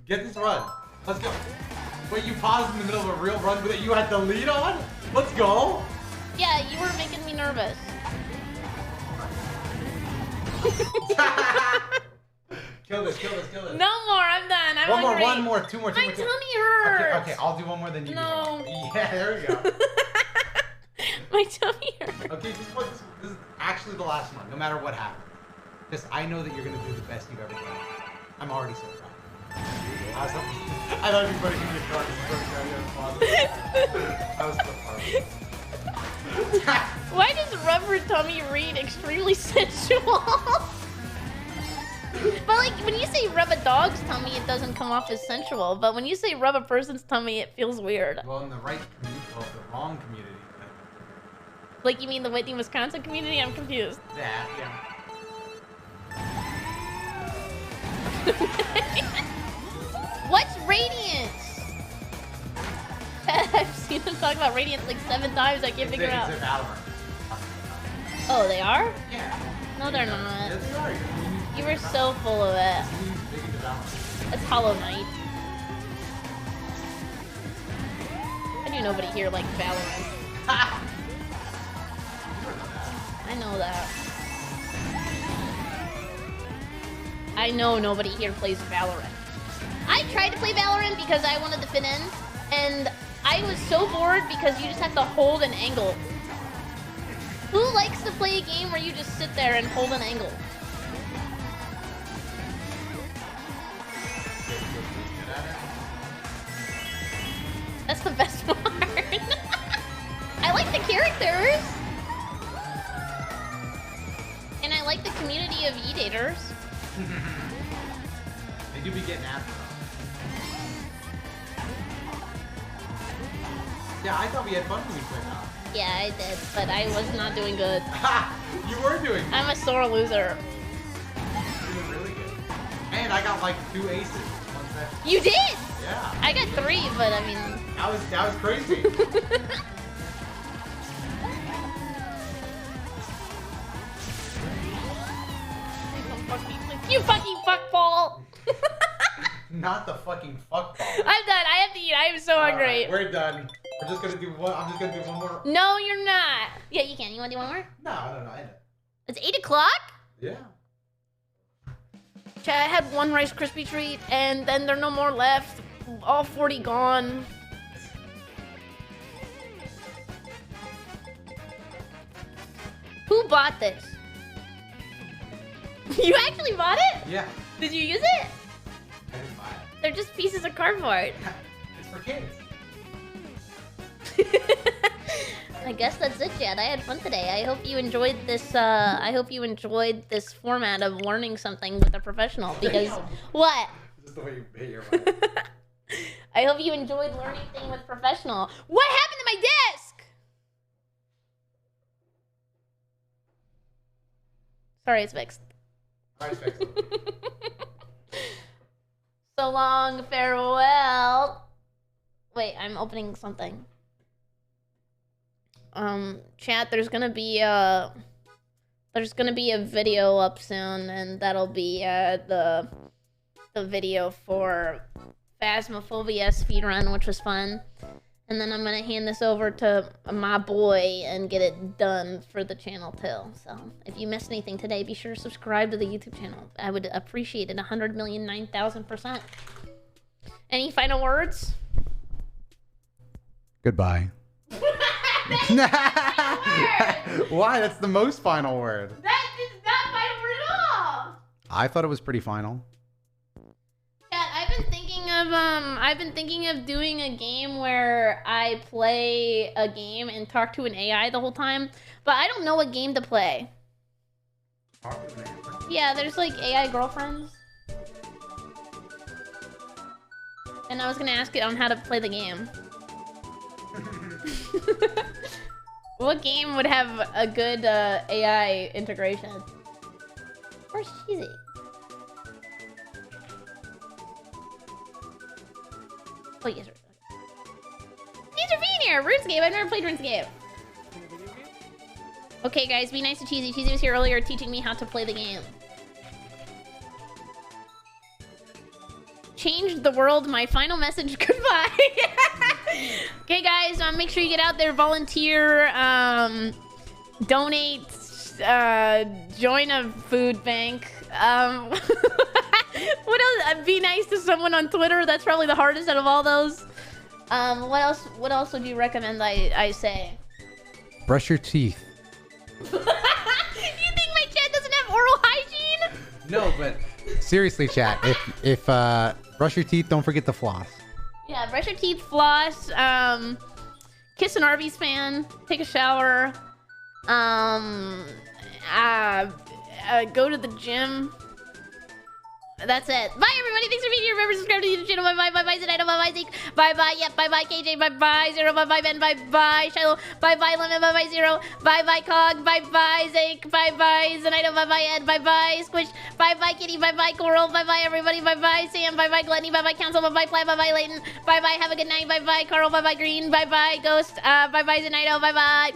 Get this run. Let's go. Wait, you paused in the middle of a real run that you had the lead on? Let's go. Yeah, you were making me nervous. Kill this. No more, I'm done. I'm hungry. One more, two more. My tummy hurts. Okay, I'll do one more than you No. do. Yeah, there we go. My tummy hurts. Okay, this is actually the last one, no matter what happens. Because I know that you're going to do the best you've ever done. I'm already so proud. I thought you put it in your car. That was so fun. Why does rubber tummy read extremely sensual? But like, when you say rub a dog's tummy, it doesn't come off as sensual. But when you say rub a person's tummy, it feels weird. Well, in the right community, well, the wrong community. Like, you mean the Whitney, Wisconsin community? I'm confused. Yeah. What's Radiance? I've seen them talk about Radiance like 7 times. I can't figure it out. Oh, they are? Yeah. No, they're not. Yes, they are. You were so full of it. It's Hollow Knight. I knew nobody here liked Valorant. I know that. I know nobody here plays Valorant. I tried to play Valorant because I wanted to fit in, and I was so bored because you just have to hold an angle. Who likes to play a game where you just sit there and hold an angle? That's the best part. I like the characters. And I like the community of eat-aters. They do be getting after us. Yeah, I thought we had fun when we played out. Yeah, I did, but I was not doing good. You were doing good. I'm a sore loser. You were really good. And I got like 2 aces. One second. You did? Yeah. I got 3, but I mean... That was crazy. You fucking fuckball! Not the fucking fuckball. I'm done. I have to eat. I am so hungry. Right, we're done. We're just gonna do one. I'm just gonna do one more. No, you're not. Yeah, you can. You want to do one more? No. I know. It's 8 o'clock? Yeah. Chat, I had 1 Rice Krispie treat, and then there are no more left. All 40 gone. Who bought this? You actually bought it? Yeah. Did you use it? I didn't buy it. They're just pieces of cardboard. It's for kids. I guess that's it, Chad. I had fun today. I hope you enjoyed this. I hope you enjoyed this format of learning something with a professional. Because what? Just the way you hit your mic. I hope you enjoyed learning thing with professional. What happened to my desk? Sorry, it's fixed. Alright, fix it. So long, farewell. Wait, I'm opening something. Chat, there's gonna be a video up soon, and that'll be the video for Phasmophobia speedrun, which was fun. And then I'm gonna hand this over to my boy and get it done for the channel too. So if you missed anything today, be sure to subscribe to the YouTube channel. I would appreciate it 100,009,000%. Any final words? Goodbye. Why? That's the most final word. That is not final word at all. I thought it was pretty final. Chat, I've been thinking of doing a game where I play a game and talk to an AI the whole time, but I don't know what game to play. Yeah, there's like AI girlfriends. And I was gonna ask it on how to play the game. What game would have a good AI integration? Where's Cheesy? Oh, yes. Thanks for being here. RuneScape. I've never played RuneScape. Okay, guys, be nice to Cheesy. Cheesy was here earlier teaching me how to play the game. Changed the world. My final message. Goodbye. Okay, guys, make sure you get out there, volunteer, donate, join a food bank. What else? Be nice to someone on Twitter. That's probably the hardest out of all those. What else would you recommend I say? Brush your teeth. You think my chat doesn't have oral hygiene? No, but seriously, chat. If brush your teeth, don't forget to floss. Yeah, brush your teeth, floss, kiss an Arby's fan, take a shower, go to the gym. That's it. Bye, everybody. Thanks for being here. Remember, subscribe to the YouTube channel. Bye-bye. Bye-bye, Zenato. Bye-bye, Zeke. Bye-bye. Yep. Bye-bye, KJ. Bye-bye, Zero. Bye-bye, Ben. Bye-bye, Shiloh. Bye-bye, Lemon. Bye-bye, Zero. Bye-bye, Cog. Bye-bye, Zeke. Bye-bye, Zenato. Bye-bye, Ed. Bye-bye, Squish. Bye-bye, Kitty. Bye-bye, Coral. Bye-bye, everybody. Bye-bye, Sam. Bye-bye, Glenny. Bye-bye, Council. Bye-bye, Plaid. Bye-bye, Layton. Bye-bye. Have a good night. Bye-bye, Carl. Bye-bye, Green. Bye-bye, Ghost. Bye-bye, Zenato. Bye-bye.